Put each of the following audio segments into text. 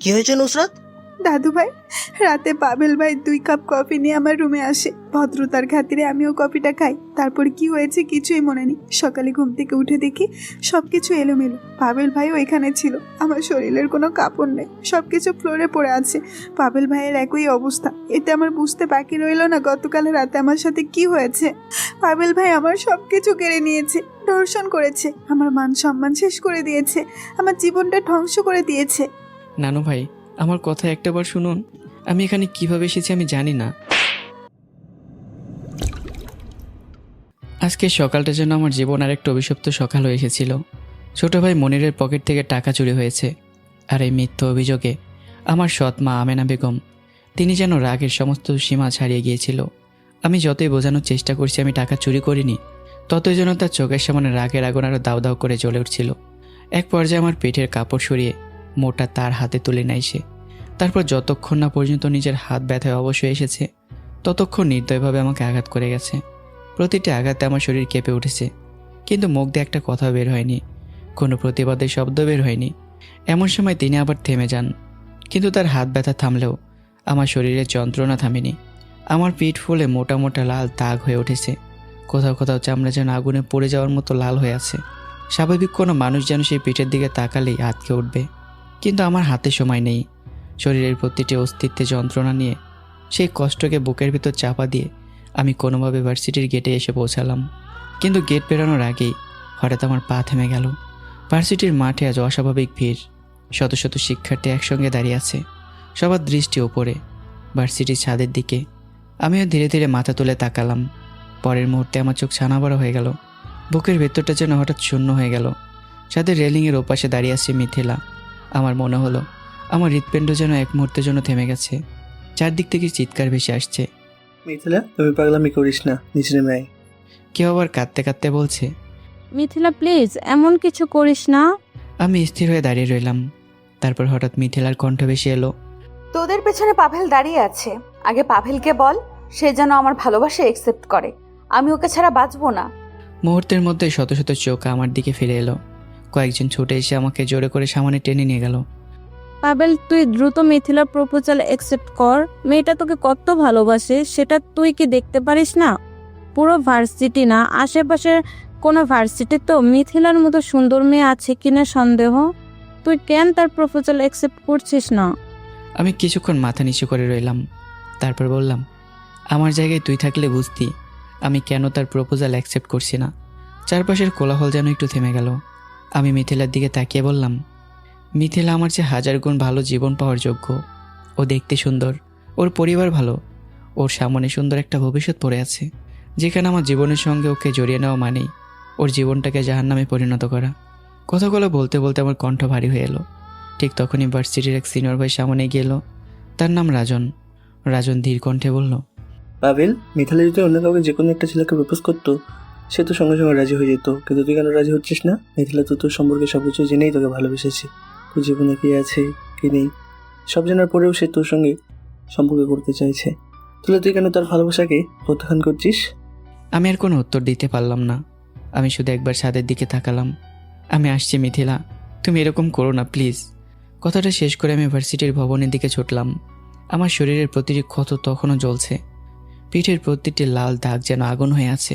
কি হয়েছে নুসরাত? দাদু ভাই, রাতে পাভেল ভাই 2 কাপ কফি নিয়ে আমার রুমে আসে। ভদ্রতার খাতিরে আমিও কফিটা খাই। তারপর কি হয়েছে কিছুই মনে নেই। সকালে ঘুম থেকে উঠে দেখি সবকিছু এলোমেলো। পাভেল ভাইও এখানে ছিল। আমার শরীরের কোনো কাপড় নেই, সবকিছু ফ্লোরে পড়ে আছে। পাভেল ভাইয়ের একই অবস্থা। এতে আমার বুঝতে বাকি রইল না গতকাল রাতে আমার সাথে কি হয়েছে। পাভেল ভাই আমার সবকিছু কেড়ে নিয়েছে, ধর্ষণ করেছে, আমার মান সম্মান শেষ করে দিয়েছে, আমার জীবনটা ধ্বংস করে দিয়েছে। নানু ভাই, আমার কথা একটাবার শুনুন। আমি এখানে কিভাবে এসেছি আমি জানি না। আজকে সকালটা যেন আমার জীবন আরেকটা অভিশপ্ত সকাল হয়ে এসেছিল। ছোট ভাই মনিরের পকেট থেকে টাকা চুরি হয়েছে, আর এই মিথ্যা অভিযোগে আমার সৎ মা আমেনা বেগম, তিনি যেন রাগের সমস্ত সীমা ছাড়িয়ে গিয়েছিল। আমি যতই বোঝানোর চেষ্টা করছি আমি টাকা চুরি করিনি, ততই যেন তার চোখের সামনে রাগের আগুন আরও দাউ দাউ করে জ্বলে উঠছিল। এক পর্যায়ে আমার পেটের কাপড় সরিয়ে মোটা তার হাতে তুলে নেয় সে। তারপর যতক্ষণ না পর্যন্ত নিজের হাত ব্যথায় অবশ্যই এসেছে, ততক্ষণ নির্দয়ভাবে আমাকে আঘাত করে গেছে। প্রতিটি আঘাতে আমার শরীর কেঁপে উঠেছে, কিন্তু মুখ দিয়ে একটা কথা বের হয়নি, কোনো প্রতিবাদের শব্দ বের হয়নি। এমন সময় তিনি আবার থেমে যান, কিন্তু তার হাত ব্যথা থামলেও আমার শরীরের যন্ত্রণা থামেনি। আমার পিঠ ফুলে মোটা মোটা লাল দাগ হয়ে উঠেছে, কোথাও কোথাও চামড়া যেন আগুনে পড়ে যাওয়ার মতো লাল হয়ে আছে। স্বাভাবিক কোনো মানুষ যেন সেই পিঠের দিকে তাকালেই আটকে উঠবে, কিন্তু আমার হাতে সময় নেই। শরীরের প্রতিটি অস্তিত্বে যন্ত্রণা নিয়ে সেই কষ্টকে বুকের ভিতর চাপা দিয়ে আমি কোনোভাবে ভার্সিটির গেটে এসে পৌঁছালাম। কিন্তু গেট পেরোনোর আগেই হঠাৎ আমার পা থেমে গেল। ভার্সিটির মাঠে আজ অস্বাভাবিক ভিড়, শত শত শিক্ষার্থী একসঙ্গে দাঁড়িয়ে আছে, সবার দৃষ্টি ওপরে ভার্সিটির ছাদের দিকে। আমিও ধীরে ধীরে মাথা তুলে তাকালাম। পরের মুহূর্তে আমার চোখ ছানা বড় হয়ে গেল, বুকের ভেতরটা যেন হঠাৎ শূন্য হয়ে গেল। ছাদের রেলিংয়ের ওপাশে দাঁড়িয়ে আছে মিথিলা। আমার মনে হলো আমার হৃৎপিণ্ড যেন এক মুহূর্তের জন্য থেমে গেছে। চারদিক থেকে চিৎকার ভেসে আসছে, মিথিলা, তুমি পাগলামি করিস না, নিচে নেমে আয়। কেউ আবার কাঁদতে কাঁদতে বলছে, মিথিলা প্লিজ এমন কিছু করিস না। আমি স্থির হয়ে দাঁড়িয়ে রইলাম। তারপর হঠাৎ মিথিলার কণ্ঠ ভেসে এলো, তোদের পেছনে পাভেল দাঁড়িয়ে আছে, আগে পাভেলকে বল সে যেন আমার ভালোবাসা একসেপ্ট করে। আমি ওকে ছাড়া বাঁচবো না। মুহূর্তের মধ্যে শত শত চোখ আমার দিকে ফিরে এলো। কয়েকজন ছুটে এসে আমাকে জোরে করে সামনে টেনে নিয়ে গেল। পাবেল, তুই দ্রুত মিথিলার প্রপোজাল অ্যাকসেপ্ট কর। মেয়েটা তোকে কত ভালোবাসে সেটা তুই কি দেখতে পারিস না? পুরো ভার্সিটি না, আশেপাশের কোনো ভার্সিটি তো মিথিলার মতো সুন্দর মেয়ে আছে কিনা সন্দেহ। তুই কেন তার প্রপোজাল অ্যাকসেপ্ট করছিস না? আমি কিছুক্ষণ মাথা নিচু করে রইলাম, তারপর বললাম, আমার জায়গায় তুই থাকলে বুঝতি আমি কেন তার প্রপোজাল অ্যাকসেপ্ট করছি না। চারপাশের কোলাহল যেন একটু থেমে গেল। আমি মিথিলার দিকে তাকিয়ে বললাম, মিথিলা আমার চেয়ে 1000 গুণ ভালো জীবন পাওয়ার যোগ্য। ও দেখতে সুন্দর, ওর পরিবার ভালো, ওর সামনে সুন্দর একটা ভবিষ্যৎ পড়ে আছে, যেখানে আমার জীবনের সঙ্গে ওকে জড়িয়ে নেওয়া মানেই ওর জীবনটাকে জাহান্নামে পরিণত করা। কথাগুলো বলতে বলতে আমার কণ্ঠ ভারী হয়ে এলো। ঠিক তখনই ভার্সিটির এক সিনিয়র ভাই সামনে গেল। তার নাম রাজন। রাজন ধীর কণ্ঠে বলল, পাভেল, মিথালি যদি অন্য কাউকে যে কোনো একটা ছেলেকে প্রপোজ করতো, সে তো সঙ্গে সঙ্গে রাজি হয়ে যেত, কিন্তু তুই কেন রাজি হচ্ছিস না? মিথিলা তো তোর সম্পর্কে সব কিছু জেনেই তোকে ভালোবেসেছে। তোর জীবনে কি আছে কি নেই সব জানার পরেও সে তোর সঙ্গে সম্পর্ক করতে চাইছে, তাহলে তুই কেন তার ভালোবাসাকে প্রত্যাখ্যান করছিস? আমি আর কোনো উত্তর দিতে পারলাম না। আমি শুধু একবার ছাদের দিকে তাকালাম। আমি আসছি মিথিলা, তুমি এরকম করো না প্লিজ। কথাটা শেষ করে আমি ভার্সিটির ভবনের দিকে ছুটলাম। আমার শরীরের প্রতিটি ক্ষত তখনও জ্বলছে, পিঠের প্রতিটি লাল দাগ যেন আগুন হয়ে আছে,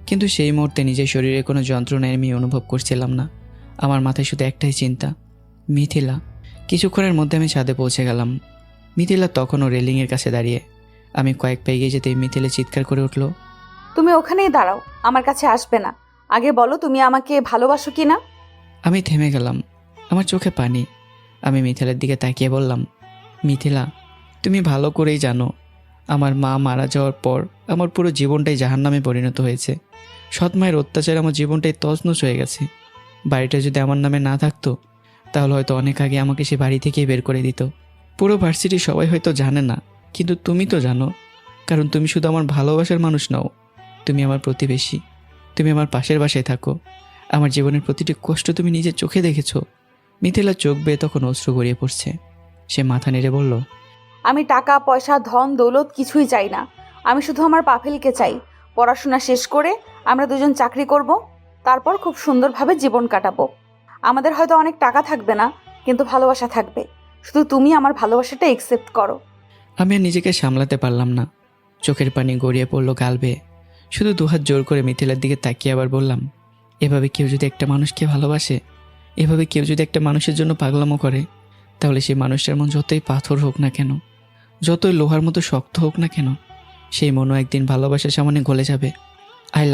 কিন্তু সেই মুহূর্তে নিজের শরীরে কোনো যন্ত্রণা আমি অনুভব করছিলাম না। আমার মাথায় শুধু একটাই চিন্তা, মিথিলা। কিছুক্ষণের মধ্যে আমি ছাদে পৌঁছে গেলাম। মিথিলা তখনও রেলিংয়ের কাছে দাঁড়িয়ে। আমি কয়েক পা এগিয়ে যেতেই মিথিলা চিৎকার করে উঠল, তুমি ওখানেই দাঁড়াও, আমার কাছে আসবে না। আগে বলো তুমি আমাকে ভালোবাসো কিনা। আমি থেমে গেলাম, আমার চোখে পানি। আমি মিথিলার দিকে তাকিয়ে বললাম, মিথিলা, তুমি ভালো করেই জানো আমার মা মারা যাওয়ার পর আমার পুরো জীবনটাই জাহান্নামে পরিণত হয়েছে। সৎ মায়ের অত্যাচার আমার জীবনটাই তছনছ হয়ে গেছে। বাড়িটা যদি আমার নামে না থাকতো, তাহলে হয়তো অনেক আগে আমাকে সে বাড়ি থেকেই বের করে দিত। পুরো ভার্সিটি সবাই হয়তো জানে না, কিন্তু তুমি তো জানো, কারণ তুমি শুধু আমার ভালোবাসার মানুষ নও, তুমি আমার প্রতিবেশী। তুমি আমার পাশের বাসায় থাকো, আমার জীবনের প্রতিটি কষ্ট তুমি নিজের চোখে দেখেছো। মিথিলার চোখ বেয়ে তখন অশ্রু গড়িয়ে পড়ছে। সে মাথা নেড়ে বলল, আমি টাকা পয়সা ধন দৌলত কিছুই চাই না। আমি শুধু আমার পাভেলকে চাই। পড়াশোনা শেষ করে আমরা দুজন চাকরি করব, তারপর খুব সুন্দরভাবে জীবন কাটাবো। আমাদের হয়তো অনেক টাকা থাকবে না, কিন্তু ভালোবাসা থাকবে। শুধু তুমি আমার ভালোবাসাটা একসেপ্ট করো। আমি আর নিজেকে সামলাতে পারলাম না, চোখের পানি গড়িয়ে পড়লো গাল বেয়ে। শুধু দুহাত জোর করে মিথিলার দিকে তাকিয়ে আবার বললাম, এভাবে কেউ যদি একটা মানুষকে ভালোবাসে, এভাবে কেউ যদি একটা মানুষের জন্য পাগলামো করে, তাহলে সেই মানুষটার মন যতই পাথর হোক না কেন, যতই লোহার মতো শক্ত হোক না কেন, সেই মনও একদিন ভালোবাসার সামনে গলে যাবে। I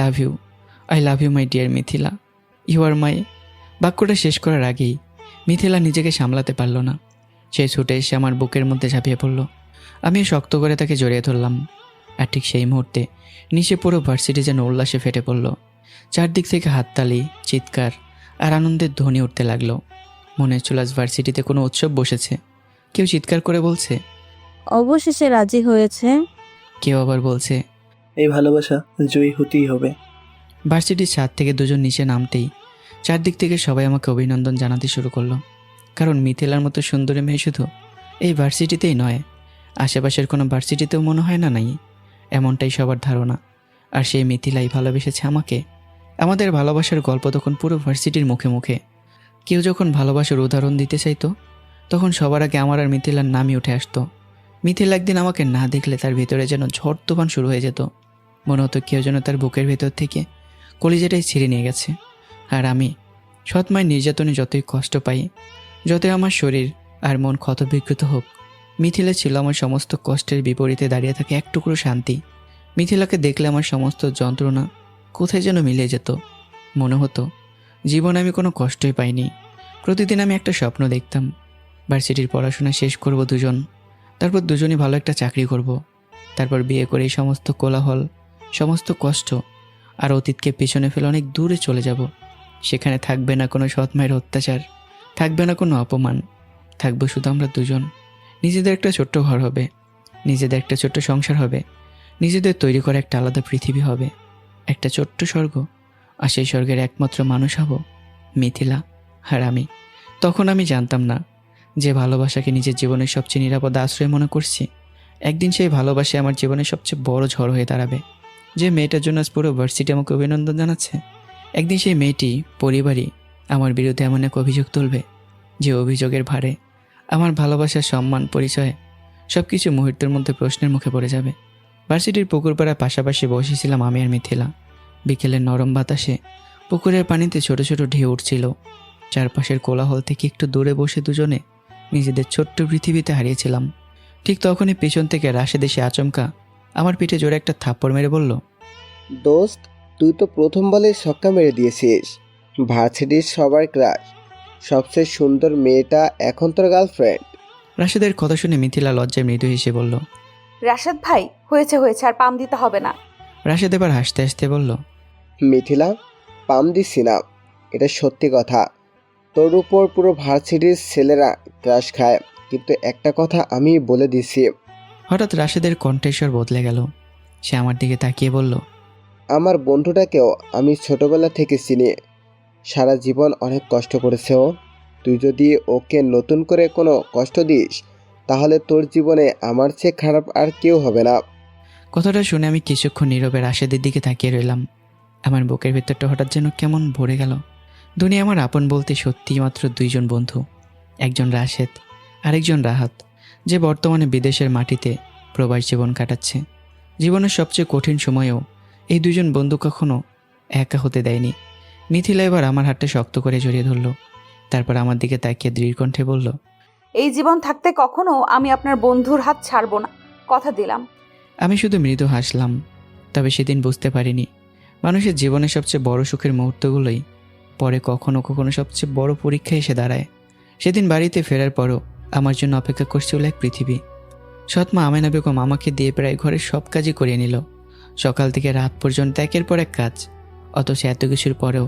love you my dear Mithila, you are my. বাক্যটা শেষ করার আগেই মিথিলা নিজেকে সামলাতে পারল না। সে ছুটে এসে আমার বুকের মধ্যে ঝাঁপিয়ে পড়ল। আমিও শক্ত করে তাকে জড়িয়ে ধরলাম। আর ঠিক সেই মুহূর্তে নিচে পুরো ভার্সিটি যেন উল্লাসে ফেটে পড়ল। চারদিক থেকে হাততালি, চিৎকার আর আনন্দের ধ্বনি উঠতে লাগলো। মনে হচ্ছিল আজ ভার্সিটিতে কোনো উৎসব বসেছে। কেউ চিৎকার করে বলছে, অবশেষে রাজি হয়েছে। কেউ আবার বলছে, এই ভালোবাসা জয়ী হতেই হবে। ভার্সিটির ছাদ থেকে দুজন নিচে নামতেই চারদিক থেকে সবাই আমাকে অভিনন্দন জানাতে শুরু করলো। কারণ মিথিলার মতো সুন্দরী মেয়ে শুধু এই ভার্সিটিতেই নয়, আশেপাশের কোনো ভার্সিটিতেও মনে হয় না নাই, এমনটাই সবার ধারণা। আর সেই মিথিলাই ভালোবেসেছে আমাকে। আমাদের ভালোবাসার গল্প তখন পুরো ভার্সিটির মুখে মুখে। কেউ যখন ভালোবাসার উদাহরণ দিতে চাইতো, তখন সবার আগে আমার আর মিথিলার নামই উঠে আসতো। মিথিলা একদিন আমাকে না দেখলে তার ভিতরে যেন ঝড় তুফান শুরু হয়ে যেত। মনে হতো কেউ যেন তার বুকের ভেতর থেকে কলিজাটাই ছিঁড়ে নিয়ে গেছে। আর আমি সৎ মায়ের নির্যাতনে যতই কষ্ট পাই, যতই আমার শরীর আর মন ক্ষতবিক্ষত হোক, মিথিলা ছিল আমার সমস্ত কষ্টের বিপরীতে দাঁড়িয়ে থাকে এক টুকরো শান্তি। মিথিলাকে দেখলে আমার সমস্ত যন্ত্রণা কোথায় যেন মিলে যেত। মনে হতো জীবনে আমি কোনো কষ্টই পাইনি। প্রতিদিন আমি একটা স্বপ্ন দেখতাম, ভার্সিটির পড়াশোনা শেষ করব দুজন, তারপর দুজনই ভালো একটা চাকরি করব, তারপর বিয়ে করে এই সমস্ত কোলাহল, সমস্ত কষ্ট আর অতীতকে পেছনে ফেলে অনেক দূরে চলে যাব। সেখানে থাকবে না কোনো সৎ মায়ের অত্যাচার, থাকবে না কোনো অপমান, থাকবো শুধু আমরা দুজন। নিজেদের একটা ছোট্ট ঘর হবে, নিজেদের একটা ছোট্ট সংসার হবে, নিজেদের তৈরি করা একটা আলাদা পৃথিবী হবে, একটা ছোট্ট স্বর্গ। আর সেই স্বর্গের একমাত্র মানুষ হব মিথিলা আর আমি। তখন আমি জানতাম না যে ভালোবাসাকে নিজের জীবনের সবচেয়ে নিরাপদ আশ্রয় মনে করছি, একদিন সেই ভালোবাসা আমার জীবনের সবচেয়ে বড় ঝড় হয়ে দাঁড়াবে। যে মেয়েটার জন্য আজ পুরো ভার্সিটি আমাকে অভিনন্দন জানাচ্ছে, একদিন সেই মেয়েটি পরিবারই আমার বিরুদ্ধে এমন এক অভিযোগ তুলবে, যে অভিযোগের ভারে আমার ভালোবাসার সম্মান, পরিচয় সব কিছু মুহূর্তের মধ্যে প্রশ্নের মুখে পড়ে যাবে। ভার্সিটির পুকুরপাড়ার পাশাপাশি বসেছিলাম আমি আর মিথিলা। বিকেলের নরম বাতাসে পুকুরের পানিতে ছোট ছোট ঢেউ উঠছিল। চারপাশের কোলাহল থেকে একটু দূরে বসে দুজনে নিজেদের ছোট্ট পৃথিবীতে হারিয়েছিলাম। ঠিক তখনই পেছন থেকে রাশেদ এসে আচমকা আমার পিঠে জোরে একটা থাপ্পড় মেরে বলল, দোস্ত, তুই তো প্রথম বলে ছক্কা মেরে দিয়েছিস। ভার্সিটির সবার ক্রাশ, সবচেয়ে সুন্দর মেয়েটা এখন তোর গার্লফ্রেন্ড। রাশেদের কথা শুনে মিথিলা লজ্জায় মৃদু হেসে বলল, রাশেদ ভাই, হয়েছে হয়েছে, আর পাম দিতে হবে না। রাশেদ এবার হাসতে হাসতে বলল, মিথিলা, পাম দিচ্ছি না, এটা সত্যি কথা। তোর উপর পুরো ভার্সিটির ছেলেরা ক্রাশ খায়, কিন্তু একটা কথা আমি বলে দিছি। হঠাৎ রাশেদের কণ্ঠস্বর বদলে গেল। সে আমার দিকে তাকিয়ে বলল, আমার বন্ধুটাকেও আমি ছোটবেলা থেকে চিনি, সারা জীবন অনেক কষ্ট করেছে ও। তুই যদি ওকে নতুন করে কোনো কষ্ট দিস, তাহলে তোর জীবনে আমার চেয়ে খারাপ আর কেউ হবে না। কথাটা শুনে আমি কিছুক্ষণ নীরবে রাশেদের দিকে তাকিয়ে রইলাম। আমার বুকের ভেতরটা হঠাৎ যেন কেমন ভরে গেল। দুনিয়া আমার আপন বলতে সত্যিই মাত্র দুইজন বন্ধু, একজন রাশেদ, আরেকজন রাহাত, যে বর্তমানে বিদেশের মাটিতে প্রবাস জীবন কাটাচ্ছে। জীবনের সবচেয়ে কঠিন সময়েও এই দুজন বন্ধু কখনো একা হতে দেয়নি। মিথিলা এবার আমার হাতটা শক্ত করে জড়িয়ে ধরল, তারপর আমার দিকে তাকিয়ে দৃঢ় কণ্ঠে বলল, এই জীবন থাকতে কখনো আমি আপনার বন্ধুর হাত ছাড়বো না, কথা দিলাম। আমি শুধু মৃদু হাসলাম। তবে সেদিন বুঝতে পারিনি মানুষের জীবনের সবচেয়ে বড় সুখের মুহূর্তগুলোই পরে কখনো কখনো সবচেয়ে বড় পরীক্ষা এসে দাঁড়ায়। সেদিন বাড়িতে ফেরার পরও আমার জন্য অপেক্ষা করছিল এক পৃথিবী। সৎমা আমেনা বেগম আমাকে দিয়ে প্রায় ঘরের সব কাজই করিয়ে নিল, সকাল থেকে রাত পর্যন্ত একের পর এক কাজ। অথচ এত কিছুর পরেও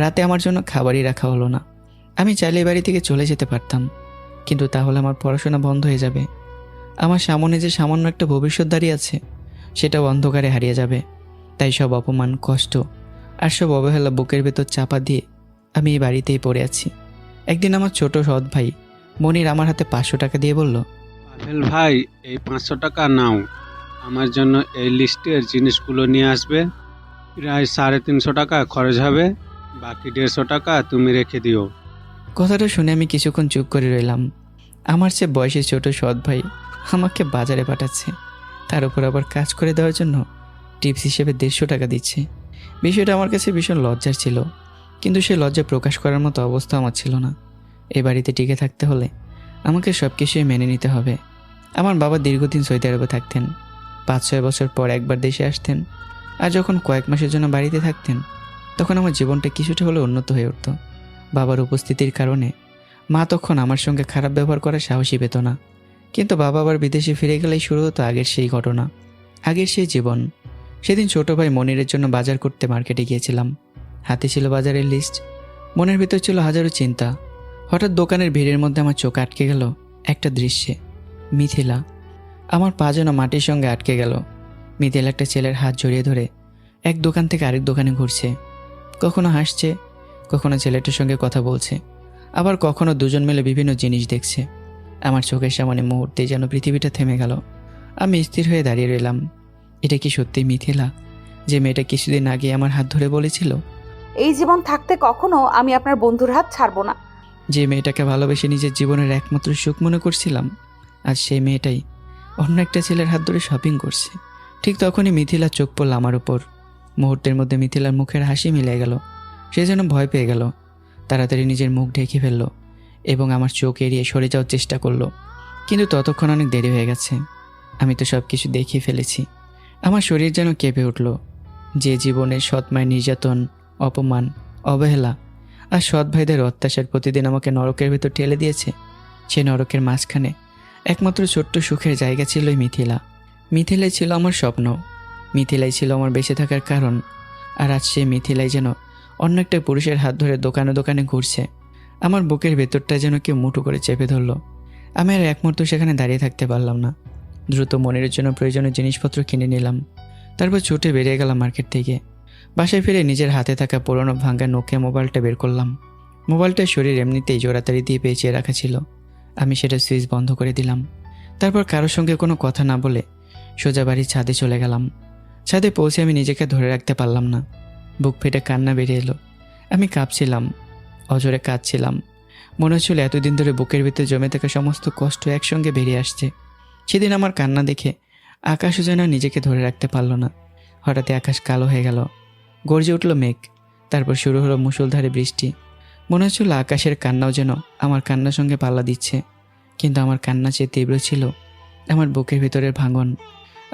রাতে আমার জন্য খাবারই রাখা হলো না। আমি চাইলে বাড়ি থেকে চলে যেতে পারতাম, কিন্তু তাহলে আমার পড়াশোনা বন্ধ হয়ে যাবে। আমার সামনে যে সামান্য একটা ভবিষ্যৎ দাঁড়িয়ে আছে, সেটাও অন্ধকারে হারিয়ে যাবে। তাই সব অপমান, কষ্ট আর সব অবহেলা বুকের ভেতর চাপা দিয়ে আমি এই বাড়িতেই পড়ে আছি। একদিন আমার ছোট সৎ ভাই মনির আমার হাতে 500 টাকা দিয়ে বলল, পাভেল ভাই, এই 500 টাকা নাও, আমার জন্য এই লিস্টের জিনিসগুলো নিয়ে আসবে। প্রায় 350 টাকা খরচ হবে, বাকি 150 টাকা তুমি রেখে দিও। কথাটা শুনে আমি কিছুক্ষণ চুপ করে রইলাম। আমার চেয়ে বয়সে ছোট সৎ ভাই আমাকে বাজারে পাঠাচ্ছে, তার উপর আবার কাজ করে দেওয়ার জন্য টিপস হিসেবে 150 টাকা দিচ্ছে। বিষয়টা আমার কাছে ভীষণ লজ্জার ছিল, কিন্তু সে লজ্জা প্রকাশ করার মতো অবস্থা আমার ছিল না। এই বাড়িতে টিকে থাকতে হলে আমাকে সব কিছুই মেনে নিতে হবে। আমার বাবা দীর্ঘদিন সৌদি আরবে থাকতেন, 5-6 বছর পর একবার দেশে আসতেন, আর যখন কয়েক মাসের জন্য বাড়িতে থাকতেন তখন আমার জীবনটা কিছুটা হলেও উন্নত হয়ে উঠত। বাবার উপস্থিতির কারণে মা তখন আমার সঙ্গে খারাপ ব্যবহার করার সাহসই পেত না, কিন্তু বাবা আবার বিদেশে ফিরে গেলেই শুরু হতো আগের সেই ঘটনা, আগের সেই জীবন। সেদিন ছোট ভাই মনিরের জন্য বাজার করতে মার্কেটে গিয়েছিলাম। হাতে ছিল বাজারের লিস্ট, মনের ভিতর ছিল হাজারো চিন্তা। হঠাৎ দোকানের ভিড়ের মধ্যে আমার চোখ আটকে গেল একটা দৃশ্যে। মিথিলা। আমার পা যেন মাটির সঙ্গে আটকে গেল। মিথিলা একটা ছেলের হাত জড়িয়ে ধরে এক দোকান থেকে আরেক দোকানে ঘুরছে, কখনো হাসছে, কখনো ছেলেটার সঙ্গে কথা বলছে, আবার কখনো দুজন মিলে বিভিন্ন জিনিস দেখছে। আমার চোখের সামনে মুহূর্তে যেন পৃথিবীটা থেমে গেল। আমি স্থির হয়ে দাঁড়িয়ে রইলাম। এটা কি সত্যিই মিথিলা, যে মেয়েটা কিছুদিন আগে আমার হাত ধরে বলেছিল? এই জীবন থাকতে কখনো আমি আপনার বন্ধুর হাত ছাড়বো না। যে মেয়েটাকে ভালোবেসে নিজের জীবনের একমাত্র সুখ মনে করছিলাম, আজ সেই মেয়েটাই অন্য একটা ছেলের হাত ধরে শপিং করছে। ঠিক তখনই মিথিলা চোখ পড়ল আমার উপর। মুহূর্তের মধ্যে মিথিলার মুখের হাসি মিলে গেল। সে যেন ভয় পেয়ে গেল, তাড়াতাড়ি নিজের মুখ ঢেকে ফেললো এবং আমার চোখ এড়িয়ে সরে যাওয়ার চেষ্টা করলো। কিন্তু ততক্ষণ অনেক দেরি হয়ে গেছে। আমি তো সব কিছু দেখিয়ে ফেলেছি। আমার শরীর যেন কেঁপে উঠল। যে জীবনে সৎ মায়ের নির্যাতন, অপমান, অবহেলা আর সৎ ভাইদের অত্যাচার প্রতিদিন আমাকে নরকের ভেতর ঠেলে দিয়েছে, সে নরকের মাঝখানে একমাত্র ছোট্ট সুখের জায়গা ছিল মিথিলা। মিথিলাই ছিল আমার স্বপ্ন, মিথিলাই ছিল আমার বেঁচে থাকার কারণ। আর আজ সে মিথিলাই যেন অন্য একটা পুরুষের হাত ধরে দোকানে দোকানে ঘুরছে। আমার বুকের ভেতরটা যেন কেউ মুঠো করে চেপে ধরলো। আমি আর এক মুহূর্ত সেখানে দাঁড়িয়ে থাকতে পারলাম না। দ্রুত মনের জন্য প্রয়োজনীয় জিনিসপত্র কিনে নিলাম। তারপর ছুটে বেরিয়ে গেলাম মার্কেট থেকে। বাসায় ফিরে নিজের হাতে থাকা পুরনো ভাঙ্গা নোকিয়া মোবাইলটা বের করলাম। মোবাইলটার শরীর এমনিতেই জোড়াতাড়ি দিয়ে পেঁচিয়ে রাখা ছিল। আমি সেটা সুইচ বন্ধ করে দিলাম। তারপর কারোর সঙ্গে কোনো কথা না বলে সোজা বাড়ির ছাদে চলে গেলাম। ছাদে পৌঁছে আমি নিজেকে ধরে রাখতে পারলাম না। বুক ফেটে কান্না বেরিয়ে এলো। আমি কাঁপছিলাম, অজরে কাঁদছিলাম। মনে হচ্ছিল এতদিন ধরে বুকের ভিতরে জমে থাকা সমস্ত কষ্ট একসঙ্গে বেরিয়ে আসছে। সেদিন আমার কান্না দেখে আকাশও যেন নিজেকে ধরে রাখতে পারল না। হঠাৎই আকাশ কালো হয়ে গেল, গর্জে উঠল মেঘ। তারপর শুরু হলো মুষলধারে বৃষ্টি। মনে হচ্ছিল আকাশের কান্নাও যেন আমার কান্নার সঙ্গে পাল্লা দিচ্ছে। কিন্তু আমার কান্না চেয়ে তীব্র ছিল আমার বুকের ভিতরের ভাঙন।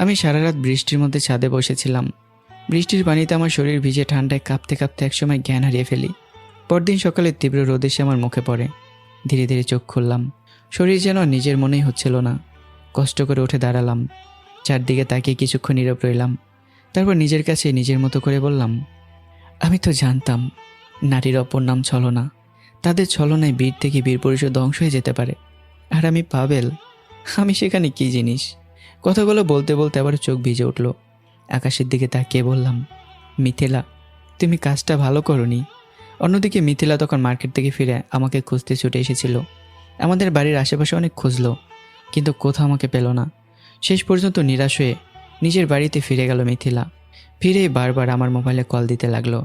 আমি সারা রাত বৃষ্টির মধ্যে ছাদে বসেছিলাম। বৃষ্টির পানিতে আমার শরীর ভিজে ঠান্ডায় কাঁপতে কাঁপতে একসময় জ্ঞান হারিয়ে ফেলি। পরদিন সকালে তীব্র রোদ এসে আমার মুখে পড়ে। ধীরে ধীরে চোখ খুললাম। শরীর যেন নিজের মনেই হচ্ছিল না। কষ্ট করে উঠে দাঁড়ালাম। চারদিকে তাকিয়ে কিছুক্ষণ নীরব রইলাম। তারপর নিজের কাছে নিজের মতো করে বললাম, আমি তো জানতাম নারীর অপর নাম ছলনা। তাদের ছলনায় বীর থেকে বীর পুরুষও ধ্বংস হয়ে যেতে পারে। আর আমি পাবেল, আমি সেখানে কি জিনিস? কথাগুলো বলতে বলতে আবার চোখ ভিজে উঠল। আকাশের দিকে তাকিয়ে বললাম, মিথিলা, তুমি কাজটা ভালো করোনি। অন্যদিকে মিথিলা তখন মার্কেট থেকে ফিরে আমাকে খুঁজতে ছুটে এসেছিল। আমাদের বাড়ির আশেপাশে অনেক খুঁজলো, কিন্তু কোথাও আমাকে পেল না। শেষ পর্যন্ত নিরাশ হয়ে নিজের বাড়িতে ফিরে গেল মিথিলা। ফিরেই বারবার আমার মোবাইলে কল দিতে লাগলো,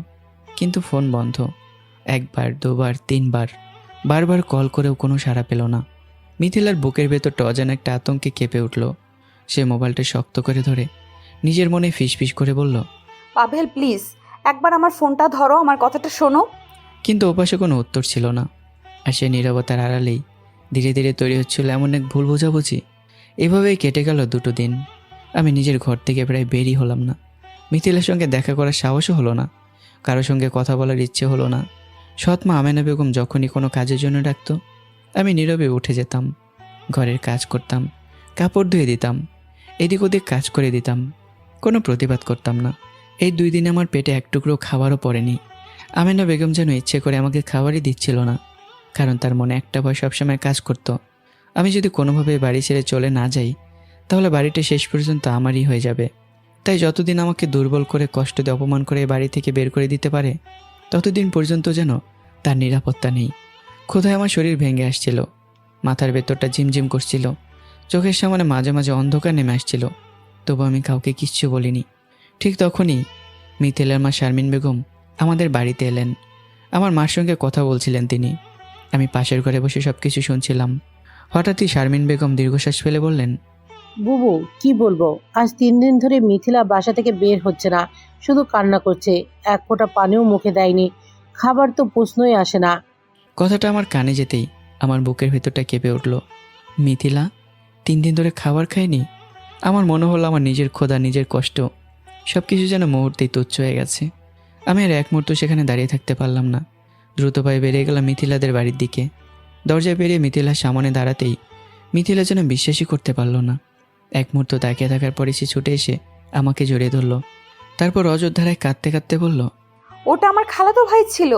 কিন্তু ফোন বন্ধ। একবার, দুবার, তিনবার, বারবার কল করেও কোনো সাড়া পেল না। মিথিলার বুকের ভেতরটা অজানা একটা আতঙ্কে কেঁপে উঠল। সে মোবাইলটা শক্ত করে ধরে নিজের মনে ফিসফিস করে বলল, পাভেল প্লিজ একবার আমার ফোনটা ধরো, আমার কথাটা শোনো। কিন্তু ওপাশে কোনো উত্তর ছিল না। আর সে নীরবতার আড়ালেই ধীরে ধীরে তৈরি হচ্ছিল এমন এক ভুল বোঝাবুঝি। এভাবেই কেটে গেল 2 দিন। আমি নিজের ঘর থেকে প্রায় বেরই হলাম না। মিথিলার সঙ্গে দেখা করার সাহসও হলো না। কারোর সঙ্গে কথা বলার ইচ্ছে হলো না। সৎ মা আমেনা বেগম যখনই কোনো কাজের জন্য ডাকতো, আমি নীরবে উঠে যেতাম। ঘরের কাজ করতাম, কাপড় ধুয়ে দিতাম, এদিক ওদিক কাজ করে দিতাম। কোনো প্রতিবাদ করতাম না। এই 2 দিনে আমার পেটে এক টুকরো খাবারও পড়েনি। আমেনা বেগম যেন ইচ্ছে করে আমাকে খাবারই দিচ্ছিল না, কারণ তার মনে একটা ভয় সবসময় কাজ করত। আমি যদি কোনোভাবে বাড়ি ছেড়ে চলে না যাই, তাহলে বাড়িটা শেষ পর্যন্ত আমারই হয়ে যাবে। তাই যতদিন আমাকে দুর্বল করে, কষ্ট দিয়ে, অপমান করে বাড়ি থেকে বের করে দিতে পারে, ততদিন পর্যন্ত যেন তার নিরাপত্তা নেই। ক্ষুধায় আমার শরীর ভেঙে আসছিল। মাথার ভেতরটা ঝিমঝিম করছিল। চোখের সামনে মাঝে মাঝে অন্ধকার নেমে আসছিল। তবু আমি কাউকে কিচ্ছু বলিনি। ঠিক তখনই মিথিলার মা শারমিন বেগম আমাদের বাড়িতে এলেন। আমার মার সঙ্গে কথা বলছিলেন তিনি। আমি পাশের ঘরে বসে সব কিছু শুনছিলাম। হঠাৎই শারমিন বেগম দীর্ঘশ্বাস ফেলে বললেন, বুবু কি বলবো, আজ 3 দিন ধরে মিথিলা বাসা থেকে বের হচ্ছে না, শুধু কান্না করছে, এক ফোঁটা পানিও মুখে দেয়নি, খাবার তো প্রশ্নই আসে না। কথাটা আমার কানে যেতেই আমার বুকের ভেতরটা কেঁপে উঠল। মিথিলা 3 দিন ধরে খাবার খায়নি? আমার মনে হলো আমার নিজের ক্ষুধা, নিজের কষ্ট সব কিছু যেন মুহূর্তেই তুচ্ছ হয়ে গেছে। আমি আর এক মুহূর্ত সেখানে দাঁড়িয়ে থাকতে পারলাম না। দ্রুত পায়ে বেরিয়ে গেলাম মিথিলাদের বাড়ির দিকে। দরজায় বেরিয়ে মিথিলার সামনে দাঁড়াতেই মিথিলা যেন বিশ্বাসই করতে পারল না। এক মুহূর্ত তাকিয়ে থাকার পরে সে ছুটে এসে আমাকে জড়িয়ে ধরল। তারপর অযোধ্যারায় কাঁদতে কাঁদতে বলল, ওটা আমার খালাতো ভাই ছিল,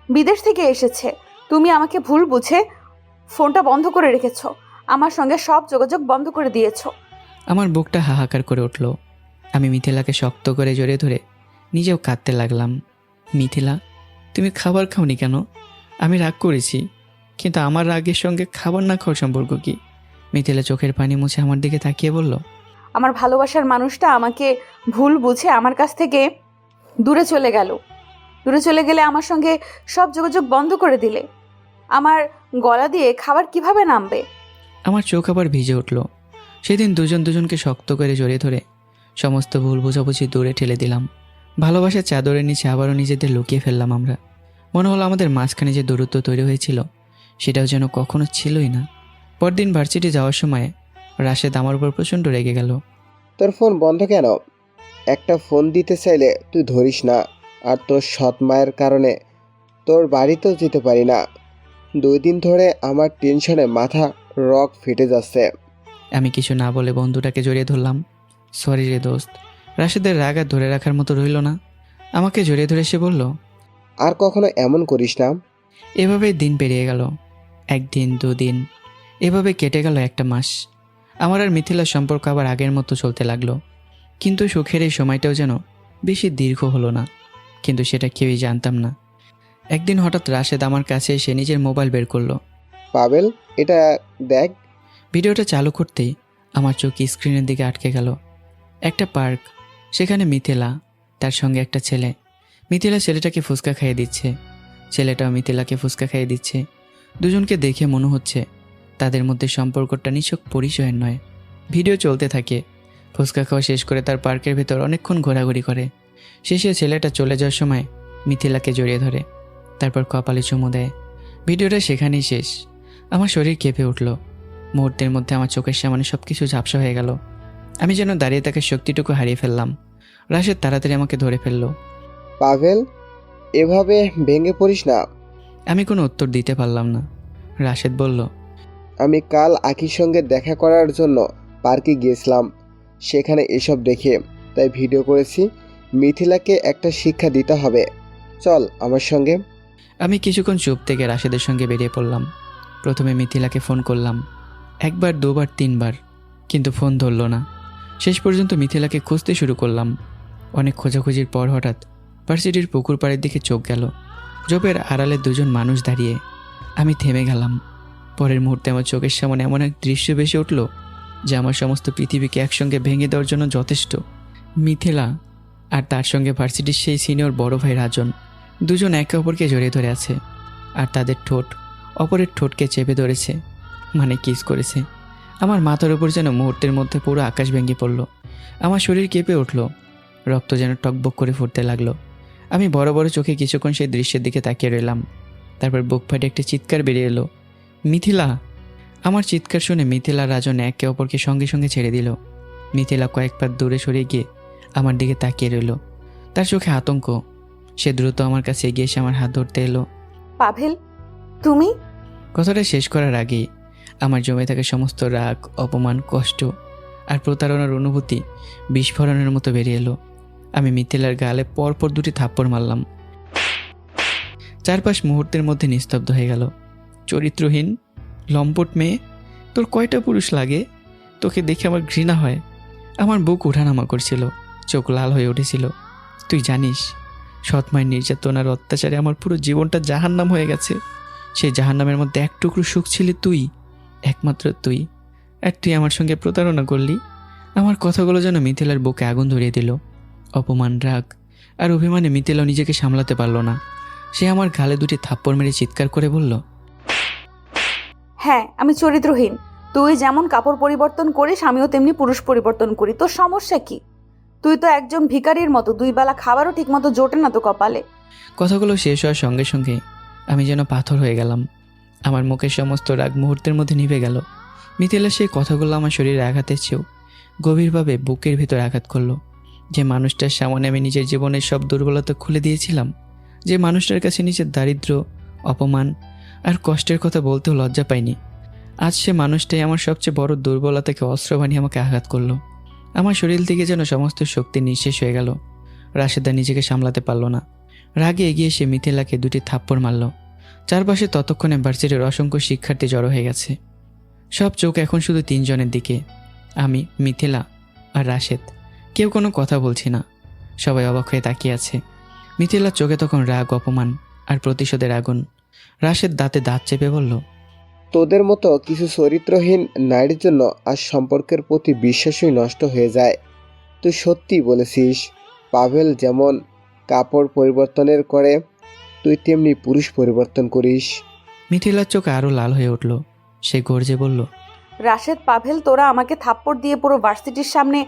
বিদেশ থেকে এসেছে। তুমি আমাকে ভুল বুঝে ফোনটা বন্ধ করে রেখেছো, আমার সঙ্গে সব যোগাযোগ বন্ধ করে দিয়েছো। আমার বুকটা হাহাকার করে উঠল। আমি মিথিলাকে শক্ত করে জড়িয়ে ধরে নিজেও কাঁদতে লাগলাম। মিথিলা, তুমি খাবার খাওনি কেন? আমি রাগ করেছি, কিন্তু আমার রাগের সঙ্গে খাবার না খাওয়ার সম্পর্ক কি? মিথিলা চোখের পানি মুছে আমার দিকে তাকিয়ে বলল, আমার ভালোবাসার মানুষটা আমাকে ভুল বুঝে আমার কাছ থেকে দূরে চলে গেল। দূরে চলে গেলে আমার সঙ্গে সব যোগাযোগ বন্ধ করে দিলে, আমার গলা দিয়ে খাবার কিভাবে নামবে? আমার চোখ আবার ভিজে উঠল। সেদিন দুজনকে শক্ত করে জড়িয়ে ধরে সমস্ত ভুল বোঝাবুঝি দূরে ঠেলে দিলাম। ভালোবাসার চাদরের নিচে আবারও নিজেদের লুকিয়ে ফেললাম আমরা। মনে হলো আমাদের মাঝখানে যে দূরত্ব তৈরি হয়েছিল সেটাও যেন কখনো ছিলই না। পরদিন ভার্সিটি যাওয়ার সময় রাশেদ আমার উপর প্রচণ্ড রেগে গেল। তোর ফোন বন্ধ কেন? একটা ফোন দিতে চাইলে তুই ধরিস না, আর তোর সৎ মায়ের কারণে তোর বাড়িতেও যেতে পারি না। 2 দিন ধরে আমার টেনশনে মাথা রক ফেটে যাচ্ছে। আমি কিছু না বলে বন্ধুটাকে জড়িয়ে ধরলাম। সরি রে দোস্ত। রাশেদের রাগ আর ধরে রাখার মতো রইল না। আমাকে জড়িয়ে ধরে সে বলল, আর কখনো এমন করিস না। এভাবেই দিন পেরিয়ে গেল। 1 দিন 2 দিন এভাবে কেটে গেল 1টা মাস। আমার আর মিথিলার সম্পর্ক আবার আগের মতো চলতে লাগলো। কিন্তু সুখের এই সময়টাও যেন বেশি দীর্ঘ হলো না। কিন্তু সেটা কেউই জানতাম না। একদিন হঠাৎ রাশেদ আমার কাছে এসে নিজের মোবাইল বের করলো। পাবেল, এটা দেখ। ভিডিওটা চালু করতেই আমার চোখ স্ক্রিনের দিকে আটকে গেল। একটা পার্ক, সেখানে মিথিলা, তার সঙ্গে একটা ছেলে। মিথিলা ছেলেটাকে ফুচকা খাইয়ে দিচ্ছে, ছেলেটাও মিথিলাকে ফুচকা খাইয়ে দিচ্ছে। দুজনকে দেখে মনে হচ্ছে তাদের মধ্যে সম্পর্কটা নিছক পরিচয়ের নয়। ভিডিও চলতে থাকে। ফুচকা খাওয়া শেষ করে তার পার্কের ভেতর অনেকক্ষণ ঘোরাঘুরি করে। শেষে ছেলেটা চলে যাওয়ার সময় মিথিলাকে জড়িয়ে ধরে, তারপর কপালে চুমু দেয়। ভিডিওটা সেখানেই শেষ। আমার শরীর কেঁপে উঠল। মুহূর্তের মধ্যে আমার চোখের সামনে সব কিছু ঝাপসা হয়ে গেল। আমি যেন দাঁড়িয়ে থাকার শক্তিটুকু হারিয়ে ফেললাম। রাশেদ তাড়াতাড়ি আমাকে ধরে ফেললো। পাভেল, এভাবে ভেঙে পড়িস না। আমি কোনো উত্তর দিতে পারলাম না। রাশেদ বলল, আমি কাল আকির সঙ্গে দেখা করার জন্য পার্কে গিয়েছিলাম, সেখানে এসব দেখে তাই ভিডিও করেছি। মিথিলাকে একটা শিক্ষা দিতে হবে, চল আমার সঙ্গে। আমি কিছুক্ষণ চুপ থেকে রাশেদের সঙ্গে বেরিয়ে পড়লাম। প্রথমে মিথিলাকে ফোন করলাম, 1 বার 2 বার 3 বার, কিন্তু ফোন ধরল না। শেষ পর্যন্ত মিথিলাকে খুঁজতে শুরু করলাম। অনেক খোঁজাখুঁজির পর হঠাৎ ভার্সিটির পুকুর পাড়ের দিকে চোখ গেল। জোপের আড়ালে 2 জন মানুষ দাঁড়িয়ে। আমি থেমে গেলাম। পরের মুহূর্তে আমার চোখের সামনে এমন এক দৃশ্য ভেসে উঠল যে আমার সমস্ত পৃথিবীকে একসঙ্গে ভেঙে দেওয়ার জন্য যথেষ্ট। মিথিলা আর তার সঙ্গে ভার্সিটির সেই সিনিয়র বড় ভাই রাজন, 2 জন একে অপরকে জড়িয়ে ধরে আছে, আর তাদের ঠোঁট অপরের ঠোঁটকে চেপে ধরেছে, মানে কিস করেছে। আমার মাথার উপর যেন মুহূর্তের মধ্যে পুরো আকাশ ভেঙে পড়ল। আমার শরীর কেঁপে উঠল, রক্ত যেন টকবক করে ফুটতে লাগলো। আমি বড় বড় চোখে কিছুক্ষণ সেই দৃশ্যের দিকে তাকিয়ে রইলাম। তারপর বুক ফাটে একটা চিৎকার বেরিয়ে এলো, মিথিলা! আমার চিৎকার শুনে মিথিলা রাজন একে অপরকে সঙ্গে সঙ্গে ছেড়ে দিল। মিথিলা কয়েক পা দূরে সরে গিয়ে আমার দিকে তাকিয়ে রইল, তার চোখে আতঙ্ক। সে দ্রুত আমার কাছে এগিয়ে এসে আমার হাত ধরতে এলো। পাভেল, তুমি? কথাটা শেষ করার আগেই আমার জমে থাকা সমস্ত রাগ, অপমান, কষ্ট আর প্রতারণার অনুভূতি বিস্ফোরণের মতো বেরিয়ে এলো। আমি মিথিলার গালে পরপর 2টি থাপ্পড় মারলাম। চারপাশ মুহূর্তের মধ্যে নিস্তব্ধ হয়ে গেল। চরিত্রহীন, লম্পট মেয়ে, তোর কয়টা পুরুষ লাগে? তোকে দেখে আমার ঘৃণা হয়। আমার বুক ওঠানামা করছিল, চোখ লাল হয়ে উঠেছিল। তুই জানিস, সৎমায়ের নির্যাতন আর অত্যাচারে আমার পুরো জীবনটা জাহান্নাম হয়ে গেছে। সেই জাহান্নামের মধ্যে এক টুকরো সুখ ছিলি তুই, একমাত্র তুই। আর তুই আমার সঙ্গে প্রতারণা করলি। আমার কথাগুলো যেন মিথিলার বুকে আগুন ধরিয়ে দিল। অপমান, রাগ আর অভিমানে মিথিলাও নিজেকে সামলাতে পারল না। সে আমার গালে 2টি থাপ্পড় মেরে চিৎকার করে বলল, হ্যাঁ, আমি চরিত্রহীন। তুই যেমন কাপড় পরিবর্তন করিস আমিও তেমনি পুরুষ পরিবর্তন করি। তোর সমস্যা কি? তুই তো একজন ভিখারির মতো, 2 বেলা খাবারও ঠিকমতো জোটে না তো কপালে। কথাগুলো শেষ হওয়ার সঙ্গে সঙ্গে আমি যেন পাথর হয়ে গেলাম। আমার মুখের সমস্ত রাগ মুহূর্তের মধ্যে নিভে গেল। মিথিলা সেই কথাগুলো আমার শরীরে আঘাতের চেয়েও গভীরভাবে বুকের ভিতর আঘাত করলো। যে মানুষটার সামনে আমি নিজের জীবনের সব দুর্বলতা খুলে দিয়েছিলাম, যে মানুষটার কাছে নিজের দারিদ্র্য, অপমান আর কষ্টের কথা বলতেও লজ্জা পাইনি, আজ সে মানুষটাই আমার সবচেয়ে বড় দুর্বলতাকে অস্ত্র বানিয়ে আমাকে আঘাত করলো। আমার শরীর থেকে যেন সমস্ত শক্তি নিঃশেষ হয়ে গেল। রাশেদা নিজেকে সামলাতে পারল না। রাগে এগিয়ে এসে মিথিলাকে 2টি থাপ্পড় মারল। চারপাশে ততক্ষণে ভার্সিটির অসংখ্য শিক্ষার্থী জড়ো হয়ে গেছে। সব চোখ এখন শুধু 3 জনের দিকে, আমি, মিথিলা আর রাশেদ। কেউ কোনো কথা বলছি না, সবাই অবাক হয়ে তাকিয়ে আছে। মিথিলার চোখে তখন রাগ, অপমান আর প্রতিশোধের আগুন। রাশেদ দাঁতে দাঁত চেপে বলল, তোদের মতো কিছু চরিত্রহীন নারীর জন্য আজ সম্পর্কের প্রতি বিশ্বাসই নষ্ট হয়ে যায়। তুই সত্যি বলেছিস, পাভেল যেমন কাপড় পরিবর্তনের করে তুই তেমনি পুরুষ পরিবর্তন করিস। মিথিলার চোখ আরও লাল হয়ে উঠল। সে গর্জে বলল, রাশেদ, পাভেল, তোরা আমাকে থাপ্পড় দিয়ে পুরো ভার্সিটির সামনে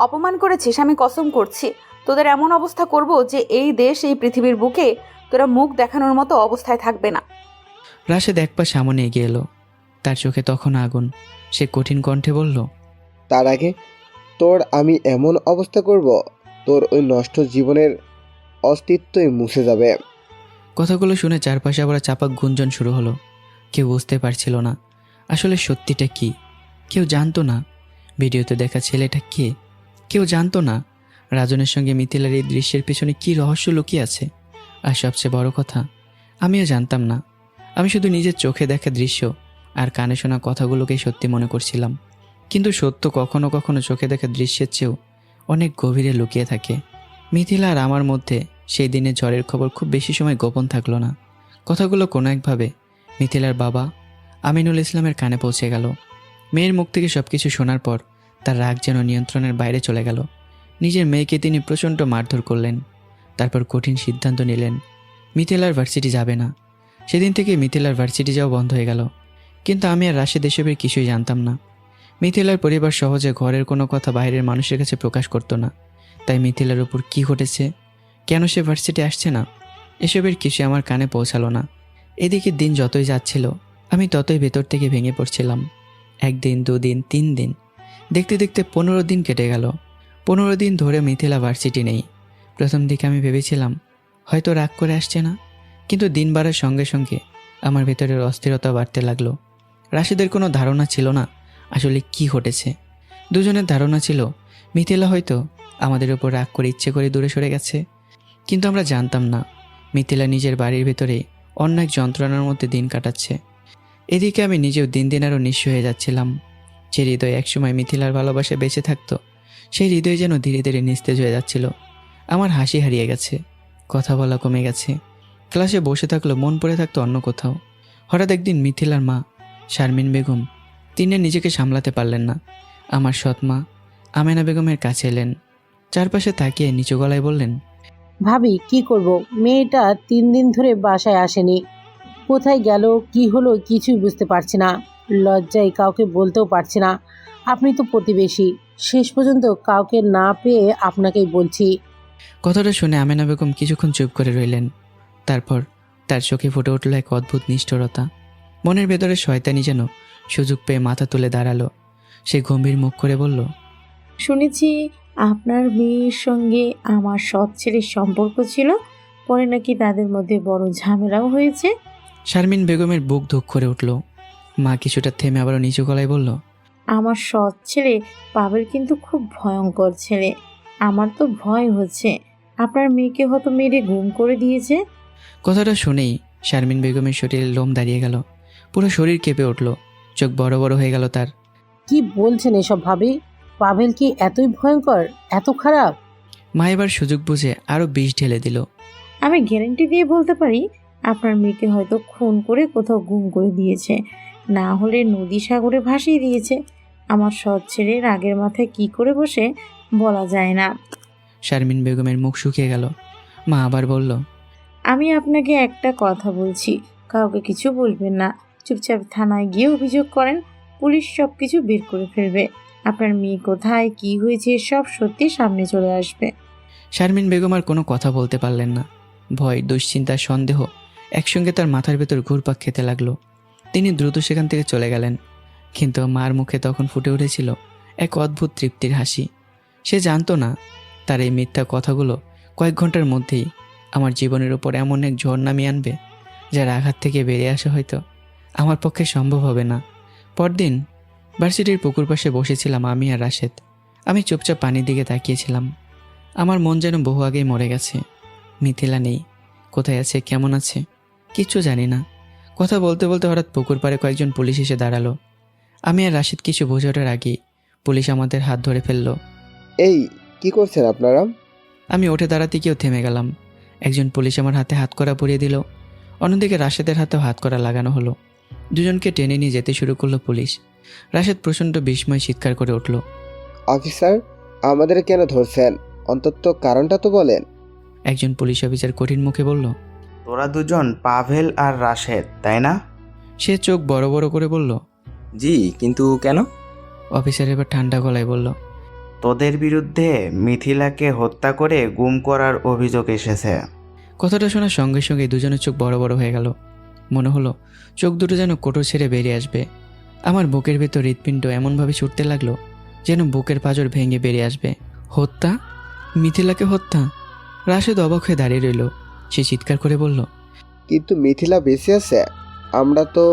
অপমান করেছিস। আমি কসম করছি তোদের এমন অবস্থা করব যে এই দেশ, এই পৃথিবীর বুকে তোরা মুখ দেখানোর মতো অবস্থায় থাকবে না। রাশেদ এক পা সামনে এগিয়ে এলো। তার চোখে তখন আগুন। সে কঠিন কণ্ঠে বলল, তার আগে তোর আমি এমন অবস্থা করব, তোর ওই নষ্ট জীবনের অস্তিত্বই মুছে যাবে। কথাগুলো শুনে চারপাশে আবার চাপা গুঞ্জন শুরু হলো। কেউ বুঝতে পারছিল না আসলে সত্যিটা কি। কেউ জানতো না ভিডিওতে দেখা ছেলেটা কে। কেউ জানতো না রাজনের সঙ্গে মিথিলার এই দৃশ্যের পেছনে কী রহস্য লুকিয়ে আছে। আর সবচেয়ে বড় কথা, আমিও জানতাম না। আমি শুধু নিজের চোখে দেখা দৃশ্য আর কানে শোনা কথাগুলোকেই সত্যি মনে করছিলাম। কিন্তু সত্য কখনো কখনো চোখে দেখা দৃশ্যের চেয়েও অনেক গভীরে লুকিয়ে থাকে। মিথিলা আর আমার মধ্যে সেই দিনের ঝড়ের খবর খুব বেশি সময় গোপন থাকলো না। কথাগুলো কোনো একভাবে মিথিলার বাবা আমিনুল ইসলামের কানে পৌঁছে গেল। মেয়ের মুখ থেকে সব কিছু শোনার পর তার রাগ যেন নিয়ন্ত্রণের বাইরে চলে গেল। নিজের মেয়েকে তিনি প্রচণ্ড মারধর করলেন। তারপর কঠিন সিদ্ধান্ত নিলেন, মিথিলার ভার্সিটি যাবে না। সেদিন থেকে মিথিলার ভার্সিটি যাওয়া বন্ধ হয়ে গেল। কিন্তু আমি আর রাশেদ এসবের কিছুই জানতাম না। মিথিলার পরিবার সহজে ঘরের কোনো কথা বাইরের মানুষের কাছে প্রকাশ করতো না। তাই মিথিলার উপর কী ঘটেছে, কেন সে ভার্সিটি আসছে না, এসবের কিছু আমার কানে পৌঁছালো না। এদিকে দিন যতই যাচ্ছিল আমি ততই ভেতর থেকে ভেঙে পড়ছিলাম। 1 দিন, 2 দিন, 3 দিন, দেখতে দেখতে 15 দিন কেটে গেল। 15 দিন ধরে মিথিলা ভার্সিটি নেই। প্রথম দিকে আমি ভেবেছিলাম হয়তো রাগ করে আসছে না, কিন্তু দিন বাড়ার সঙ্গে সঙ্গে আমার ভেতরের অস্থিরতা বাড়তে লাগলো। রাশেদের কোনো ধারণা ছিল না আসলে কি ঘটেছে। দুজনের ধারণা ছিল মিথিলা হয়তো আমাদের উপর রাগ করে ইচ্ছে করে দূরে সরে গেছে। কিন্তু আমরা জানতাম না মিথিলা নিজের বাড়ির ভেতরে অন্য এক যন্ত্রণার মধ্যে দিন কাটাচ্ছে। এদিকে আমি নিজেও দিন দিন আরও নিঃস্ব হয়ে যাচ্ছিলাম। যে হৃদয় একসময় মিথিলার ভালোবাসায় বেঁচে থাকতো, সেই হৃদয় যেন ধীরে ধীরে নিস্তেজ হয়ে যাচ্ছিল। আমার হাসি হারিয়ে গেছে, কথা বলা কমে গেছে। ক্লাসে বসে থাকলেও মন পড়ে থাকতো অন্য কোথাও। হঠাৎ একদিন মিথিলার মা শারমিন বেগম, তিনি নিজেকে সামলাতে পারলেন না। আমার সৎ মা আমেনা বেগমের কাছে এলেন। চারপাশে তাকিয়ে নিচু গলায় বললেন, ভাবি, কি করব? মেয়েটা 3 দিন ধরে বাসায় আসেনি। কোথায় গেল, কি হলো কিছুই বুঝতে পারছি না। লজ্জায় কাউকে বলতেও পারছি না। আপনি তো প্রতিবেশী, শেষ পর্যন্ত কাউকে না পেয়ে আপনাকেই বলছি। কথাটা শুনে আমেনা বেগম কিছুক্ষণ চুপ করে রইলেন। তারপর তার চোখে ফুটে উঠল এক অদ্ভুত নিষ্ঠুরতা। মনের ভেতরে শয়তানি যেন সুযোগ পেয়ে মাথা তুলে দাঁড়ালো। সে গম্ভীর মুখ করে বলল, শুনেছি আপনার মেয়ের সঙ্গে আমার সৎ ছেলের সম্পর্ক ছিল, পরে নাকি তাদের মধ্যে বড় ঝামেলাও হয়েছে। শারমিন বেগমের বুক ধুক করে উঠল। মা কিছুটা থেমে আবারও নিচু গলায় বলল, আমার সৎ ছেলে পাবেল কিন্তু খুব ভয়ঙ্কর ছেলে। আমার তো ভয় হচ্ছে আপনার মেয়েকে হয়তো মেরে গুম করে দিয়েছে। কথাটা শুনেই শারমিন বেগমের শরীরে লোম দাঁড়িয়ে গেল। পুরো শরীর কেঁপে উঠল, চোখ বড় বড় হয়ে গেল তার। কি বলছেন এসব ভাবি? পাভেল কি এতই ভয়ঙ্কর, এত খারাপ? মা এবার সুযোগ বুঝে আরও বিষ ঢেলে দিল। আমি গ্যারান্টি দিয়ে বলতে পারি আপনার মেয়েকে হয়তো খুন করে কোথাও গুম করে দিয়েছে, না হলে নদী সাগরে ভাসিয়ে দিয়েছে। আমার সৎ ছেলে রাগের মাথায় কি করে বসে বলা যায় না। শারমিন বেগমের মুখ শুকিয়ে গেল। মা আবার বলল, আমি আপনাকে একটা কথা বলছি, কাউকে কিছু বলবেন না। চুপচাপ থানায় গিয়ে অভিযোগ করেন, পুলিশ সব কিছু বের করে ফেলবে। আপনার মেয়ে কোথায়, কি হয়েছে, সব সত্যি সামনে চলে আসবে। শারমিন বেগম আর কোনো কথা বলতে পারলেন না। ভয়, দুশ্চিন্তা, সন্দেহ একসঙ্গে তার মাথার ভেতর ঘুরপাক খেতে লাগলো। তিনি দ্রুত সেখান থেকে চলে গেলেন। কিন্তু মার মুখে তখন ফুটে উঠেছিল এক অদ্ভুত তৃপ্তির হাসি। সে জানতো না তার এই মিথ্যা কথাগুলো কয়েক ঘন্টার মধ্যেই আমার জীবনের উপর এমন এক ঝড় নামিয়ে আনবে, যার আঘাত থেকে বেরিয়ে আসা হয়তো আমার পক্ষে সম্ভব হবে না। পরদিন ভার্সিটির পুকুর পাশে বসেছিলাম আমি আর রাশেদ। আমি চুপচাপ পানির দিকে তাকিয়েছিলাম। আমার মন যেন বহু আগেই মরে গেছে। মিথিলা নেই, কোথায় আছে, কেমন আছে, কিচ্ছু জানি না। কথা বলতে বলতে হঠাৎ পুকুর পাড়ে কয়েকজন পুলিশ এসে দাঁড়ালো। আমি আর রাশেদ কিছু বুঝে ওঠার আগেই পুলিশ আমাদের হাত ধরে ফেললো। এই কি করছেন আপনারা? আমি উঠে দাঁড়াতে গিয়েও থেমে গেলাম। একজন পুলিশ আমার হাতে হাতকড়া পরিয়ে দিল, অন্যদিকে রাশেদের হাতেও হাতকড়া লাগানো হলো। দুজনকে টেনে নিয়ে যেতে শুরু করলো পুলিশ। রাশেদ প্রচণ্ড বিস্ময় চিৎকার করে উঠল। অফিসার, আমাদের কেন ধরছেন? অন্তত কারণটা তো বলেন। একজন পুলিশ অফিসার কঠিন মুখে বলল, তোরা দুজন পাভেল আর রাশেদ, তাই না? সে চোখ বড় বড় করে বলল, জি, কিন্তু কেন? অফিসার এবার ঠান্ডা গলায় বলল, তোদের বিরুদ্ধে মিথিলাকে হত্যা করে গুম করার অভিযোগ এসেছে। কথাটা শোনার সঙ্গে সঙ্গে দুজনের চোখ বড় বড় হয়ে গেল। মনে হলো চোখ দুটো যেন কোটর ছেড়ে বেরিয়ে আসবে। আমার বুকের ভেতর হৃৎপিণ্ড এমনভাবে ছুটতে লাগলো যেন বুকের পাঁজর ভেঙে বেরিয়ে আসবে। হত্যা? মিথিলাকে হত্যা? রাশেদ অবাক হয়ে দাঁড়িয়ে রইল। সে চিৎকার করে বলল, কিন্তু মিথিলা বেঁচে আছে। আমরা তো...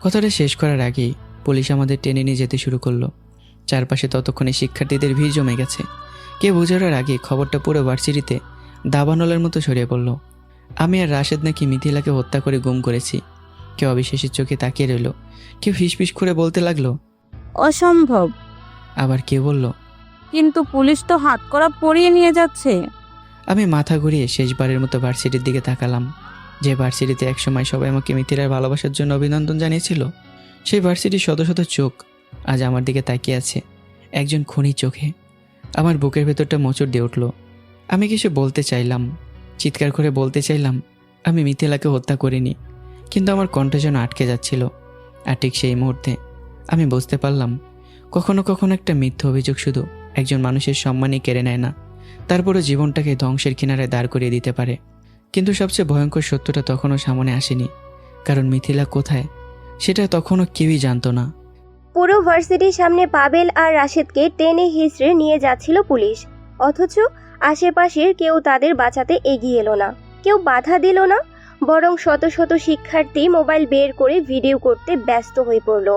কথাটা শেষ করার আগেই পুলিশ আমাদের টেনে নিয়ে যেতে শুরু করলো। চারপাশে ততক্ষণে শিক্ষার্থীদের ভিড় জমে গেছে। কে বোঝার আগে খবরটা পুরো ভার্সিটিতে দাবানলের মতো ছড়িয়ে পড়ল। আমি আর রাশেদ নাকি মিথিলাকে হত্যা করে গুম করেছি। কেউ অবিশ্বাসের চোখে তাকিয়ে রইল, কেউ ফিসফিস করে বলতে লাগলো, অসম্ভব। আবার কেউ বলল, কিন্তু পুলিশ তো হাতকড়া পরিয়ে নিয়ে যাচ্ছে। আমি মাথা ঘুরিয়ে শেষবারের মতো ভার্সিটির দিকে তাকালাম। যে ভার্সিটিতে একসময় সবাই আমাকে মিথিলার ভালোবাসার জন্য অভিনন্দন জানিয়েছিল, সেই ভার্সিটির শত শত চোখ আজ আমার দিকে তাকিয়ে আছে একজন খুনি চোখে। আমার বুকের ভেতরটা মোচড় দিয়ে উঠল। আমি কিছু বলতে চাইলাম, চিৎকার করে বলতে চাইলাম আমি মিথিলাকে হত্যা করিনি, কিন্তু আমার কণ্ঠ যেন আটকে যাচ্ছিল। আর ঠিক সেই মুহূর্তে আমি বুঝতে পারলাম, কখনো কখনো একটা মিথ্যা অভিযোগ শুধু একজন মানুষের সম্মানই কেড়ে নেয় না, তারপরে জীবনটাকে ধ্বংসের কিনারে দাঁড় করিয়ে দিতে পারে। কিন্তু সবচেয়ে ভয়ঙ্কর সত্যটা তখনও সামনে আসেনি, কারণ মিথিলা কোথায় সেটা তখনও কেউই জানতো না। পুরো ভার্সিটির সামনে পাভেল আর রাশেদকে টেনে হিঁচড়ে নিয়ে যাচ্ছিল পুলিশ, অথচ আশেপাশের কেউ তাদের বাঁচাতে এগিয়ে এলো না, কেউ বাধা দিল না, বরং শত শত শিক্ষার্থী মোবাইল বের করে ভিডিও করতে ব্যস্ত হয়ে পড়ল।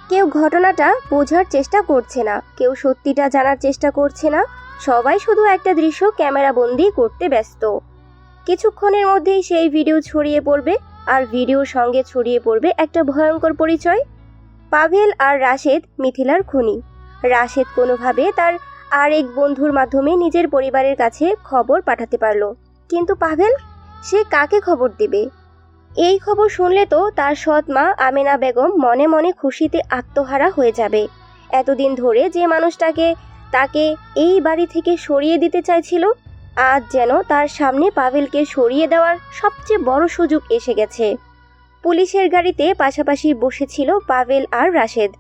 কেউ ঘটনাটা বোঝার চেষ্টা করছে না, কেউ সত্যিটা জানার চেষ্টা করছে না, সবাই শুধু একটা দৃশ্য ক্যামেরাবন্দি করতে ব্যস্ত। কিছুক্ষণের মধ্যেই সেই ভিডিও ছড়িয়ে পড়বে, আর ভিডিওর সঙ্গে ছড়িয়ে পড়বে একটা ভয়ঙ্কর পরিচয়। পাভেল আর রাশেদ মিথিলার খুনি। রাশেদ কোনোভাবে তার আরেক বন্ধুর মাধ্যমে নিজের পরিবারের কাছে খবর পাঠাতে পারল, কিন্তু পাভেল, সে কাকে খবর দেবে? এই খবর শুনলে তো তার সৎ মা আমেনা বেগম মনে মনে খুশিতে আত্মহারা হয়ে যাবে। এতদিন ধরে যে মানুষটাকে তাকে এই বাড়ি থেকে সরিয়ে দিতে চাইছিল, আজ যেন তার সামনে পাভেলকে সরিয়ে দেওয়ার সবচেয়ে বড় সুযোগ এসে গেছে। পুলিশের গাড়িতে পাশাপাশি বসেছিল পাভেল আর রাশেদ।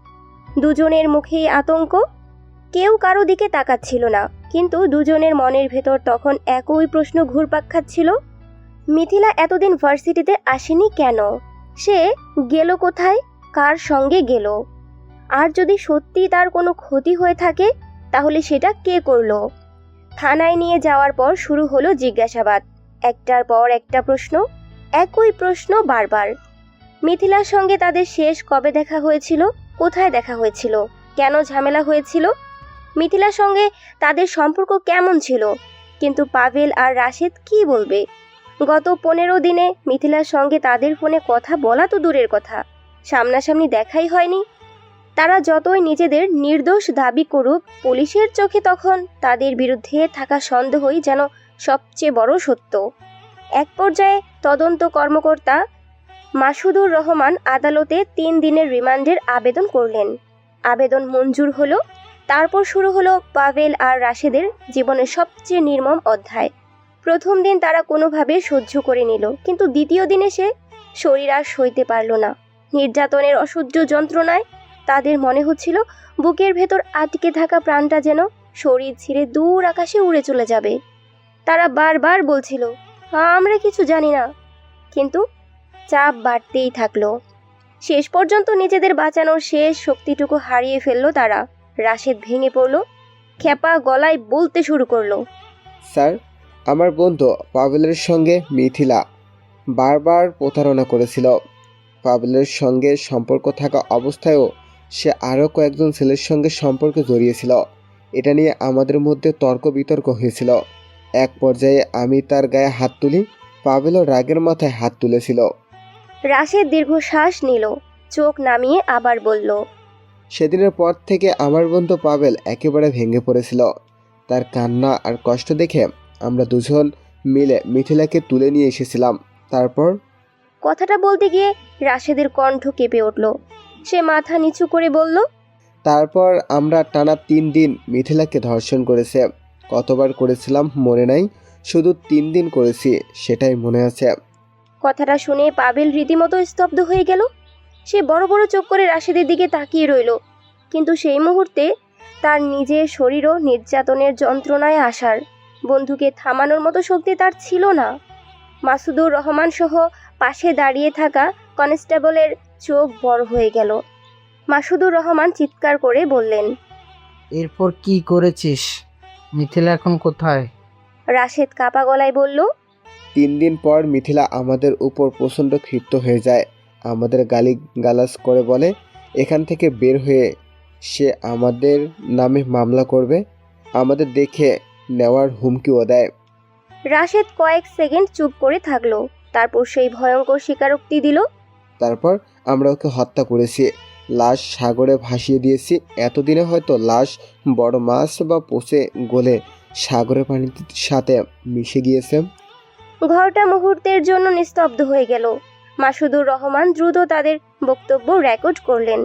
দুজনের মুখেই আতঙ্ক, কেউ কারো দিকে তাকাচ্ছিল না, কিন্তু দুজনের মনের ভেতর তখন একই প্রশ্ন ঘুরপাক খাচ্ছিল, মিথিলা এতদিন ভার্সিটিতে আসেনি কেন? সে গেল কোথায়? কার সঙ্গে গেল? আর যদি সত্যি তার কোনো ক্ষতি হয়ে থাকে, তাহলে সেটা কে করলো? থানায় নিয়ে যাওয়ার পর শুরু হলো জিজ্ঞাসাবাদ। একটার পর একটা প্রশ্ন, একই প্রশ্ন বারবার। মিথিলার সঙ্গে তাদের শেষ কবে দেখা হয়েছিল? কোথায় দেখা হয়েছিল? কেন ঝামেলা হয়েছিল? মিথিলার সঙ্গে তাদের সম্পর্ক কেমন ছিল? কিন্তু পাভেল আর রাশেদ কি বলবে? গত 15 দিনে মিথিলার সঙ্গে তাদের ফোনে কথা বলা তো দূরের কথা, সামনাসামনি দেখাই হয়নি। তারা যতই নিজেদের নির্দোষ দাবি করুক, পুলিশের চোখে তখন তাদের বিরুদ্ধে থাকা সন্দেহই যেন সবচেয়ে বড় সত্য। এক পর্যায়ে তদন্ত কর্মকর্তা মাসুদুর রহমান আদালতে 3 দিনের রিমান্ডের আবেদন করলেন। আবেদন মঞ্জুর হলো। তারপর শুরু হলো পাভেল আর রাশেদের জীবনের সবচেয়ে নির্মম অধ্যায়। প্রথম দিন তারা কোনোভাবে সহ্য করে নিল, কিন্তু দ্বিতীয় দিনে সে শরীর আর সইতে পারল না। নির্যাতনের অসহ্য যন্ত্রণায় তাদের মনে হচ্ছিল বুকের ভেতর আটকে থাকা প্রাণটা যেন শরীর ছিঁড়ে দূর আকাশে উড়ে চলে যাবে। তারা বারবার বলছিল, আমরা কিছু জানি না, কিন্তু চাপ বাড়তেই থাকলো। শেষ পর্যন্ত নিজেদের বাঁচানোর শেষ শক্তিটুকু হারিয়ে ফেলল তারা। রাশেদ ভেঙে পড়ল, খেপা গলায় বলতে শুরু করলো, স্যার, আমার বন্ধু পাভেলের সঙ্গে মিথিলা বারবার প্রতারণা করেছিল। পাভেলের সঙ্গে সম্পর্ক থাকা অবস্থায়ও সে আরও কয়েকজন ছেলের সঙ্গে সম্পর্কে জড়িয়েছিল। এটা নিয়ে আমাদের মধ্যে তর্ক বিতর্ক হয়েছিল। এক পর্যায়ে আমি তার গায়ে হাত তুলি, পাভেলও রাগের মাথায় হাত তুলেছিল। রাশেদ দীর্ঘশ্বাস নিল, চোখ নামিয়ে আবার বলল, সেদিনের পর থেকে আমার বন্ধু পাভেল একেবারে ভেঙে পড়েছিল। তার কান্না আর কষ্ট দেখে আমরা দুজন মিলে মিথিলাকে তুলে নিয়ে এসেছিলাম। তারপর কথাটা বলতে গিয়ে রাশেদের কণ্ঠ কেঁপে উঠল। সে মাথা নিচু করে বলল, তারপর আমরা টানা 3 দিন মিথিলাকে ধর্ষণ করেছে। কতবার করেছিলাম মনে নাই, শুধু 3 দিন করেছি, সেটাই মনে আছে। কথাটা শুনে পাভেল রীতিমতো স্তব্ধ হয়ে গেল। সে বড় বড় চোখ করে রাশেদের দিকে তাকিয়ে রইল, কিন্তু সেই মুহূর্তে তার নিজের শরীরও নির্যাতনের যন্ত্রণায় আসার বন্ধুকে থামানোর মতো শক্তি তার ছিল না। মাসুদুর রহমান সহ পাশে দাঁড়িয়ে থাকা কনস্টেবলের চোখ বড় হয়ে গেল। মাসুদুর রহমান চিৎকার করে বললেন, এরপর কি করেছিস? মিথিলা এখন কোথায়? রাশেদ কাপা গলায় বলল, 3 দিন পর মিথিলা আমাদের উপর প্রচণ্ড ক্ষিপ্ত হয়ে যায়। আমাদের গালাজ করে বলে এখান থেকে বের হয়ে সে আমাদের নামে মামলা করবে, আমাদের দেখে নেওয়ার হুমকিও দেয়। রাশেদ কয়েক সেকেন্ড চুপ করে থাকলো, তারপর সেই ভয়ঙ্কর স্বীকারোক্তি দিল, তারপর আমরা ওকে হত্যা করেছি, লাশ সাগরে ভাসিয়ে দিয়েছি। এতদিনে হয়তো লাশ বড় মাছ বা পচে গলে সাগরের পানির সাথে মিশে গিয়েছে। ঘরটা মুহূর্তের জন্য নিস্তব্ধ হয়ে গেল। মাসুদুর রহমান দ্রুত তাদের বক্তব্য রেকর্ড করলেন,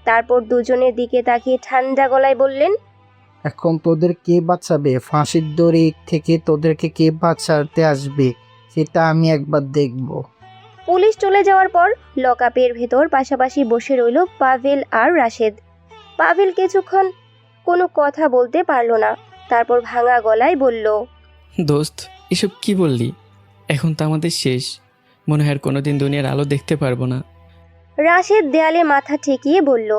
তারপর দুজনের দিকে তাকিয়ে ঠান্ডা গলায় বললেন, এখন তোদের কে বাঁচাবে? ফাঁসির দড়ি থেকে তোদেরকে কে বাঁচাতে আসবে সেটা আমি একবার দেখব। পুলিশ চলে যাওয়ার পর লকআপের ভেতর পাশাপাশি বসে রইল পাভেল আর রাশেদ। পাভেল কিছুক্ষণ কোনো কথা বলতে পারল না, তারপর ভাঙা গলায় বলল, দোস্ত, এসব কি বললি? এখন তো আমাদের শেষ, মনে হয় আর কোনোদিন দুনিয়ার আলো দেখতে পারবো না। রাশেদ দেয়ালে মাথা ঠেকিয়ে বলল,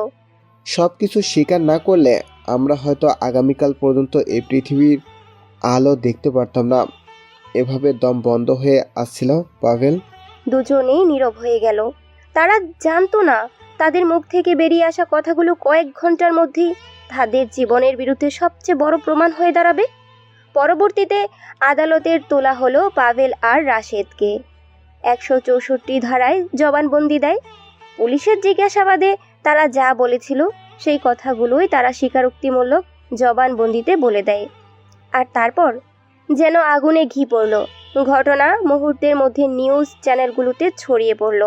সব কিছু স্বীকার না করলে আমরা হয়তো আগামীকাল পর্যন্ত এই পৃথিবীর আলো দেখতে পারতাম না। এভাবে দম বন্ধ হয়ে আসছিল পাভেল। দুজনেই নীরব হয়ে গেল। তারা জানতো না তাদের মুখ থেকে বেরিয়ে আসা কথাগুলো কয়েক ঘন্টার মধ্যেই তাদের জীবনের বিরুদ্ধে সবচেয়ে বড় প্রমাণ হয়ে দাঁড়াবে। পরবর্তীতে আদালতের তোলা হলো পাভেল আর রাশেদকে। 164 ধারায় জবানবন্দি দেয়। পুলিশের জিজ্ঞাসাবাদে তারা যা বলেছিল সেই কথাগুলোই তারা স্বীকারোক্তিমূলক জবানবন্দিতে বলে দেয়। আর তারপর যেন আগুনে ঘি পড়ল। ঘটনা মুহূর্তের মধ্যে নিউজ চ্যানেলগুলোতে ছড়িয়ে পড়ল।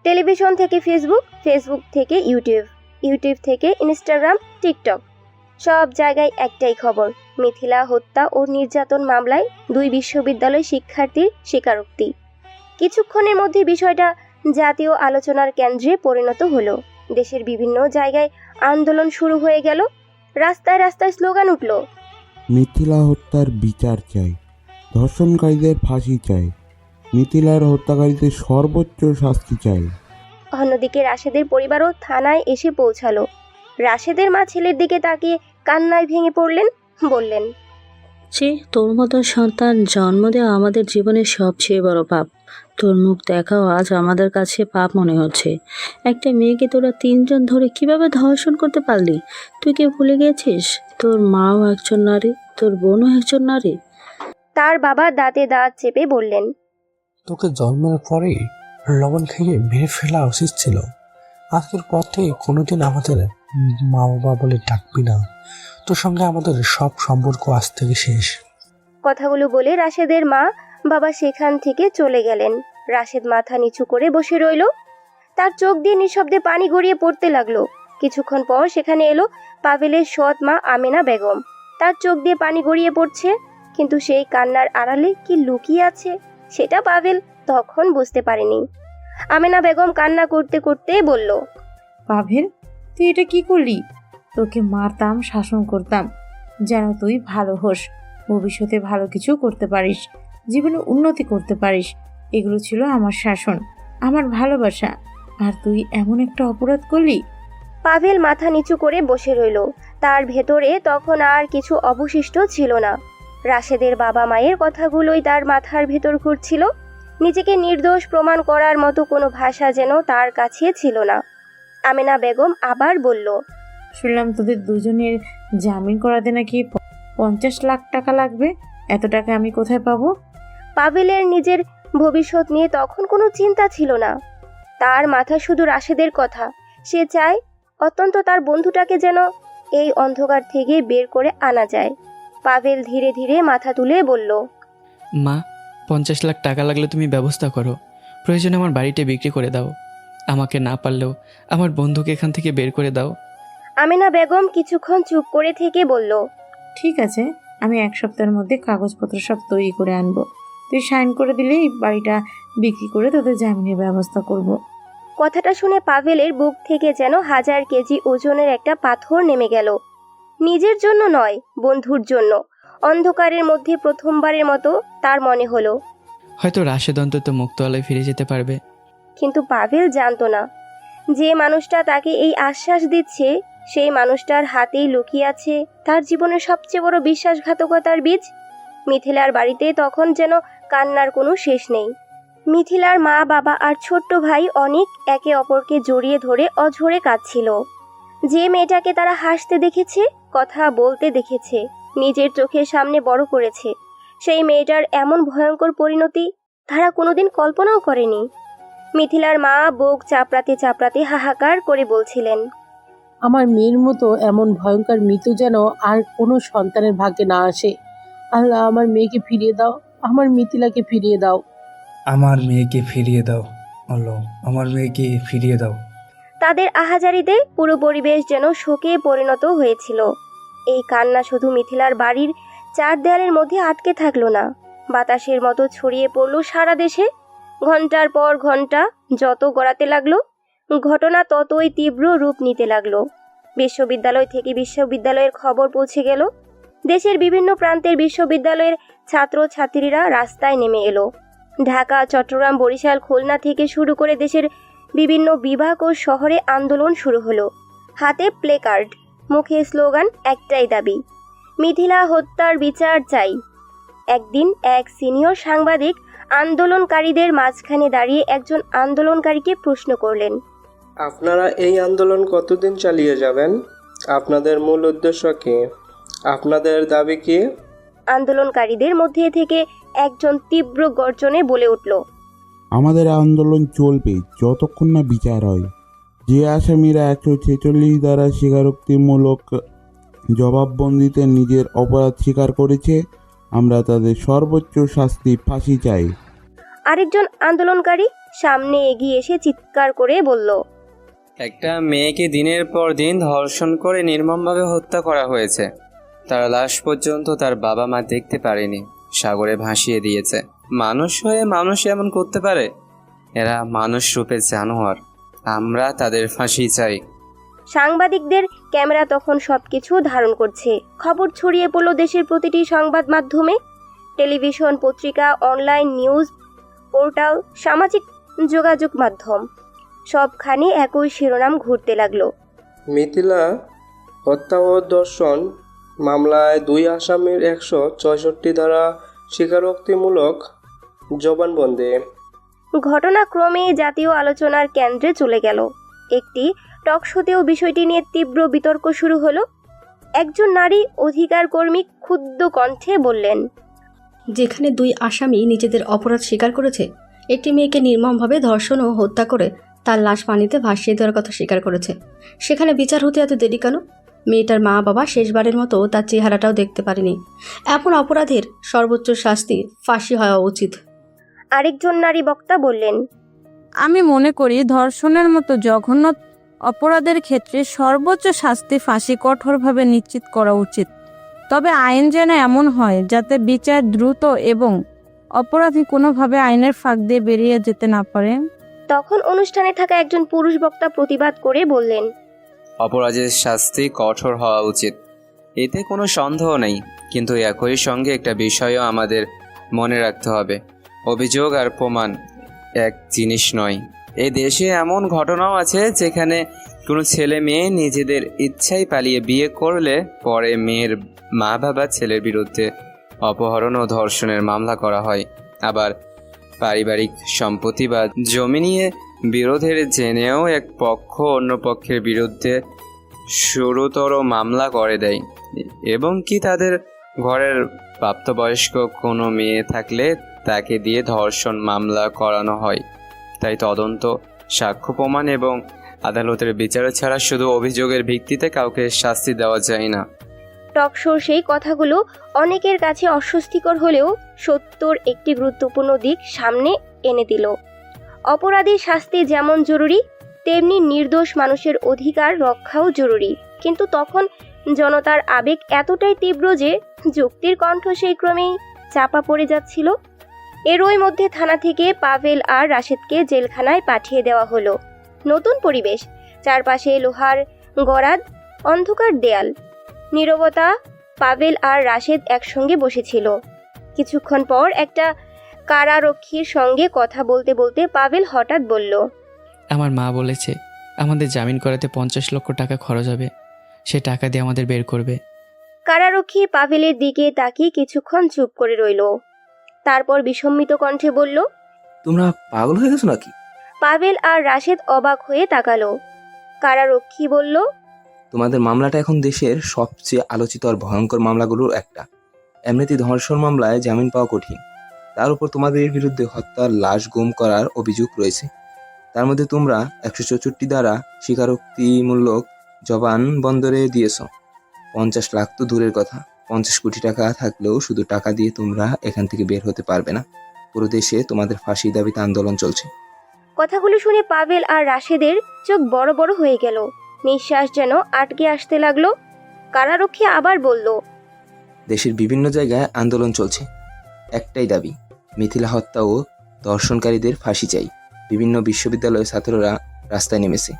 টেলিভিশন থেকে ফেসবুক, ফেসবুক থেকে ইউটিউব, ইউটিউব থেকে ইনস্টাগ্রাম, টিকটক, সব জায়গায় একটাই খবর, মিথিলা হত্যা ও নির্যাতন মামলায় 2 বিশ্ববিদ্যালয় শিক্ষার্থীর স্বীকারোক্তি। কিছুক্ষণের মধ্যে বিষয়টা জাতীয় আলোচনার কেন্দ্রে পরিণত হলো। দেশের বিভিন্ন জায়গায় আন্দোলন শুরু হয়ে গেল। রাস্তায় রাস্তায় স্লোগান উঠল, মিথিলা হত্যার বিচার চাই, ধর্ষণকারীদের ফাঁসি চাই, মিথিলার হত্যাকারীদের সর্বোচ্চ শাস্তি চাই। অন্যদিকে রাশেদের পরিবারও থানায় এসে পৌঁছালো। রাশেদের মা ছেলের দিকে তাকিয়ে কান্নায় ভেঙে পড়লেন, বললেন, তোর মতো সন্তান জন্ম দেওয়া আমাদের জীবনের সবচেয়ে বড় পাপ। তোর মুখ দেখাও আজ আমাদের কাছে পাপ মনে হচ্ছে। একটা মেয়েকে তোরা 3 জন ধরে কিভাবে ধর্ষণ করতে পারলি? তুই কি ভুলে গেছিস তোর মাও একজন নারী, তোর বোনও একজন নারী? তার বাবা দাঁতে দাঁত চেপে বললেন, তোকে জন্মের পরেই লবণ খেয়ে মেরে ফেলা উচিত ছিল। আজকের পর থেকে কোনোদিন আমাদের মা বাবা বলে ডাকবি না। তোর সঙ্গে আমাদের সব সম্পর্ক আজ থেকে শেষ। কথাগুলো বলে রাশেদের মা বাবা সেখান থেকে চলে গেলেন। রাশেদ মাথা নিচু করে বসে রইল। তার চোখ দিয়ে নিঃশব্দে পানি গড়িয়ে পড়তে লাগলো। কিছুক্ষণ পর সেখানে এলো পাভেলের সৎ মা আমেনা বেগম। তার চোখ দিয়ে পানি গড়িয়ে পড়ছে, কিন্তু সেই কান্নার আড়ালে কি লুকিয়ে আছে সেটা পাভেল তখন বুঝতে পারেনি। আমেনা বেগম কান্না করতে করতে বলল, পাভেল, তুই এটা কি করলি? তোকে মারতাম, শাসন করতাম, যেন তুই ভালো হোস, ভবিষ্যতে ভালো কিছু করতে পারিস, জীবনে উন্নতি করতে পারিস। এগুলো ছিল আমার শাসন, আমার ভালোবাসা। আর তুই এমন একটা অপরাধ করলি। পাভেল মাথা নিচু করে বসে রইল। তার ভেতরে তখন আর কিছু অবশিষ্ট ছিল না। রাশেদের বাবা মায়ের কথাগুলোই তার মাথার ভেতর ঘুরছিল। নিজেকে নির্দোষ প্রমাণ করার মতো কোনো ভাষা যেন তার কাছে ছিল না। আমেনা বেগম আবার বলল, শুনলাম তোদের দুজনের জামিন করাতে নাকি 50 লাখ টাকা লাগবে। এত টাকা আমি কোথায় পাবো? পাভেলের নিজের ভবিষ্যৎ নিয়ে তখন কোনো চিন্তা ছিল না। তার মাথায় শুধু রাশেদের কথা। সে চায় অত্যন্ত তার বন্ধুটাকে যেন এই অন্ধকার থেকে বের করে আনা যায়। পাভেল ধীরে ধীরে মাথা তুলে বলল, মা, 50 লাখ টাকা লাগলে তুমি ব্যবস্থা করো। প্রয়োজনে আমার বাড়িটা বিক্রি করে দাও। আমাকে না পারলেও আমার বন্ধুকে এখান থেকে বের করে দাও। আমেনা বেগম কিছুক্ষণ চুপ করে থেকে বলল, ঠিক আছে, আমি 1 সপ্তাহের মধ্যে কাগজপত্র সব তৈরি করে আনবো। তুই সাইন করে দিলেই বাড়িটা বিক্রি করে তোদের জামিনের ব্যবস্থা করব। কথাটা শুনে পাভেলের বুক থেকে যেন 1000 কেজি ওজনের একটা পাথর নেমে গেল। নিজের জন্য নয়, বন্ধুর জন্য। অন্ধকারের মধ্যে প্রথমবারের মতো তার মনে হলো। হয়তো রাশেদ অন্তত মুক্তওয়ালায় ফিরে যেতে পারবে। কিন্তু পাভেল জানতো না, যে মানুষটা তাকে এই আশ্বাস দিচ্ছে সেই মানুষটার হাতেই লুকিয়ে আছে তার জীবনের সবচেয়ে বড় বিশ্বাসঘাতকতার বীজ। মিথিলার বাড়িতে তখন যেন কান্নার কোনো শেষ নেই। মিথিলার মা, বাবা আর ছোট্ট ভাই অনেক একে অপরকে জড়িয়ে ধরে অঝরে কাঁদছিল। যে মেয়েটাকে তারা হাসতে দেখেছে, কথা বলতে দেখেছে, নিজের চোখের সামনে বড় করেছে, সেই মেয়েটার এমন ভয়ঙ্কর পরিণতি তারা কোনোদিন কল্পনাও করেনি। মিথিলার মা বুক চাপড়াতে চাপড়াতে হাহাকার করে বলছিলেন, আমার মেয়ের মতো এমন ভয়ঙ্কর মৃত্যু যেন আর কোনো সন্তানের ভাগ্যে না আসে। আল্লাহ, আমার মেয়েকে ফিরিয়ে দাও, আমার মিথিলাকে ফিরিয়ে দাও। আমার মেয়েকে ফিরিয়ে দাও আল্লাহ, আমার মেয়েকে ফিরিয়ে দাও। তাদের আহাজারিতে পুরো পরিবেশ যেন শোকে পরিণত হয়েছিল। এই কান্না শুধু মিথিলার বাড়ির 4 দেয়ালের মধ্যে আটকে থাকলো না, বাতাসের মতো ছড়িয়ে পড়ল সারা দেশে। ঘন্টার পর ঘন্টা যত গড়াতে লাগলো, ঘটনা ততই তীব্র রূপ নিতে লাগলো। বিশ্ববিদ্যালয় থেকে বিশ্ববিদ্যালয়ের খবর পৌঁছে গেল। দেশের বিভিন্ন প্রান্তের বিশ্ববিদ্যালয়ের ছাত্র ছাত্রীরা রাস্তায় নেমে এলো। ঢাকা, চট্টগ্রাম, বরিশাল, খুলনা থেকে শুরু করে দেশের বিভিন্ন বিভাগ ও শহরে আন্দোলন শুরু হলো। হাতে প্লেকার্ড, মুখে স্লোগান, একটাই দাবি, মিথিলা হত্যার বিচার চাই। একদিন এক সিনিয়র সাংবাদিক আন্দোলনকারীদের মাঝখানে দাঁড়িয়ে একজন আন্দোলনকারীকে প্রশ্ন করলেন, আপনারা এই আন্দোলন কতদিন চালিয়ে যাবেন? আপনাদের মূল উদ্দেশ্য কি? আপনাদের দাবি কি? আন্দোলনকারীদের মধ্যে থেকে একজন তীব্র গর্জনে বলে উঠল, আমাদের আন্দোলন চলবে যতক্ষণ না বিচার হয়। যে আসামিরা 146 দ্বারা স্বীকারোক্তিমূলক জবাববন্দিতে নিজের অপরাধ স্বীকার করেছে, আমরা তাদের সর্বোচ্চ শাস্তি ফাঁসি চাই। আরেকজন আন্দোলনকারী সামনে এগিয়ে এসে চিৎকার করে বলল, একটা মেয়েকে দিনের পর দিন ধর্ষণ করে নির্মমভাবে হত্যা করা হয়েছে। তার লাশ পর্যন্ত তার বাবা মা দেখতে পারেনি, সাগরে ভাসিয়ে দিয়েছে। মানুষ হয়ে মানুষ এমন করতে পারে? এরা মানুষ রূপে জানোয়ার। আমরা তাদের ফাঁসি চাই। সাংবাদিকদের ক্যামেরা তখন সবকিছু ধারণ করছে। খবর ছড়িয়ে পড়ল দেশের প্রতিটি সংবাদ মাধ্যমে, টেলিভিশন, পত্রিকা, অনলাইন নিউজ পোর্টাল, সামাজিক যোগাযোগ মাধ্যম, সবখানে একই শিরোনাম ঘুরতে লাগলো, মিথিলা হত্যা ও ধর্ষণ মামলায় 2 আসামির 166 ধারা স্বীকারোক্তিমূলক জবানবন্দি। ঘটনাক্রমে জাতীয় আলোচনার কেন্দ্রে চলে গেল। একটি টক শোতেও বিষয়টি নিয়ে তীব্র বিতর্ক শুরু হলো। একজন নারী অধিকার কর্মী ক্ষুব্ধ কণ্ঠে বললেন, যেখানে 2 আসামি নিজেদের অপরাধ স্বীকার করেছে, একটি মেয়েকে নির্মমভাবে ধর্ষণ ও হত্যা করে তার লাশ পানিতে ভাসিয়ে দেওয়ার কথা স্বীকার করেছে, সেখানে বিচার হতে এত দেরি কেন? মেয়েটার মা বাবা শেষবারের মতো তার চেহারাটাও দেখতে পারেনি। এমন অপরাধের সর্বোচ্চ শাস্তি ফাঁসি হওয়া উচিত। আরেকজন নারী বক্তা বললেন, আমি মনে করি ধর্ষণের মতো জঘন্য অপরাধের ক্ষেত্রে সর্বোচ্চ শাস্তি ফাঁসি কঠোরভাবে নিশ্চিত করা উচিত। তবে আইন যেন এমন হয় যাতে বিচার দ্রুত এবং অপরাধী কোনোভাবে আইনের ফাঁক দিয়ে বেরিয়ে যেতে না পারে। তখন অনুষ্ঠানে থাকা একজন পুরুষ বক্তা প্রতিবাদ করে বললেন, অপরাধের শাস্তি কঠোর হওয়া উচিত, এতে কোনো সন্দেহ নেই। কিন্তু একই সঙ্গে একটা বিষয়ও আমাদের মনে রাখতে হবে, অভিযোগ আর প্রমাণ এক জিনিস নয়। এই দেশে এমন ঘটনাও আছে যেখানে কোনো ছেলে মেয়ে নিজেদের ইচ্ছায় পালিয়ে বিয়ে করলে পরে মেয়ের মা বাবা ছেলের বিরুদ্ধে অপহরণ ও ধর্ষণের মামলা করা হয়। আবার পারিবারিক সম্পত্তি বা জমি নিয়ে বিরোধের জেনেও এক পক্ষ অন্য পক্ষের বিরুদ্ধে গুরুতর মামলা করে দেয়, এবং কি তাদের ঘরের প্রাপ্তবয়স্ক কোনো মেয়ে থাকলে তাকে দিয়ে ধর্ষণ মামলা করানো হয়। তাই তদন্ত, সাক্ষ্য প্রমাণ এবং আদালতের বিচার ছাড়া শুধু অভিযোগের ভিত্তিতে কাউকে শাস্তি দেওয়া যায় না। টকশোর সেই কথাগুলো অনেকের কাছে অস্বস্তিকর হলেও সত্যর একটি গুরুত্বপূর্ণ দিক সামনে এনে দিল। অপরাধীর শাস্তি যেমন জরুরি, তেমনি নির্দোষ মানুষের অধিকার রক্ষাও জরুরি। কিন্তু তখন জনতার আবেগ এতটাই তীব্র যে যুক্তির কণ্ঠ সেই ক্রমেই চাপা পড়ে যাচ্ছিল। এরই মধ্যে থানা থেকে পাভেল আর রাশেদকে জেলখানায় পাঠিয়ে দেওয়া হলো। নতুন পরিবেশ, চারপাশে লোহার গরাদ, অন্ধকার দেয়াল, নীরবতা। পাভেল আর রাশেদ একসঙ্গে বসেছিল। কিছুক্ষণ পর একটা কারারক্ষীর সঙ্গে কথা বলতে বলতে পাভেল হঠাৎ বলল, আমার মা বলেছে আমাদের জামিন করাতে 50 লক্ষ টাকা খরচ হবে, সে টাকা দিয়ে আমাদের বের করবে। কারারক্ষী পাভেলের দিকে তাকিয়ে কিছুক্ষণ চুপ করে রইল। তারপর বিস্মিত কণ্ঠে বলল, তোমরা পাগল হয়ে গেছো নাকি? পাভেল আর রাশেদ অবাক হয়ে তাকালো। কারারক্ষী বলল, তোমাদের মামলাটা এখন দেশের সবচেয়ে আলোচিত আর ভয়ঙ্কর মামলাগুলোর একটা। এমনিতেই ধর্ষণ মামলায় জামিন পাওয়া কঠিন, তার উপর তোমাদের বিরুদ্ধে হত্যার, লাশ গুম করার অভিযোগ রয়েছে। তার মধ্যে তোমরা 164 দ্বারা স্বীকারোক্তিমূলক জবানবন্দরে দিয়েছ। 50 লাখ তো দূরের কথা, 50 কোটি টাকা থাকলেও শুধু টাকা দিয়ে তোমরা এখান থেকে বের হতে পারবে না। পুরো দেশে তোমাদের ফাঁসির দাবিতে আন্দোলন চলছে। কথাগুলো শুনে পাভেল আর রাশেদের চোখ বড় বড় হয়ে গেল, নিঃশ্বাস যেন আটকে আসতে লাগলো। কারারক্ষী আবার বলল, দেশের বিভিন্ন জায়গায় আন্দোলন চলছে, একটাই দাবি, মিথিলা হত্যা ও ধর্ষণকারীদের ফাঁসি চাই। বিভিন্ন বিশ্ববিদ্যালয়ের ছাত্ররা রাস্তায় নেমেছে,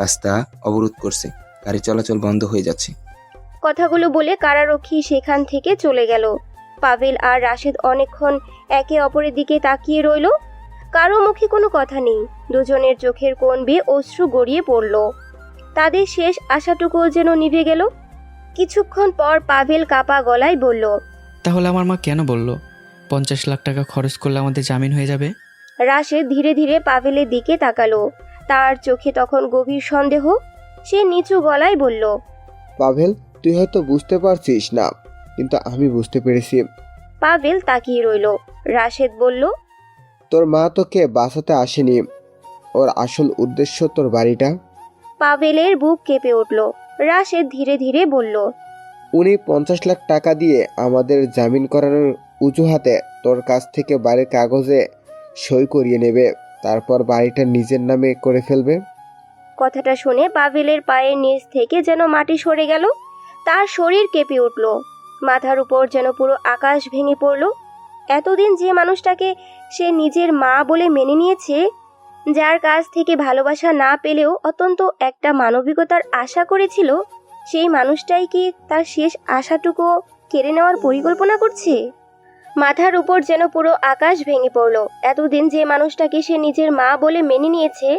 রাস্তা অবরোধ করছে, গাড়ি চলাচল বন্ধ হয়ে যাচ্ছে। কথাগুলো বলে কারারক্ষী সেখান থেকে চলে গেল। পাভেল আর রাশেদ অনেকক্ষণ একে অপরের দিকে তাকিয়ে রইল। কারো মুখে কোনো কথা নেই, দুজনের চোখের কোণ বেয়ে অশ্রু গড়িয়ে পড়ল। তাদের শেষ আশাটুকুও যেন নিভে গেল। কিছুক্ষণ পর পাভেল কাপা গলায় বলল, তাহলে আমার মা কেন বলল 50 লাখ টাকা খরচ করলে আমাদের জামিন হয়ে যাবে? রাশেদ ধীরে ধীরে পাভেলের দিকে তাকালো। তার চোখে তখন গভীর সন্দেহ। সে নিচু গলায় বলল, পাভেল, তুই হয়তো বুঝতে পারছিস না, কিন্তু আমি বুঝতে পেরেছি। পাভেল তাকিয়ে রইল। রাশেদ বলল, তোর মা তোকে বাঁচাতে আসেনি, ওর আসল উদ্দেশ্য তোর বাড়িটা। পাভেলের বুক কেঁপে উঠল। রাশেদ ধীরে ধীরে বলল, উনি 50 লাখ টাকা দিয়ে আমাদের জামিন করানোর অজুহাতে তোর কাছ থেকে বাড়ির কাগজে সই করিয়ে নেবে, তারপর বাড়িটা নিজের নামে করে ফেলবে। কথাটা শুনে পাভেলের পায়ের নিচ থেকে যেন মাটি সরে গেল। তার শরীর কেঁপে উঠল, মাথার উপর যেন পুরো আকাশ ভেঙে পড়ল। এতদিন যে মানুষটাকে সে নিজের মা বলে মেনে নিয়েছে, যার কাছ থেকে ভালোবাসা না পেলেও অত্যন্ত একটা মানবিকতার আশা করেছিল, সেই মানুষটাই কি তার শেষ আশাটুকু কেড়ে নেওয়ার পরিকল্পনা করছে? মাথার উপর যেন পুরো আকাশ ভেঙে পড়ল। এতদিন যে মানুষটাকে সে নিজের মা বলে মেনে নিয়েছে,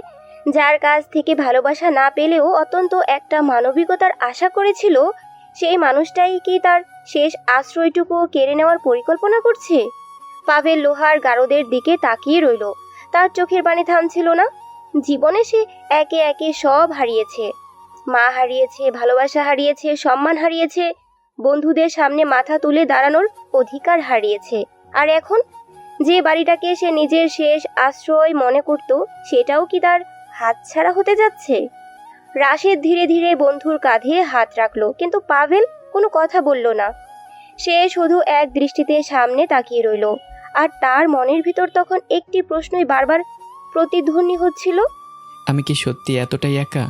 যার কাছ থেকে ভালোবাসা না পেলেও অত্যন্ত একটা মানবিকতার আশা করেছিল, সেই মানুষটাই কি তার শেষ আশ্রয়টুকু কেড়ে নেওয়ার পরিকল্পনা করছে? পাভেল লোহার গারদের দিকে তাকিয়ে রইল। তার চোখের পানি থামছিল না। জীবনে সে একে একে সব হারিয়েছে। মা হারিয়েছে, ভালোবাসা হারিয়েছে, সম্মান হারিয়েছে, বন্ধুদের সামনে মাথা তুলে দাঁড়ানোর অধিকার হারিয়েছে। আর এখন যে বাড়িটাকে সে নিজের শেষ আশ্রয় মনে করত, সেটাও কি তার হাতছাড়া হতে যাচ্ছে? রাশেদ ধীরে ধীরে বন্ধুর কাঁধে হাত রাখলো, কিন্তু পাভেল কোনো কথা বলল না। সে শুধু এক দৃষ্টিতে সামনে তাকিয়ে রইল। আর তার মনের ভিতর তখন একটি প্রশ্নই বারবার প্রতিধ্বনি হচ্ছিল, আমি কি সত্যি এতটাই একা?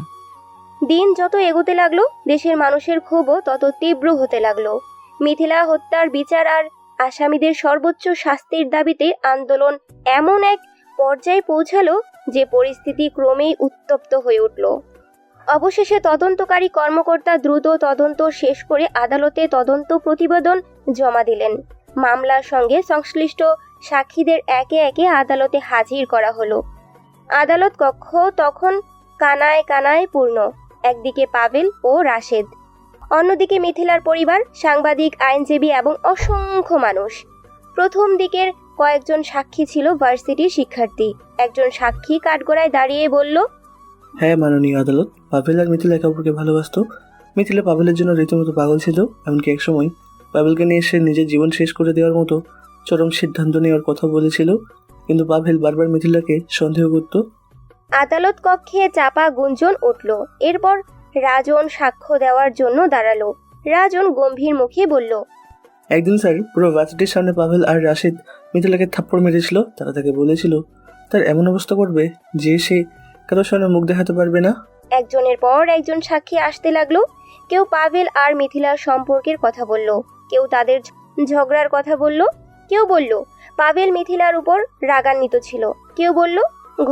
দিন যত এগোতে লাগলো, দেশের মানুষের ক্ষোভও তত তীব্র হতে লাগলো। মিথিলা হত্যার বিচার আর আসামিদের সর্বোচ্চ শাস্তির দাবিতে আন্দোলন এমন এক পর্যায়ে পৌঁছালো যে পরিস্থিতি ক্রমেই উত্তপ্ত হয়ে উঠল। অবশেষে তদন্তকারী কর্মকর্তা দ্রুত তদন্ত শেষ করে আদালতে তদন্ত প্রতিবেদন জমা দিলেন। মামলার সঙ্গে সংশ্লিষ্ট সাক্ষীদের একে একে আদালতে হাজির করা হলো। আদালত কক্ষ তখন কানায় কানায় পূর্ণ। একদিকে পাভেল ও রাশেদ, অন্যদিকে মিথিলার পরিবার, সাংবাদিক, আইনজীবী এবং অসংখ্য মানুষ। প্রথম দিকের কয়েকজন সাক্ষী ছিল ভার্সিটির শিক্ষার্থী। একজন সাক্ষী কাঠগড়ায় দাঁড়িয়ে বলল, হ্যাঁ মাননীয় আদালত, পাভেল আর মিথিলা একে অপরকে ভালোবাসত। মিথিলা পাভেলের জন্য রীতিমতো পাগল ছিল, এমনকি একসময় পাভেলকে নিয়ে সে নিজের জীবন শেষ করে দেওয়ার মতো চরম সিদ্ধান্ত নেওয়ার কথা বলেছিল, কিন্তু পাভেল বারবার মিথিলাকে সন্দেহ করত। আদালত কক্ষে চাপা গুঞ্জন উঠল। এরপর রাজন সাক্ষ্য দেওয়ার জন্য দাঁড়ালো। রাজন গম্ভীর মুখে বলল, একদিন স্যার পুরো ভার্সিটির সামনে পাভেল আর রাশেদ মিথিলাকে থাপ্পড় মেরেছিল। তারা তাকে বলেছিল তার এমন অবস্থা করবে যে সে কারোর সামনে মুখ দেখাতে পারবে না। একজনের পর একজন সাক্ষী আসতে লাগলো। কেউ পাভেল আর মিথিলার সম্পর্কের কথা বলল, কেউ তাদের ঝগড়ার কথা বলল, কেউ বলল পাভেল মিথিলার উপর রাগান্বিত ছিল, কেউ বলল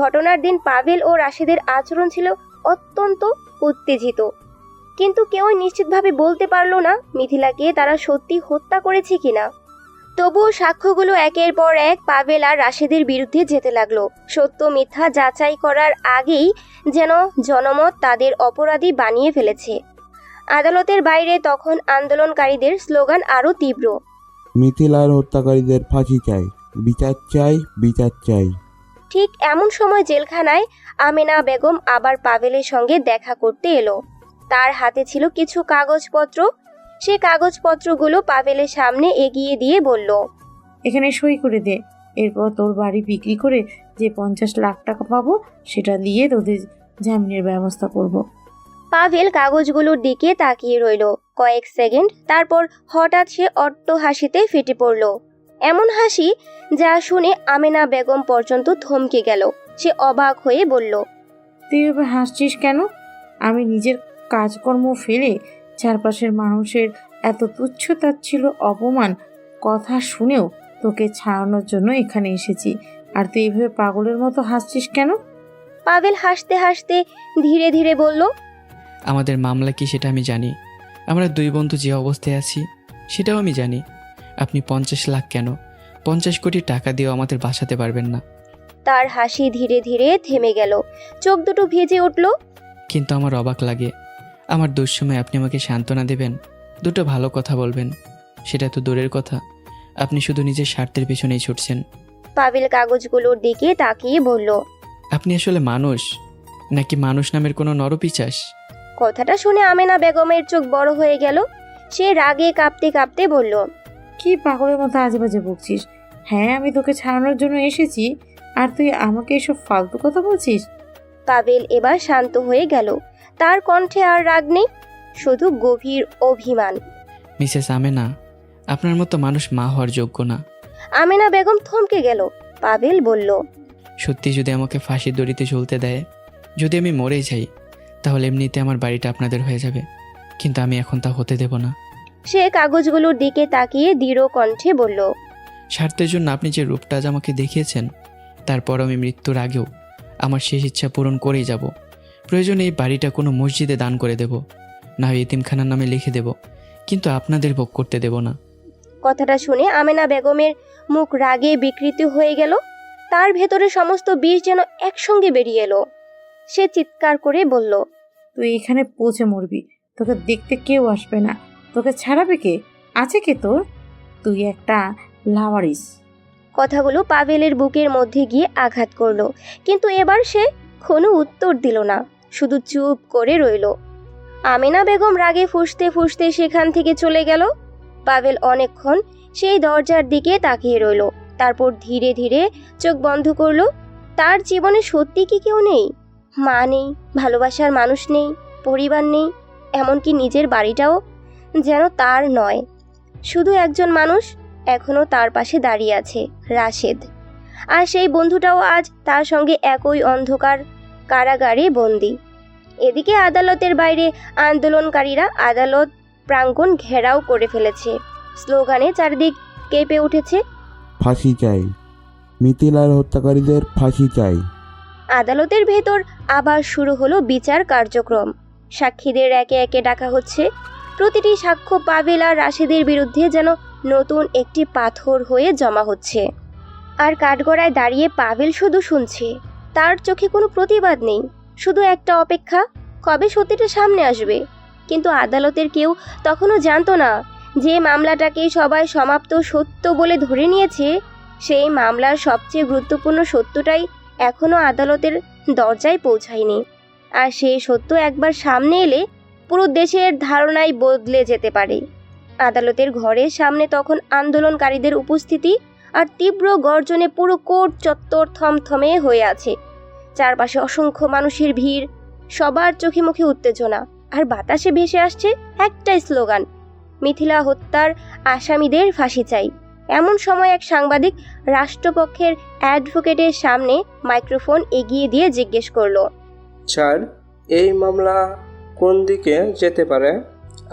ঘটনার দিন পাভেল ও রাশেদের আচরণ ছিল অত্যন্ত উত্তেজিত। কিন্তু কেউই নিশ্চিতভাবে বলতে পারল না মিথিলাকে তারা সত্যি হত্যা করেছে কিনা। তবুও সাক্ষ্যগুলো একের পর এক পাভেল আর রাশেদের বিরুদ্ধে যেতে লাগলো। সত্য মিথ্যা যাচাই করার আগেই যেন জনমত তাদের অপরাধী বানিয়ে ফেলেছে। আদালতের বাইরে তখন আন্দোলনকারীদের স্লোগান আরও তীব্র। মিথিলার হত্যাকারীদের ফাঁসি চাই, বিচার চাই, বিচার চাই। ঠিক এমন সময় জেলখানায় আমেনা বেগম আবার পাভেলের সঙ্গে দেখা করতে এলো। তার হাতে ছিল কিছু কাগজপত্র। সে কাগজপত্রগুলো পাভেলের সামনে এগিয়ে দিয়ে বলল, এখানে সই করে দে, এরপর তোর বাড়ি বিক্রি করে যে 50 লাখ টাকা পাবো সেটা দিয়ে তোদের জামিনের ব্যবস্থা করব। পাভেল কাগজগুলোর দিকে তাকিয়ে রইল কয়েক সেকেন্ড, তারপর হঠাৎ সে অট্ট হাসিতে ফেটে পড়ল। এমন হাসি যা শুনে আমেনা বেগম পর্যন্ত থমকে গেল। সে অবাক হয়ে বলল, তুই এবার হাসছিস কেন? আমি নিজের কাজকর্ম ফেলে চারপাশের মানুষের এত তুচ্ছ-তাচ্ছিল্য অপমান কথা শুনেও তোকে ছাড়ানোর জন্য এখানে এসেছি, আর তুই এইভাবে পাগলের মতো হাসছিস কেন? পাভেল হাসতে হাসতে ধীরে ধীরে বলল, আমাদের মামলা কি সেটা আমি জানি। আমরা দুই বন্ধু যে অবস্থায় আছি সেটাও আমি জানি। আপনি 50 লাখ কেন 50 কোটি টাকা দিয়েও আমাদের বাঁচাতে পারবেন না। তার হাসি ধীরে ধীরে থেমে গেল, চোখ দুটো ভিজে উঠল। কিন্তু আমার অবাক লাগে, আমার দুঃসময় আপনি আমাকে সান্ত্বনা দেবেন, দুটো ভালো কথা বলবেন, সেটা তো দূরের কথা, আপনি শুধু নিজের স্বার্থের পেছনেই ছুটছেন। পাভেল কাগজগুলোর দিকে তাকিয়ে বলল, আপনি আসলে মানুষ নাকি মানুষ নামের কোনো নরপিশাচ? কথাটা শুনে আমেনা বেগমের চোখ বড় হয়ে গেল। সে রাগে কাঁপতে কাঁপতে বলল, কি পাগলের মতো আজেবাজে বকছিস? হ্যাঁ, আমি তোকে ছাড়ানোর জন্য এসেছি, আর তুই আমাকে এসব ফালতু কথা বলছিস? পাভেল এবার শান্ত হয়ে গেল। তার কণ্ঠে আর রাগ নেই, শুধু গভীর অভিমান। মিসেস আমেনা, আপনার মতো মানুষ মা হওয়ার যোগ্য না। আমেনা বেগম থমকে গেল। পাভেল বলল, সত্যি যদি আমাকে ফাঁসির দড়িতে ঝুলতে দেয়, যদি আমি মরে যাই, তাহলে এমনিতে আমার বাড়িটা আপনাদের হয়ে যাবে, কিন্তু আমি এখন তা হতে দেব না। সে কাগজগুলোর দিকে তাকিয়ে দৃঢ় কণ্ঠে বলল, স্বার্থের জন্য আপনি যে রূপটা আজ আমাকে দেখিয়েছেন, তারপর আমি মৃত্যুর আগেও আমার শেষ ইচ্ছা পূরণ করেই যাব। প্রয়োজনে এই বাড়িটা কোনো মসজিদে দান করে দেব, না হয় এতিমখানার নামে লিখে দেব, কিন্তু আপনাদের ভোগ করতে দেব না। কথাটা শুনে আমেনা বেগমের মুখ রাগে বিকৃত হয়ে গেল। তার ভেতরে সমস্ত বিষ যেন একসঙ্গে বেরিয়ে এলো। সে চিৎকার করে বলল, তুই এখানে পৌঁছে মরবি, তোকে দেখতে কেউ আসবে না, তোকে ছাড়াবে কে? আছে কে তোর? তুই একটা লাওয়ারিস। কথাগুলো পাভেলের বুকের মধ্যে গিয়ে আঘাত করলো, কিন্তু এবার সে কোনো উত্তর দিল না, শুধু চুপ করে রইল। আমেনা বেগম রাগে ফুঁসতে ফুঁসতে সেখান থেকে চলে গেল। পাভেল অনেকক্ষণ সেই দরজার দিকে তাকিয়ে রইল, তারপর ধীরে ধীরে চোখ বন্ধ করলো। তার জীবনে সত্যি কি কেউ নেই? মা নেই, ভালোবাসার মানুষ নেই, পরিবার নেই, এমনকি নিজের বাড়িটাও যেন তার নয়। শুধু একজন মানুষ এখনো তার পাশে দাঁড়িয়ে আছে, রাশেদ। আর সেই বন্ধুটাও আজ তার সঙ্গে একই অন্ধকার কারাগারে বন্দী। এদিকে আদালতের বাইরে আন্দোলনকারীরা আদালত প্রাঙ্গণ ঘেরাও করে ফেলেছে। স্লোগানে চারদিক কেঁপে উঠেছে, ফাঁসি চাই, মিথিলার হত্যাকারীদের ফাঁসি চাই। আদালতের ভেতর আবার শুরু হলো বিচার কার্যক্রম। সাক্ষীদের একে একে ডাকা হচ্ছে। প্রতিটি সাক্ষ্য পাভেল আর রাশেদের বিরুদ্ধে যেন নতুন একটি পাথর হয়ে জমা হচ্ছে। আর কাঠগড়ায় দাঁড়িয়ে পাভেল শুধু শুনছে। তার চোখে কোনো প্রতিবাদ নেই, শুধু একটা অপেক্ষা, কবে সত্যিটা সামনে আসবে। কিন্তু আদালতের কেউ তখনও জানতো না যে মামলাটাকে সবাই সমাপ্ত সত্য বলে ধরে নিয়েছে, সেই মামলার সবচেয়ে গুরুত্বপূর্ণ সত্যটাই এখনও আদালতের দরজায় পৌঁছায়নি। আর সেই সত্য একবার সামনে এলে পুরো দেশের ধারণাই বদলে যেতে পারে। আদালতের ঘরের সামনে তখন আন্দোলনকারীদের উপস্থিতি আর তীব্র গর্জনে পুরো কোর্ট চত্বর থমথমে হয়ে আছে। চারপাশে অসংখ্য মানুষের ভিড়, সবার চোখে মুখে উত্তেজনা, আর বাতাসে ভেসে আসছে একটাই স্লোগান, মিথিলা হত্যার আসামিদের ফাঁসি চাই। এমন সময় এক সাংবাদিক রাষ্ট্রপক্ষের অ্যাডভোকেটের সামনে মাইক্রোফোন এগিয়ে দিয়ে জিজ্ঞেস করলো, স্যার, এই মামলা কোন দিকে যেতে পারে?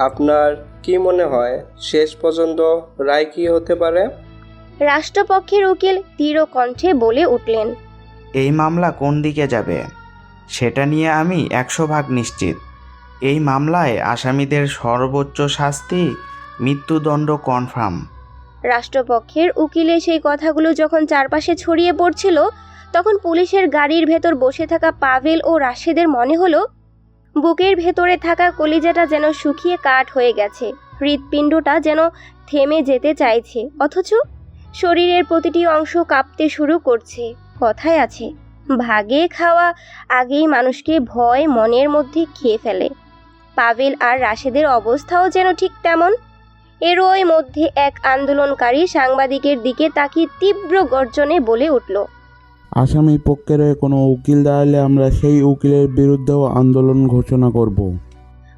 আপনার কি মনে হয় শেষ পর্যন্ত রায় কি হতে পারে? রাষ্ট্রপক্ষের উকিল দৃঢ় কণ্ঠে বলে উঠলেন, এই মামলা কোন দিকে যাবে সেটা নিয়ে আমি 100% নিশ্চিত। এই মামলায় আসামিদের সর্বোচ্চ শাস্তি মৃত্যুদণ্ড কনফার্ম। রাষ্ট্রপক্ষের উকিলের সেই কথাগুলো যখন চারপাশে ছড়িয়ে পড়ছিল, তখন পুলিশের গাড়ির ভেতর বসে থাকা পাভেল ও রাশেদের মনে হলো বুকের ভেতরে থাকা কলিজাটা যেন শুকিয়ে কাঠ হয়ে গেছে, হৃৎপিণ্ডটা যেন থেমে যেতে চাইছে, অথচ শরীরের প্রতিটি অংশ কাঁপতে শুরু করছে। কথায় আছে, ভাগে খাওয়া আগেই মানুষকে ভয় মনের মধ্যে খেয়ে ফেলে। পাভেল আর রাশেদের অবস্থাও যেন ঠিক তেমন। এরই মধ্যে এক আন্দোলনকারী সাংবাদিকের দিকে তাকিয়ে তীব্র গর্জনে বলে উঠল, আসামি পক্ষের হয়ে কোনো উকিল দাঁড়ালে আমরা সেই উকিলের বিরুদ্ধেও আন্দোলন ঘোষণা করব।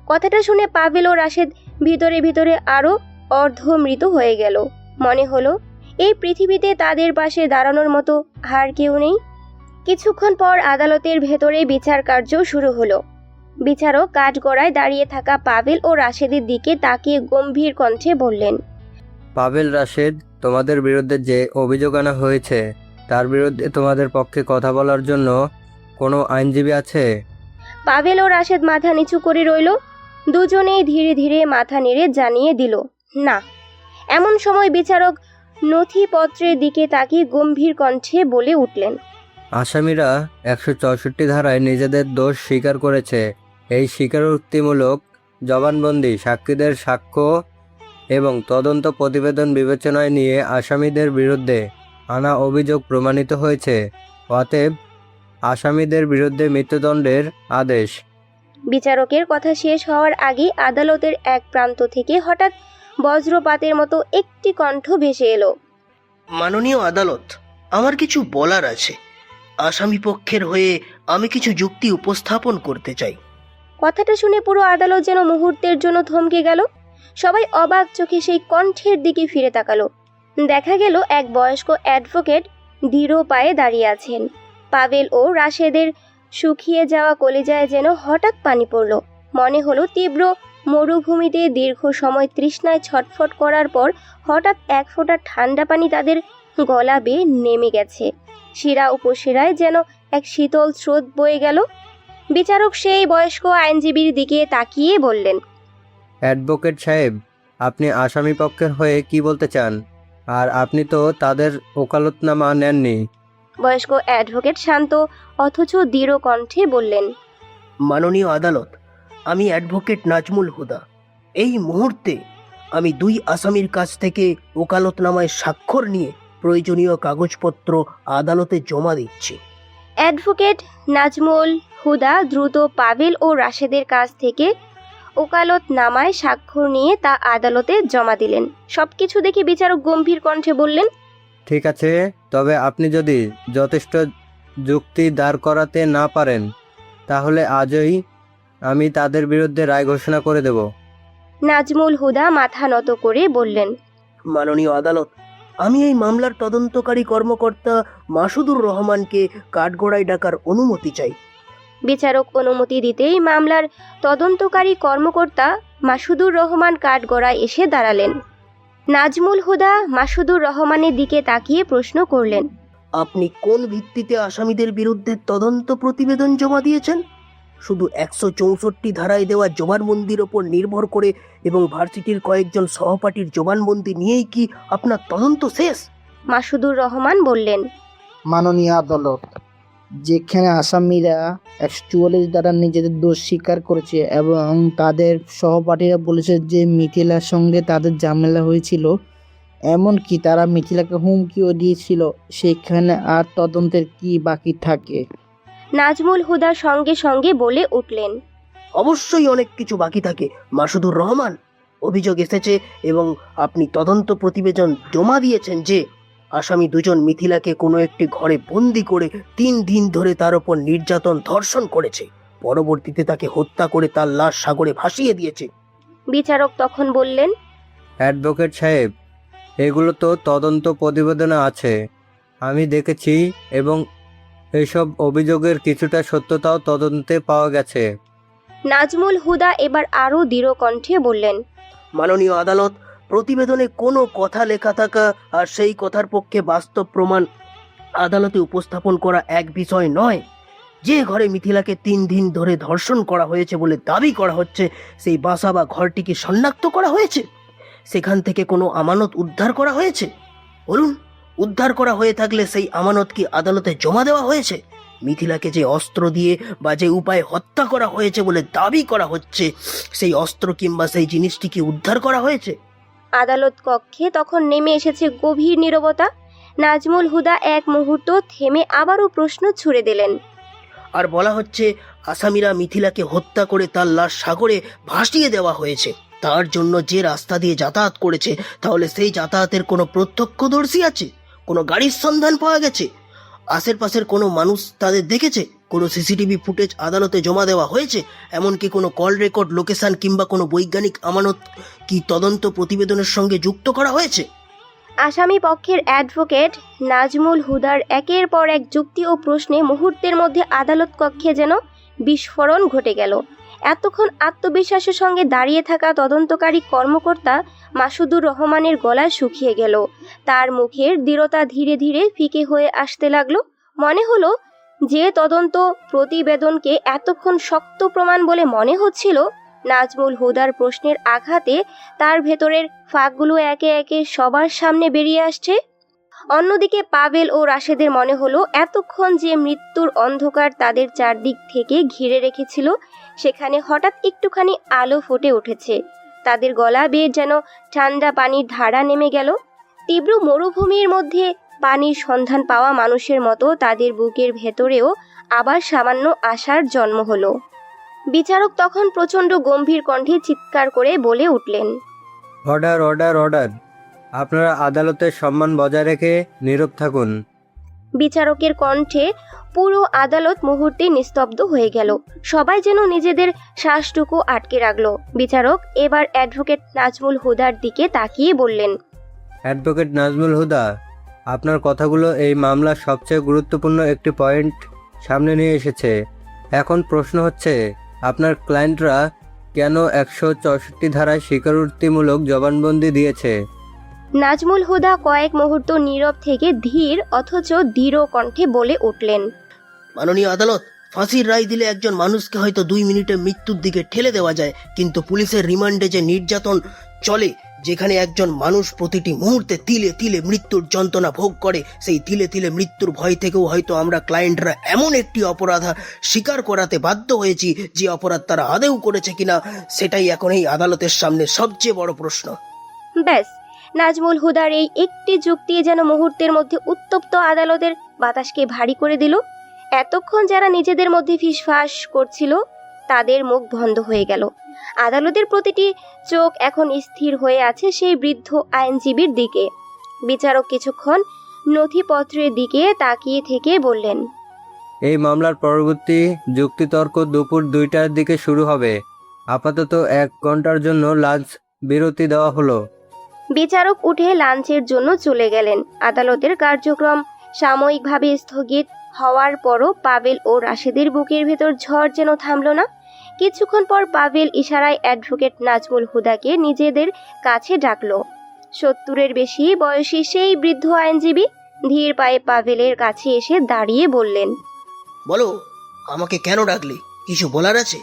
কথাটা শুনে পাভেল ও রাশেদ ভিতরে ভিতরে আরও অর্ধমৃত হয়ে গেল। মনে হলো এই পৃথিবীতে তাদের পাশে দাঁড়ানোর মতো আর কেউ নেই। কিছুক্ষণ পর আদালতের ভেতরে বিচার কার্য শুরু হলো। বিচারক কাঠগড়ায় দাঁড়িয়ে থাকা পাভেল ও রাশেদের দিকে তাকিয়ে গম্ভীর কণ্ঠে বললেন, পাভেল, রাশেদ, তোমাদের বিরুদ্ধে যে অভিযোগ আনা হয়েছে তার বিরুদ্ধে তোমাদের পক্ষে কথা বলার জন্য কোনো আইনজীবী আছে? পাভেল ও রাশেদ মাথা নিচু করে রইল। দুজনেই ধীরে ধীরে মাথা নেড়ে জানিয়ে দিল না। এমন সময় বিচারক নথিপত্রের দিকে তাকিয়ে গম্ভীর কণ্ঠে বলে উঠলেন, আসামিরা 164 ধারায় নিজেদের দোষ স্বীকার করেছে। এই স্বীকারোক্তিমূলক জবানবন্দি, সাক্ষীদের সাক্ষ্য এবং তদন্ত প্রতিবেদন বিবেচনায় নিয়ে আসামিদের বিরুদ্ধে আনা অভিযোগ প্রমাণিত হয়েছে। অতএব আসামিদের বিরুদ্ধে মৃত্যুদণ্ডের আদেশ। বিচারকের কথা শেষ হওয়ার আগেই আদালতের এক প্রান্ত থেকে হঠাৎ বজ্রপাতের মতো একটি কণ্ঠ ভেসে এলো, মাননীয় আদালত, আমার কিছু বলার আছে। আসামি পক্ষের হয়ে আমি কিছু যুক্তি উপস্থাপন করতে চাই। কথাটা শুনে পুরো আদালত যেন মুহূর্তের জন্য থমকে গেল। সবাই অবাক চোখে সেই কণ্ঠের দিকে ফিরে তাকালো। দেখা গেল এক বয়স্ক অ্যাডভোকেট দৃঢ় পায়ে দাঁড়িয়ে আছেন। পাভেল ও রাশেদের শুকিয়ে যাওয়া কলিজায় যেন হঠাৎ পানি পড়ল। মনে হলো তীব্র মরুভূমিতে দীর্ঘ সময় তৃষ্ণায় ছটফট করার পর হঠাৎ এক ফোঁটা ঠান্ডা পানি তাদের গলা বেয়ে নেমে গেছে। শিরা উপশিরায় যেন এক শীতল স্রোত বয়ে গেল। বিচারক সেই বয়স্ক আইনজীবীর দিকে তাকিয়ে বললেন, অ্যাডভোকেট সাহেব, আপনি আসামি পক্ষের হয়ে কি বলতে চান? আর আপনি তো তাদের ওকালতনামা নেননি। বয়স্ক অ্যাডভোকেট শান্ত অথচ দৃঢ় কণ্ঠে বললেন, মাননীয় আদালত, আমি অ্যাডভোকেট নাজমুল হুদা। এই মুহূর্তে আমি দুই আসামির কাছ থেকে ওকালতনামায় স্বাক্ষর নিয়ে প্রয়োজনীয় কাগজপত্র আদালতে জমা দিচ্ছি। অ্যাডভোকেট নাজমুল হুদা দ্রুত পাভেল ও রাশেদের কাছ থেকে ওকালতনামায় স্বাক্ষর নিয়ে তা আদালতে জমা দিলেন। সবকিছু দেখে বিচারক গম্ভীর কণ্ঠে বললেন, ঠিক আছে, তবে আপনি যদি যথেষ্ট যুক্তি দাঁড় করাতে না পারেন তাহলে আজই আমি তাদের বিরুদ্ধে রায় ঘোষণা করে দেব। নাজমুল হুদা মাথা নত করে বললেন, মাননীয় আদালত, আমি এই মামলার তদন্তকারী কর্মকর্তা মাসুদুর রহমানকে কাঠগড়ায় ডাকার অনুমতি চাই। বিচারক অনুমতি দিতেই মামলার তদন্তকারী কর্মকর্তা মাসুদুর রহমান কাঠগড়ায় এসে দাঁড়ালেন। নাজমুল হুদা মাসুদুর রহমানের দিকে তাকিয়ে প্রশ্ন করলেন, আপনি কোন ভিত্তিতে আসামিদের বিরুদ্ধে তদন্ত প্রতিবেদন জমা দিয়েছেন? শুধু 164 ধারায় দেওয়া জবানবন্দির ওপর নির্ভর করে এবং ভার্সিটির কয়েকজন সহপাঠীর জবানবন্দি নিয়েই কি আপনার তদন্ত শেষ? মাসুদুর রহমান বললেন, মাননীয় আদালত, যেখানে আসামিরা 144 দ্বারা নিজেদের দোষ স্বীকার করেছে এবং তাদের সহপাঠীরা বলেছে যে মিথিলার সঙ্গে তাদের ঝামেলা হয়েছিল, এমনকি তারা মিথিলাকে হুমকিও দিয়েছিল, সেখানে আর তদন্তের কি বাকি থাকে? নাজমুল হুদার সঙ্গে সঙ্গে বলে উঠলেন, অবশ্যই অনেক কিছু বাকি থাকে মাসুদুর রহমান। অভিযোগ এসেছে এবং আপনি তদন্ত প্রতিবেদন জমা দিয়েছেন যে আসামি দুজন মিথিলাকে কোনো একটি ঘরে বন্দি করে 3 দিন ধরে তার উপর নির্যাতন ধর্ষণ করেছে। পরবর্তীতে তাকে হত্যা করে তার লাশ সাগরে ভাসিয়ে দিয়েছে। বিচারক তখন বললেন, অ্যাডভোকেট সাহেব, এগুলো তো তদন্ত প্রতিবেদনে আছে, আমি দেখেছি এবং এসব অভিযোগের কিছুটা সত্যতাও তদন্তে পাওয়া গেছে। নাজমুল হুদা এবার আরও দৃঢ় কণ্ঠে বললেন, মাননীয় আদালত, প্রতিবেদনে কোনো কথা লেখা থাকা আর সেই কথার পক্ষে বাস্তব প্রমাণ আদালতে উপস্থাপন করা এক বিষয় নয়। যে ঘরে মিথিলাকে 3 দিন ধরে ধর্ষণ করা হয়েছে বলে দাবি করা হচ্ছে, সেই বাসা বা ঘরটিকে শনাক্ত করা হয়েছে? সেখান থেকে কোনো আমানত উদ্ধার করা হয়েছে? বলুন, উদ্ধার করা হয়ে থাকলে সেই আমানত কি আদালতে জমা দেওয়া হয়েছে? মিথিলাকে যে অস্ত্র দিয়ে বা যে উপায়ে হত্যা করা হয়েছে বলে দাবি করা হচ্ছে, সেই অস্ত্র কিংবা সেই জিনিসটি কি উদ্ধার করা হয়েছে? আদালত কক্ষে তখন নেমে এসেছে গভীর নীরবতা। নাজমুল হুদা এক মুহূর্ত থেমে আবারও প্রশ্ন ছুড়ে দিলেন, আর বলা হচ্ছে আসামিরা মিথিলাকে হত্যা করে তার লাশ সাগরে ভাসিয়ে দেওয়া হয়েছে। তার জন্য যে রাস্তা দিয়ে যাতায়াত করেছে, তাহলে সেই যাতায়াতের কোনো প্রত্যক্ষদর্শী আছে? কোনো গাড়ির সন্ধান পাওয়া গেছে? আশেপাশের কোনো মানুষ তাদের দেখেছে? কোনো সিসিটিভি ফুটেজ আদালতে জমা দেওয়া হয়েছে? এমনকি কোনো কল রেকর্ড, লোকেশন কিংবা কোনো বৈজ্ঞানিক আমানত কি তদন্ত প্রতিবেদনের সঙ্গে যুক্ত করা হয়েছে? আসামি পক্ষের অ্যাডভোকেট নাজমুল হুদার একের পর এক যুক্তি ও প্রশ্নে মুহূর্তের মধ্যে আদালত কক্ষে যেন বিস্ফোরণ ঘটে গেল। এতক্ষণ আত্মবিশ্বাসের সঙ্গে দাঁড়িয়ে থাকা তদন্তকারী কর্মকর্তা মাসুদুর রহমানের গলা শুকিয়ে গেল। তার মুখের দৃঢ়তা ধীরে ধীরে ফিকে হয়ে আসতে লাগলো। মনে হলো যে তদন্ত প্রতিবেদনকে এতক্ষণ শক্ত প্রমাণ বলে মনে হচ্ছিল, নাজমুল হুদার প্রশ্নের আঘাতে তার ভেতরের ফাঁকগুলো একে একে সবার সামনে বেরিয়ে আসছে। অন্যদিকে পাভেল ও রাশেদের মনে হলো এতক্ষণ যে মৃত্যুর অন্ধকার তাদের চারদিক থেকে ঘিরে রেখেছিল, সেখানে হঠাৎ একটুখানি আলো ফুটে উঠেছে। তাদের গলা বেয়ে যেন ঠান্ডা পানির ধারা নেমে গেল। তীব্র মরুভূমির মধ্যে পানির সন্ধান পাওয়া মানুষের মতো তাদের বুকের ভেতরেও আবার সামান্য আশার জন্ম হলো। বিচারক তখন প্রচণ্ড গম্ভীর কণ্ঠে চিৎকার করে বলে উঠলেন, অর্ডার, অর্ডার, অর্ডার! আপনারা আদালতের সম্মান বজায় রেখে নীরব থাকুন। বিচারকের কণ্ঠে পুরো আদালত মুহূর্তে নিস্তব্ধ হয়ে গেল। সবাই যেন নিজেদের শ্বাসটুকু আটকে রাখলো। বিচারক এবার অ্যাডভোকেট নাজমুল হুদার দিকে তাকিয়ে বললেন, অ্যাডভোকেট নাজমুল হুদা, আপনার কথাগুলো এই মামলার সবচেয়ে গুরুত্বপূর্ণ একটি পয়েন্ট সামনে নিয়ে এসেছে। এখন প্রশ্ন হচ্ছে, আপনার ক্লায়েন্টরা কেন 164 ধারায় স্বীকারোক্তিমূলক জবানবন্দি দিয়েছে? নাজমুল হুদা কয়েক মুহূর্ত নীরব থেকে ধীর অথচ দৃঢ় কণ্ঠে বলে উঠলেন, মাননীয় আদালত, ফাঁসির রায় দিলে একজন মানুষকে হয়তো 2 মিনিটে মৃত্যুর দিকে ঠেলে দেওয়া যায়, কিন্তু পুলিশের রিমান্ডে যে নির্যাতন চলে, যেখানে একজন মানুষ প্রতিটি মুহূর্তে তিলে তিলে মৃত্যুর যন্ত্রণা ভোগ করে, সেই তিলে তিলে মৃত্যুর ভয় থেকেও হয়তো আমরা ক্লায়েন্টরা এমন একটি অপরাধ স্বীকার করাতে বাধ্য হয়েছি যে অপরাধ তারা আদেও করেছে কিনা, সেটাই এখন এই আদালতের সামনে সবচেয়ে বড় প্রশ্ন। ব্যাস, নাজমুল হুদার এই একটি যুক্তি যেন মুহূর্তের মধ্যে উত্তপ্ত আদালতের বাতাসকে ভারী করে দিল। এতক্ষণ যারা নিজেদের মধ্যে ফিসফাস করছিল, তাদের মুখ বন্ধ হয়ে গেল। আদালতের প্রতিটি চোখ এখন স্থির হয়ে আছে সেই বৃদ্ধ আইনজীবীর দিকে। বিচারক কিছুক্ষণ নথিপত্রের দিকে তাকিয়ে থেকে বললেন, এই মামলার পরবর্তী যুক্তিতর্ক দুপুর 2টার দিকে শুরু হবে। আপাতত 1 ঘন্টার জন্য লাঞ্চ বিরতি দেওয়া হলো। বিচারক উঠে লাঞ্চের জন্য চলে গেলেন। আদালতের কার্যক্রম সাময়িকভাবে স্থগিত হওয়ার পরও পাভেল ও রাশেদের বুকের ভেতর ঝড় যেন থামল না। কিছুক্ষণ পর পাভেল ইশারায় অ্যাডভোকেট নাজমুল হুদাকে নিজেদের কাছে ডাকলো। 70-এর বেশি বয়সী সেই বৃদ্ধ আইনজীবী ধীর পায়ে পাভেলের কাছে এসে দাঁড়িয়ে বললেন, বলো, আমাকে কেন ডাকলে? কিছু বলার আছে?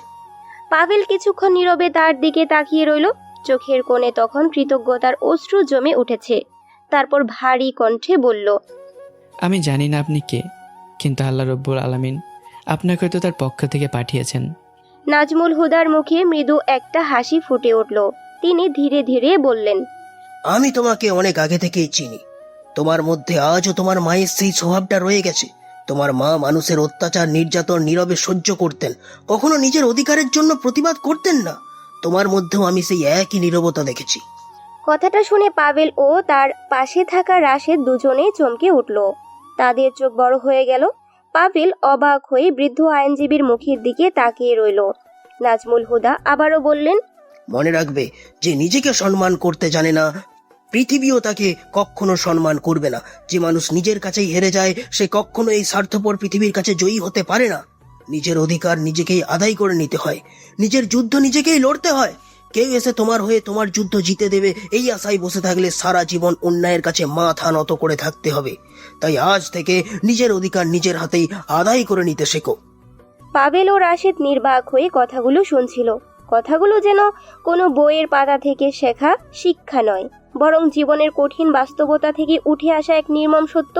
পাভেল কিছুক্ষণ নীরবে তার দিকে তাকিয়ে রইল। চোখের কোণে তখন কৃতজ্ঞতার অশ্রু জমে উঠেছে। তারপর ভারী কণ্ঠে বলল, আমি জানি না আপনি কে, কিন্তু আল্লাহ রব্বুল আলামিন আপনাকে হয়তো তার পক্ষ থেকে পাঠিয়েছেন। নাজমুল হুদার মুখে মৃদু একটা হাসি ফুটে উঠল। তিনি ধীরে ধীরে বললেন, আমি তোমাকে অনেক আগে থেকেই চিনি। তোমার মধ্যে আজও তোমার মায়ের সেই স্বভাবটা রয়ে গেছে। তোমার মা মানুষের অত্যাচার নির্যাতন নীরবে সহ্য করতেন, কখনো নিজের অধিকারের জন্য প্রতিবাদ করতেন না। তোমার মধ্যেও আমি সেই একই নীরবতা দেখেছি। কথাটা শুনে পাভেল ও তার পাশে থাকা রাশেদ দুজনেই চমকে উঠল। তাদের চোখ বড় হয়ে গেল। পাভেল অবাক হয়ে বৃদ্ধ আইনজীবীর মুখের দিকে তাকিয়ে রইল। নাজমুল হুদা আবারও বললেন, মনে রাখবে, যে নিজেকে সম্মান করতে জানে না, পৃথিবীও তাকে কখনো সম্মান করবে না। যে মানুষ নিজের কাছেই হেরে যায়, সে কখনো এই স্বার্থপর পৃথিবীর কাছে জয়ী হতে পারে না। নিজের অধিকার নিজেকেই আদায় করে নিতে হয়, নিজের যুদ্ধ নিজেকেই লড়তে হয়। কেউ এসে তোমার হয়ে তোমার যুদ্ধ জিতে দেবে এই আশায় বসে থাকলে সারা জীবন অন্যায়ের কাছে মাথা নত করে থাকতে হবে। তাই আজ থেকে নিজের অধিকার নিজের হাতেই আদায় করে নিতে শেখো। পাভেল ও রাশেদ নির্বাক হয়ে কথাগুলো শুনছিল। কথাগুলো যেন কোনো বইয়ের পাতা থেকে শেখা শিক্ষা নয়, বরং জীবনের কঠিন বাস্তবতা থেকে উঠে আসা এক নির্মম সত্য।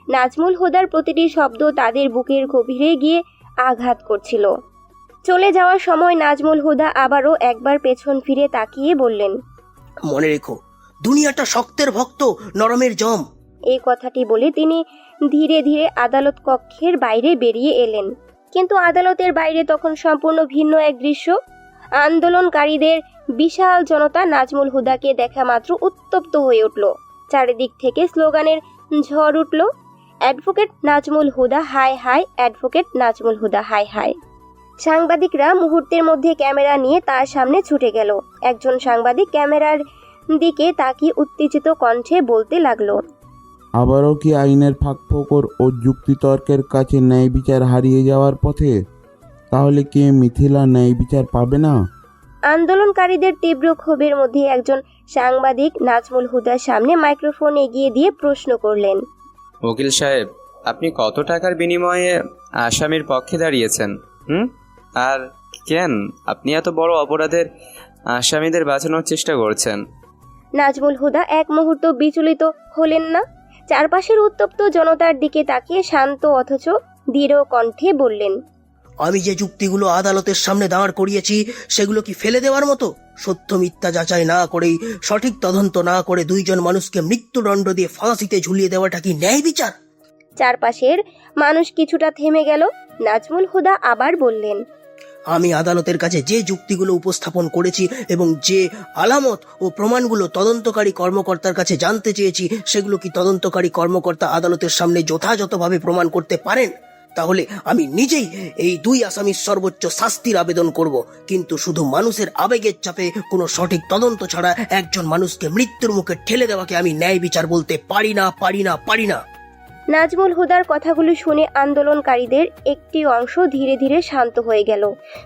নাজমুল হুদার প্রতিটি শব্দ তাদের বুকের গভীরে গিয়ে আঘাত করছিল। চলে যাওয়ার সময় নাজমুল হুদা আবারও একবার পেছন ফিরে তাকিয়ে বললেন, মনে রেখো, দুনিয়াটা শক্তের ভক্ত, নরমের জম। এই কথাটি বলে তিনি ধীরে ধীরে আদালত কক্ষের বাইরে বেরিয়ে এলেন। কিন্তু আদালতের বাইরে তখন সম্পূর্ণ ভিন্ন এক দৃশ্য। আন্দোলনকারীদের বিশাল জনতা নাজমুল হুদাকে দেখা মাত্র উত্তপ্ত হয়ে উঠল। চারিদিক থেকে স্লোগানের ঝড় উঠল, অ্যাডভোকেট নাজমুল হুদা হায় হায়, অ্যাডভোকেট নাজমুল হুদা হায় হায়। সাংবাদিকরা মুহূর্তের মধ্যে ক্যামেরা নিয়ে তার সামনে ছুটে গেল। একজন সাংবাদিক ক্যামেরার দিকে তাকিয়ে উত্তেজিত কণ্ঠে বলতে লাগলো, আবারও কি আইনের ফাঁকফোকর ও যুক্তিতর্কের কাছে ন্যায় বিচার হারিয়ে যাওয়ার পথে? তাহলে কি মিথিলা ন্যায় বিচার পাবে না? আন্দোলনকারীদের তীব্র ক্ষোভের মধ্যে একজন সাংবাদিক নাজমুল হুদার সামনে মাইক্রোফোন এগিয়ে দিয়ে প্রশ্ন করলেন, উকিল সাহেব, আপনি কত টাকার বিনিময়ে আসামির পক্ষে দাঁড়িয়েছেন? আর কেন আপনি এত বড় অপরাধের আসামিদের বাঁচানোর চেষ্টা করছেন? নাজমুল হুদা এক মুহূর্ত বিচলিত হলেন না। চারপাশের উত্তপ্ত জনতার দিকে তাকিয়ে শান্ত অথচ দৃঢ় কণ্ঠে বললেন, আমি যে যুক্তিগুলো আদালতের সামনে দাঁড় করিয়েছি সেগুলো কি ফেলে দেওয়ার মতো? সত্য মিথ্যা যাচাই না করেই, সঠিক তদন্ত না করে দুইজন মানুষকে মৃত্যুদণ্ড দিয়ে ফাঁসিতে ঝুলিয়ে দেওয়াটা কি ন্যায় বিচার? চারপাশের মানুষ কিছুটা থেমে গেল। নাজমুল হুদা আবার বললেন, আমি আদালতের কাছে যে যুক্তিগুলো উপস্থাপন করেছি এবং যে আলামত ও প্রমাণগুলো তদন্তকারী কর্মকর্তার কাছে জানতে চেয়েছি, সেগুলো কি তদন্তকারী কর্মকর্তা আদালতের সামনে যথাযথভাবে প্রমাণ করতে পারেন? তাহলে আমি নিজেই এই দুই আসামির সর্বোচ্চ শাস্তির আবেদন করব। কিন্তু শুধু মানুষের আবেগের চাপে কোনো সঠিক তদন্ত ছাড়া একজন মানুষকে মৃত্যুর মুখে ঠেলে দেওয়াকে আমি ন্যায় বিচার বলতে পারি না, পারি না, পারি না। নাজমুল হুদার কথাগুলো শুনে আন্দোলনকারীদের একটি অংশ ধীরে ধীরে শান্ত হয়ে গেল।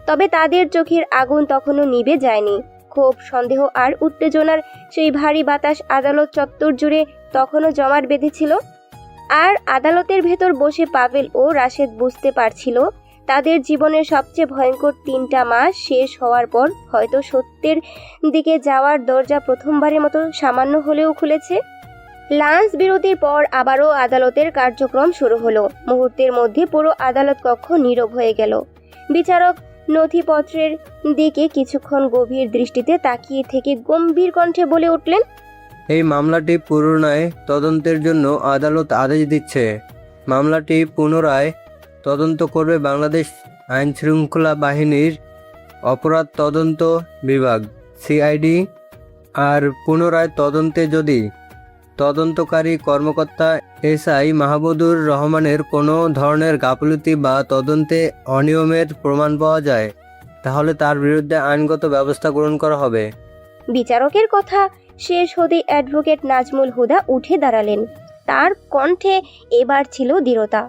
তবে তাদের চোখের আগুন তখনও নিভে যায়নি। ক্ষোভ, সন্দেহ আর উত্তেজনার সেই ভারী বাতাস আদালত চত্বর জুড়ে তখনও জমাট বেঁধেছিল। আর আদালতের ভেতর বসে পাভেল ও রাশেদ বুঝতে পারছিল, তাদের জীবনের সবচেয়ে ভয়ঙ্কর 3টা মাস শেষ হওয়ার পর হয়তো সত্যের দিকে যাওয়ার দরজা প্রথমবারের মতো সামান্য হলেও খুলেছে। লাঞ্চ বিরতির পর আবারও আদালতের কার্যক্রম শুরু হলো। মুহূর্তের মধ্যে পুরো আদালত কক্ষ নীরব হয়ে গেল। বিচারক নথিপত্রের দিকে কিছুক্ষণ গভীর দৃষ্টিতে তাকিয়ে থেকে গম্ভীর কণ্ঠে বলে উঠলেন, এই মামলাটি পুনরায় তদন্তের জন্য আদালত আদেশ দিচ্ছে। মামলাটি পুনরায় তদন্ত করবে বাংলাদেশ আইন শৃঙ্খলা বাহিনীর অপরাধ তদন্ত বিভাগ সিআইডি। আর পুনরায় তদন্তে যদি তদন্তকারী কর্মকর্তা এসআই মাহমুদুর রহমানের কোনো ধরনের গাফিলতি বা তদন্তে অনিয়মের প্রমাণ পাওয়া যায়, তাহলে তার বিরুদ্ধে আইনগত ব্যবস্থা গ্রহণ করা হবে। বিচারকের কথা শেষ হতেই অ্যাডভোকেট নাজমুল হুদা উঠে দাঁড়ালেন। তার কণ্ঠে এবার ছিল দৃঢ়তা।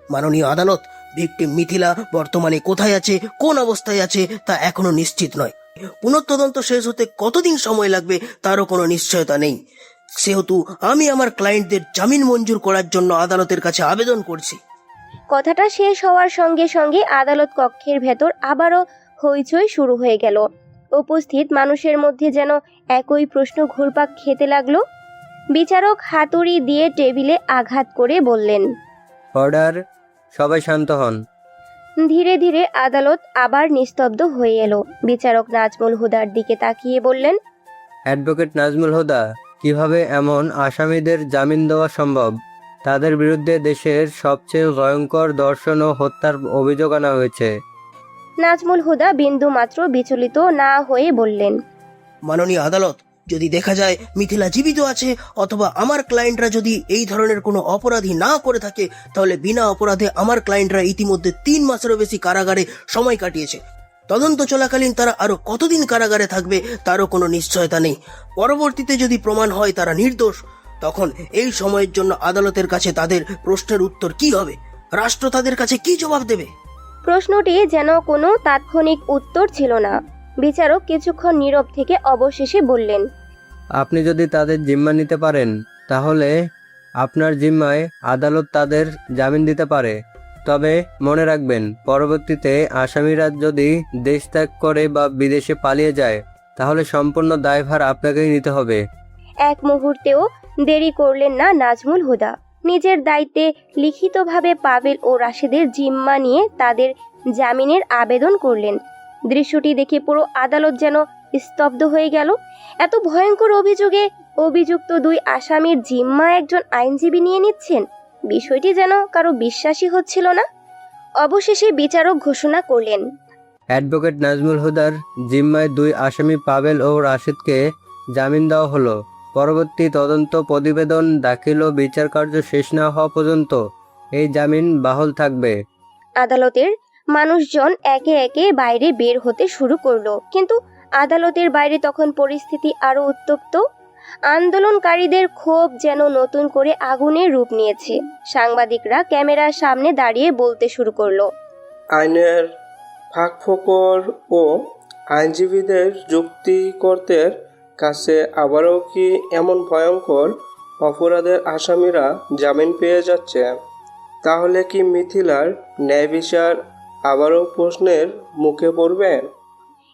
মাননীয় আদালত, ভিকটিম মিথিলা বর্তমানে কোথায় আছে, কোন অবস্থায় আছে তা এখনো নিশ্চিত নয়। পুনঃতদন্ত শেষ হতে কতদিন সময় লাগবে তারও কোনো নিশ্চয়তা নেই। সেহেতু আমি আমার ক্লায়েন্টদের জামিন মঞ্জুর করার জন্য আদালতের কাছে আবেদন করছি। কথাটা শেষ হওয়ার সঙ্গে সঙ্গে আদালত কক্ষের ভেতর আবারও হইচই শুরু হয়ে গেল। উপস্থিত মানুষের মধ্যে যেন একই প্রশ্ন ঘুরপাক খেতে লাগলো। বিচারক হাতুড়ি দিয়ে টেবিলে আঘাত করে বললেন, অর্ডার, সবাই শান্ত হন। ধীরে ধীরে আদালত আবার নিস্তব্ধ হয়ে এলো। বিচারক নাজমুল হুদার দিকে তাকিয়ে বললেন, অ্যাডভোকেট নাজমুল হুদা, কিভাবে এমন আসামিদের জামিন দেওয়া সম্ভব? তাদের বিরুদ্ধে দেশের সবচেয়ে ভয়ঙ্কর ধর্ষণ ও হত্যার অভিযোগ আনা হয়েছে। নাজমুল হুদা বিন্দু মাত্র বিচলিত না হয়ে বললেন, মাননীয় আদালত, যদি দেখা যায় মিথিলা জীবিত আছে অথবা আমার ক্লায়েন্টরা যদি এই ধরনের কোনো অপরাধী না করে থাকে, তাহলে বিনা অপরাধে আমার ক্লায়েন্টরা ইতিমধ্যে 3 মাসেরও বেশি কারাগারে সময় কাটিয়েছে। তদন্ত চলাকালীন তারা আরো কতদিন কারাগারে থাকবে তারও কোনো নিশ্চয়তা নেই। পরবর্তীতে যদি প্রমাণ হয় তারা নির্দোষ, তখন এই সময়ের জন্য আদালতের কাছে তাদের প্রশ্নের উত্তর কি হবে? রাষ্ট্র তাদের কাছে কি জবাব দেবে? প্রশ্নটি যেন কোনো তাৎক্ষণিক উত্তর ছিল না। বিচারক কিছুক্ষণ নীরব থেকে অবশেষে বললেন, আপনি যদি তাদের জিম্মা নিতে পারেন তাহলে আপনার জিম্মায় আদালত তাদের জামিন দিতে পারে। তবে মনে রাখবেন, পরবর্তীতে আসামিরা যদি দেশ ত্যাগ করে বা বিদেশে পালিয়ে যায় তাহলে সম্পূর্ণ দায়ভার আপনাকেই নিতে হবে। এক মুহূর্তেও দেরি করলেন না নাজমুল হুদা। নিজের দায়িত্বে লিখিতভাবে পাভেল ও রাশেদের জিম্মা নিয়ে তাদের জামিনের আবেদন করলেন। দৃশ্যটি দেখে পুরো আদালত যেন স্তব্ধ হয়ে গেল। এত ভয়ঙ্কর অভিযোগে অভিযুক্ত 2 আসামির জিম্মা একজন আইনজীবী নিয়ে নিচ্ছেন, বিষয়টি যেন কারো বিশ্বাসই হচ্ছিল না। অবশেষে বিচারক ঘোষণা করলেন, অ্যাডভোকেট নাজমুল হুদার জিম্মায় 2 আসামি পাভেল ও রাশেদকে জামিন দেওয়া হলো। পরবর্তী তদন্ত প্রতিবেদন দাখিল ও বিচার কার্য শেষ না হওয়া পর্যন্ত এই জামিন বাহাল থাকবে। আদালতের মানুষজন একে একে বাইরে বের হতে শুরু করলো, কিন্তু আদালতের বাইরে তখন পরিস্থিতি আরো উত্তপ্ত। আন্দোলনকারীদের ক্ষোভ যেন নতুন করে আগুনের রূপ নিয়েছে। সাংবাদিকরা ক্যামেরার সামনে দাঁড়িয়ে বলতে শুরু করলো, আইনের ফাঁকফোকর ও আইনজীবীদের যুক্তিকর্তের কাছে আবারও কি এমন ভয়ঙ্কর অপরাধের আসামিরা জামিন পেয়ে যাচ্ছে? তাহলে কি মিথিলার ন্যায় বিচার আবারও প্রশ্নের মুখে পড়বে?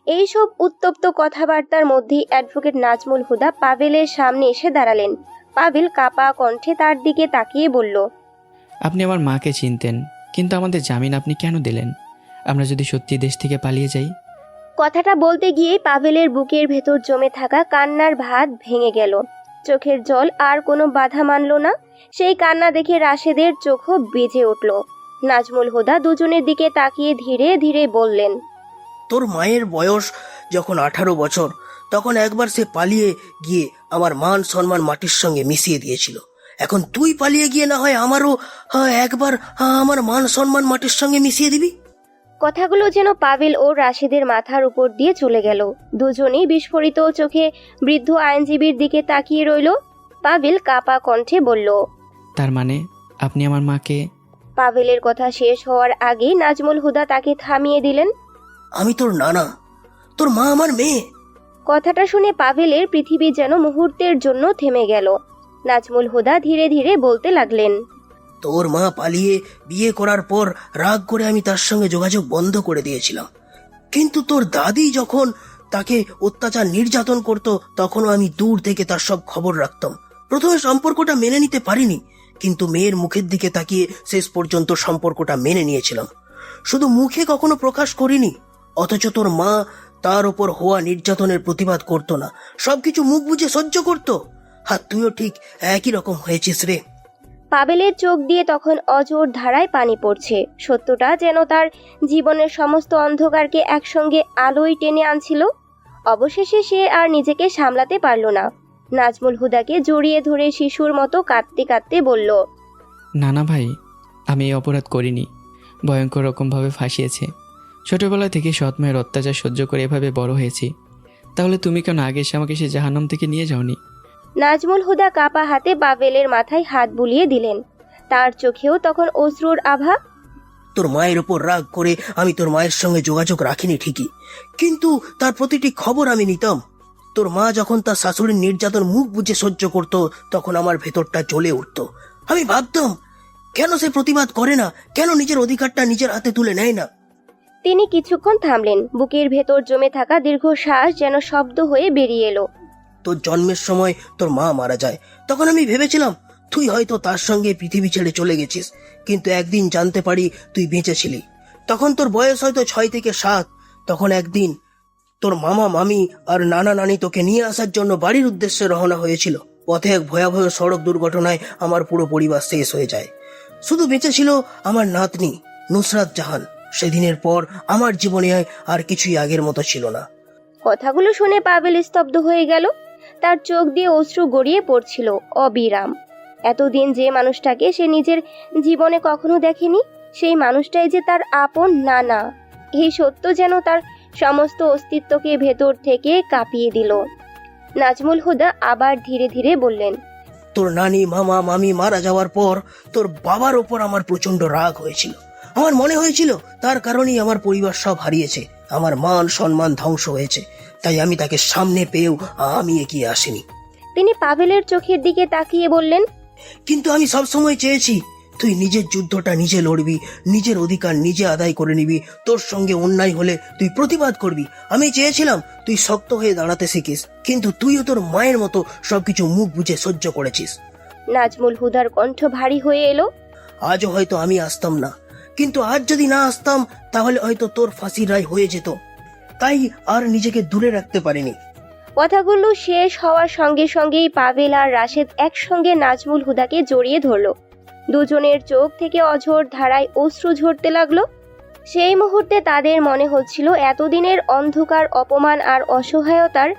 এইসব উত্তপ্ত কথাবার্তার মধ্যেই অ্যাডভোকেট নাজমুল হুদা পাভেলের সামনে এসে দাঁড়ালেন। পাভেল কাপা কণ্ঠে তার দিকে তাকিয়ে বলল, আপনি আমার মাকে চিনতেন, কিন্তু আমাদের জামিন আপনি কেন দিলেন? আমরা যদি সত্যি দেশ থেকে পালিয়ে যাই? কথাটা বলতে গিয়ে পাভেলের বুকের ভেতর জমে থাকা কান্নার ভাত ভেঙে গেল। চোখের জল আর কোনো বাধা মানল না। সেই কান্না দেখে রাশেদের চোখও বেজে উঠল। নাজমুল হুদা দুজনের দিকে তাকিয়ে ধীরে ধীরে বললেন, তোর মায়ের বয়স যখন 18 বছর, তখন একবার সে পালিয়ে গিয়ে আমার মান সম্মান মাটির সঙ্গে মিশিয়ে দিয়েছিল। এখন তুই পালিয়ে গিয়ে না হয় আমারও একবার আমার মান সম্মান মাটির সঙ্গে মিশিয়ে দিবি? কথাগুলো যেন পাভেল ও রাশেদের মাথার উপর দিয়ে চলে গেল। দুজনেই বিস্ফোরিত চোখে বৃদ্ধ আইনজীবীর দিকে তাকিয়ে রইল। পাভেল কাপা কণ্ঠে বলল, তার মানে আপনি আমার মাকে? পাভেলের কথা শেষ হওয়ার আগেই নাজমুল হুদা তাকে থামিয়ে দিলেন। আমি তোর নানা, তোর মা আমার মেয়ে। কথাটা শুনে পাভেলের পৃথিবী যেন মুহূর্তের জন্য থেমে গেল। নাজমুল হুদা ধীরে ধীরে বলতে লাগলেন, তোর মা পালিয়ে বিয়ে করার পর রাগ করে আমি তার সঙ্গে যোগাযোগ বন্ধ করে দিয়েছিলাম, কিন্তু তোর দাদি যখন তাকে অত্যাচার নির্যাতন করত তখনও আমি দূর থেকে তার সব খবর রাখতাম। প্রথমে সম্পর্কটা মেনে নিতে পারিনি, কিন্তু মেয়ের মুখের দিকে তাকিয়ে শেষ পর্যন্ত সম্পর্কটা মেনে নিয়েছিলাম। শুধু মুখে কখনো প্রকাশ করিনি। অথচ তোর মা তার ওপর হওয়া নির্যাতনের প্রতিবাদ করতো না, সবকিছু মুখ বুজে সহ্য করত। আর তুইও ঠিক একই রকম হয়েছিস রে। পাভেলের চোখ দিয়ে তখন অঝোর ধারায় পানি পড়ছে। সত্যটা যেন তার জীবনের সমস্ত অন্ধকারকে একসঙ্গে আলোয় টেনে আনছিল। অবশেষে সে আর নিজেকে সামলাতে পারল না। নাজমুল হুদাকে জড়িয়ে ধরে শিশুর মতো কাঁদতে কাঁদতে বলল, না ভাই, আমি এই অপরাধ করিনি। ভয়ঙ্কর রকমভাবে ফাঁসিয়েছে। ছোটবেলা থেকে সৎ মায়ের অত্যাচার সহ্য করে এভাবে বড় হয়েছি। তাহলে তুমি কেন আগে এসে আমাকে সে জাহান্নাম থেকে নিয়ে যাওনি? নাজমুল হুদা কাপা হাতে পাভেলের মাথায় হাত বুলিয়ে দিলেন। তার চোখেও তখন অশ্রুর আভা। তোর মায়ের ওপর রাগ করে আমি তোর মায়ের সঙ্গে যোগাযোগ রাখিনি ঠিকই, কিন্তু তার প্রতিটি খবর আমি নিতাম। তোর মা যখন তার শাশুড়ির নির্যাতন মুখ বুজে সহ্য করতো তখন আমার ভেতরটা জ্বলে উঠতো। আমি ভাবতাম কেন সে প্রতিবাদ করে না, কেন নিজের অধিকারটা নিজের হাতে তুলে নেয় না। তিনি কিছুক্ষণ থামলেন। বুকের ভেতর জমে থাকা দীর্ঘশ্বাস যেন শব্দ হয়ে বেরিয়ে এলো। তোর জন্মের সময় তোর মা মারা যায়, তখন আমি ভেবেছিলাম তুই হয়তো তার সঙ্গে পৃথিবী ছেড়ে চলে গেছিস, কিন্তু একদিন জানতে পারি তুই বেঁচে ছিলি। তখন তোর বয়স হয়তো 6 থেকে 7। তখন একদিন তোর মামা মামি আর নানা নানি তোকে নিয়ে আসার জন্য বাড়ির উদ্দেশ্যে রওনা হয়েছিল। পথে এক ভয়াবহ সড়ক দুর্ঘটনায় আমার পুরো পরিবার শেষ হয়ে যায়। শুধু বেঁচে ছিল আমার নাতনি নুসরাত জাহান। সেদিনের পর আমার জীবনে আর কিছুই আগের মতো ছিল না। কথাগুলো শুনে পাভেল স্তব্ধ হয়ে গেল। তার চোখ দিয়ে অশ্রু গড়িয়ে পড়ছিল অবিরাম। এতদিন যে মানুষটাকে সে নিজের জীবনে কখনো দেখেনি, সেই মানুষটাই যে তার আপন নানা। এই সত্য যেন তার সমস্ত অস্তিত্বকে ভেতর থেকে কাঁপিয়ে দিল। নাজমুল হুদা আবার ধীরে ধীরে বললেন, তোর নানি মামা মামি মারা যাওয়ার পর তোর বাবার ওপর আমার প্রচন্ড রাগ হয়েছিল। আমার মনে হয়েছিল তার কারণেই আমার পরিবার সব হারিয়েছে, আমার মান সম্মান ধ্বংস হয়েছে। তাই আমি তাকে সামনে পেয়েও আমি এগিয়ে আসিনি। তিনি পাভেলের চোখের দিকে তাকিয়ে বললেন, কিন্তু আমি সবসময় চেয়েছি তুই নিজের যুদ্ধটা নিজে লড়বি, নিজের অধিকার নিজে আদায় করে নিবি। তোর সঙ্গে অন্যায় হলে তুই প্রতিবাদ করবি। আমি চেয়েছিলাম তুই শক্ত হয়ে দাঁড়াতে শিখিস, কিন্তু তুইও তোর মায়ের মতো সবকিছু মুখ বুঝে সহ্য করেছিস। নাজমুল হুদার কণ্ঠ ভারী হয়ে এলো। আজও হয়তো আমি আসতাম না, কিন্তু আজ যদি না আসতাম তাহলে হয়তো তোর ফাঁসির রায় হয়ে যেত। তাই আর নিজেকে দূরে রাখতে পারিনি। কথাগুলো শেষ হওয়ার সঙ্গে সঙ্গেই পাভেল আর রাশেদ একসঙ্গে নাজমুল হুদাকে জড়িয়ে ধরল। দুজনের চোখ থেকে অঝোর ধারায় অশ্রু ঝরতে লাগলো। সেই মুহূর্তে তাদের মনে হচ্ছিল এতদিনের অন্ধকার, অপমান আর অসহায়তার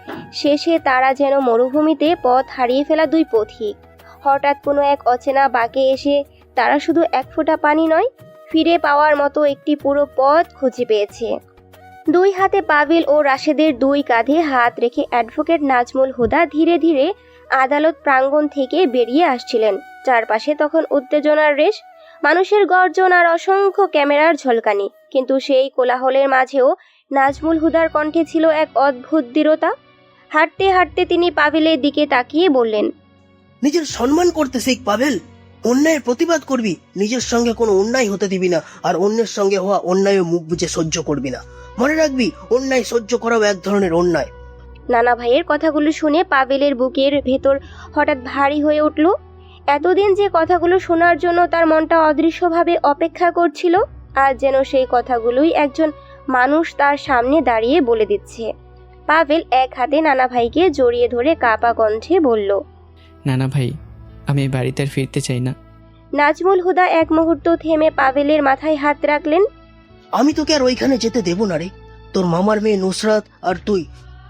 শেষে তারা যেন মরুভূমিতে পথ হারিয়ে ফেলা দুই পথিক। হঠাৎ কোনো এক অচেনা বাঁকে এসে তারা শুধু এক ফোঁটা পানি নয়, ফিরে পাওয়ার মতো একটি পুরো পথ খুঁজে পেয়েছে। দুই হাতে পাভেল ও রাশেদের দুই কাঁধে হাত রেখে অ্যাডভোকেট নাজমুল হুদা ধীরে ধীরে আদালত প্রাঙ্গণ থেকে বেরিয়ে আসছিলেন। চারপাশে তখন উত্তেজনার রেশ, মানুষের গর্জন আর অসংখ্য ক্যামেরার ঝলকানি। কিন্তু সেই কোলাহলের মাঝেও নাজমুল হুদার কণ্ঠে ছিল এক অদ্ভুত দৃঢ়তা। হাঁটতে হাঁটতে তিনি পাভেলের দিকে তাকিয়ে বললেন, নিজের সম্মান করতে শিখ পাভেল। অন্যায়ের প্রতিবাদ করবি, নিজের সঙ্গে কোনো অন্যায় হতে দিবি না, আর অন্যের সঙ্গে হওয়া অন্যায় মুখ বুঝে সহ্য করবি না। মনে রাখবি, অন্যায় সহ্য করাও এক ধরনের অন্যায়। নানা ভাইয়ের কথাগুলো শুনে পাভেলের বুকের ভেতর হঠাৎ ভারী হয়ে উঠল। এতদিন যে কথাগুলো শোনার জন্য তার মনটা অদৃশ্যভাবে অপেক্ষা করছিল, আজ যেন সেই কথাগুলোই একজন মানুষ তার সামনে দাঁড়িয়ে বলে দিচ্ছে। পাভেল এক হাতে নানা ভাইকে জড়িয়ে ধরে কাঁপা কণ্ঠে বলল, নানা ভাই, আমি বাড়িতে আর ফিরতে চাই না। নাজমুল হুদা এক মুহূর্ত থেমে পাভেলের মাথায় হাত রাখলেন। আমি তোকে আর ওইখানে যেতে দেব না রে। তোর মামার মেয়ে নুসরাত আর তুই,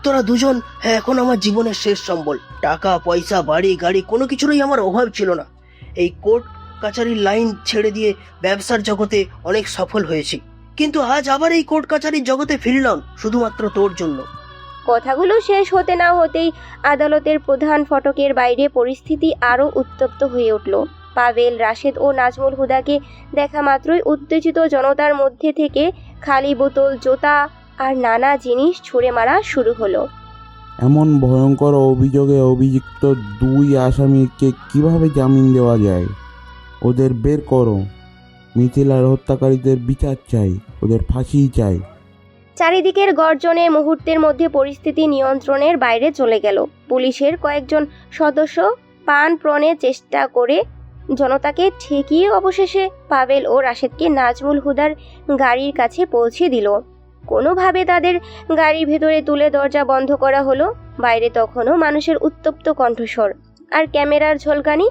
তোরা দুজন এখন আমার জীবনের শেষ সম্বল। টাকা পয়সা বাড়ি গাড়ি কোনো কিছুরই আমার অভাব ছিল না। এই কোর্ট কাছারির লাইন ছেড়ে দিয়ে ব্যবসার জগতে অনেক সফল হয়েছি, কিন্তু আজ আবার এই কোর্ট কাছারির জগতে ফিরলাম শুধুমাত্র তোর জন্য। কথাগুলো শেষ হতে না হতেই আদালতের প্রধান ফটকের বাইরে পরিস্থিতি আরও উত্তপ্ত হয়ে উঠল। পাভেল, রাশেদ ও নাজমুল হুদাকে দেখা মাত্রই উত্তেজিত জনতার মধ্যে থেকে খালি বোতল, জুতা আর নানা জিনিস ছুঁড়ে মারা শুরু হলো। এমন ভয়ঙ্কর অভিযোগে অভিযুক্ত দুই আসামিকে কিভাবে জামিন দেওয়া যায়? ওদের বের করো। মিথিলার হত্যাকারীদের বিচার চাই, ওদের ফাঁসি চাই। চারিদিকের গর্জনে মুহূর্তের মধ্যে পরিস্থিতি নিয়ন্ত্রণের বাইরে চলে গেল। পুলিশের কয়েকজন সদস্য প্রাণপণে চেষ্টা করে জনতাকে ঠেকিয়ে অবশেষে পাভেল ও রাশেদকে নাজমুল হুদার গাড়ির কাছে পৌঁছে দিল। কোনোভাবে তাদের গাড়ির ভেতরে তুলে দরজা বন্ধ করা হলো। বাইরে তখনও মানুষের উত্তপ্ত কণ্ঠস্বর আর ক্যামেরার ঝলকানি।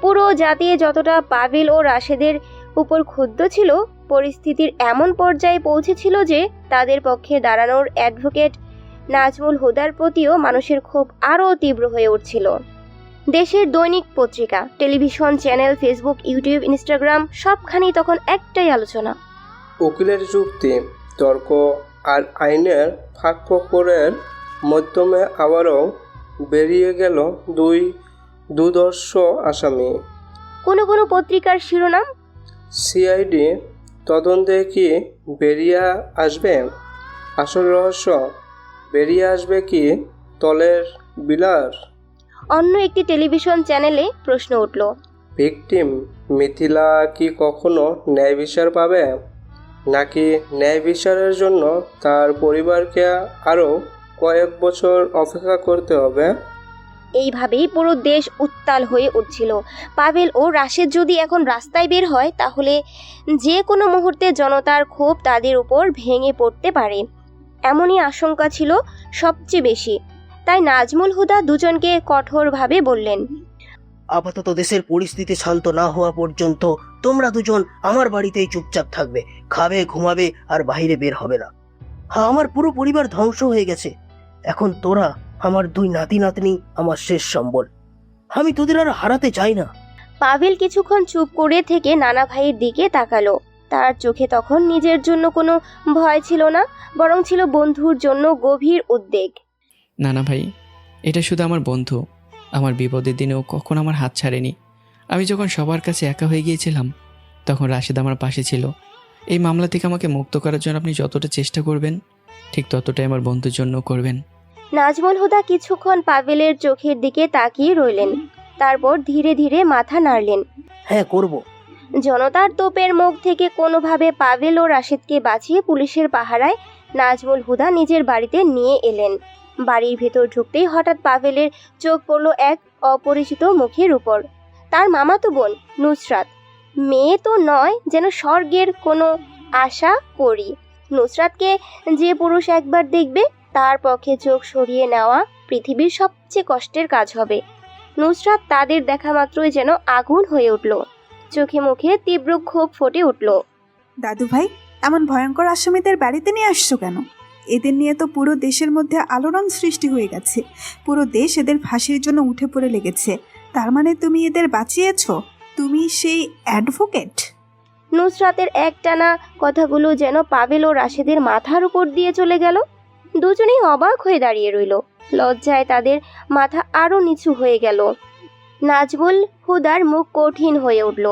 পুরো জাতি যতটা পাভেল ও রাশেদের উপর ক্ষুব্ধ ছিল, পরিস্থিতির এমন পর্যায়ে পৌঁছেছিল যে তাদের পক্ষে দাঁড়ানোর অ্যাডভোকেট নাজমুল হুদার প্রতিও মানুষের ক্ষোভ আরও তীব্র হয়ে উঠছিল। দেশের দৈনিক পত্রিকা, television channel, Facebook, YouTube, Instagram সবখানেই তখন একটাই আলোচনা। উকিলের যুক্তি, তর্ক আর আইনের ফাঁকফোকরের মাধ্যমে আবারও বেরিয়ে গেল দুই দুর্ধর্ষ আসামি। কোনো কোনো পত্রিকার শিরোনাম, সিআইডি তদন্তে কি বেরিয়ে আসবে আসল রহস্য? বেরিয়ে আসবে কি তলের বিলাস? অন্য একটি টেলিভিশন চ্যানেলে প্রশ্ন উঠল। ভিকটিম মিথিলা কি কখনো ন্যায় বিচার পাবে, নাকি ন্যায় বিচারের জন্য তার পরিবারকে আরও কয়েক বছর অপেক্ষা করতে হবে? এইভাবেই পুরো দেশ উত্তাল হয়ে উঠছিল। পাভেল ও রাশেদ যদি এখন রাস্তায় বের হয় তাহলে যে কোনো মুহূর্তে জনতার ক্ষোভ তাদের উপর ভেঙে পড়তে পারে, এমনই আশঙ্কা ছিল সবচেয়ে বেশি। তাই নাজমুল হুদা দুজনকে কঠোরভাবে বললেন, আপাতত দেশের পরিস্থিতি শান্ত না হওয়া পর্যন্ত তোমরা দুজন আমার বাড়িতেই চুপচাপ থাকবে, খাবে, ঘুমাবে আর বাইরে বের হবে না। হ্যাঁ, আমার পুরো পরিবার ধ্বংস হয়ে গেছে। এখন তোরা আমার দুই নাতি নাতনি আমার শেষ সম্বল। আমি তোদের আর হারাতে চাই না। পাভেল কিছুক্ষণ চুপ করে থেকে নানা ভাইয়ের দিকে তাকালো। তার চোখে তখন নিজের জন্য কোনো ভয় ছিল না, বরং ছিল বন্ধুর জন্য গভীর উদ্বেগ। না ভাই, এটা শুধু আমার বন্ধু। আমার বিপদের দিনেও কখনো আমার হাত ছাড়েনি। আমি যখন সবার কাছে একা হয়ে গিয়েছিলাম তখন রাশেদ আমার পাশে ছিল। এই মামলা থেকে আমাকে মুক্ত করার জন্য আপনি যতটা চেষ্টা করবেন ঠিক ততটাই আমার বন্ধুর জন্য করবেন। নাজমুল হুদা কিছুক্ষণ পাভেলের চোখের দিকে তাকিয়ে রইলেন, তারপর ধীরে ধীরে মাথা নাড়লেন। হ্যাঁ, করব। জনতার তোপের মুখ থেকে কোনোভাবে পাভেল ও রাশেদকে বাঁচিয়ে পুলিশের পাহারায় নাজমুল হুদা নিজের বাড়িতে নিয়ে এলেন। বাড়ির ভেতর ঢুকতেই হঠাৎ পাভেলের চোখ পড়ল এক অপরিচিত মুখের উপর। তার মামাতো বোন নুসরাত। মেয়ে তো নয়, যেন স্বর্গের কোনো আশা করি। নুসরাতকে যে পুরুষ একবার দেখবে তার পক্ষে চোখ সরিয়ে নেওয়া পৃথিবীর সবচেয়ে কষ্টের কাজ হবে। নুসরাত তাদের দেখা মাত্রই যেন আগুন হয়ে উঠল, চোখে মুখে তীব্র ক্ষোভ ফুটে উঠল। দাদু ভাই, এমন ভয়ঙ্কর আসামিদের বাড়িতে নিয়ে আসছো কেন? এদের নিয়ে তো পুরো দেশের মধ্যে আলোড়ন সৃষ্টি হয়ে গেছে। পুরো দেশ এদের ফাঁসির জন্য উঠে পড়ে লেগেছে। তার মানে তুমি এদের বাঁচিয়েছো? তুমি সেই অ্যাডভোকেট? নুসরাতের একটানা কথাগুলো যেন পাভেল ও রাশেদের মাথার উপর দিয়ে চলে গেল। দুজনেই অবাক হয়ে দাঁড়িয়ে রইল। লজ্জায় তাদের মাথা আরো নিচু হয়ে গেল। নাজমুল হুদার মুখ কঠিন হয়ে উঠল।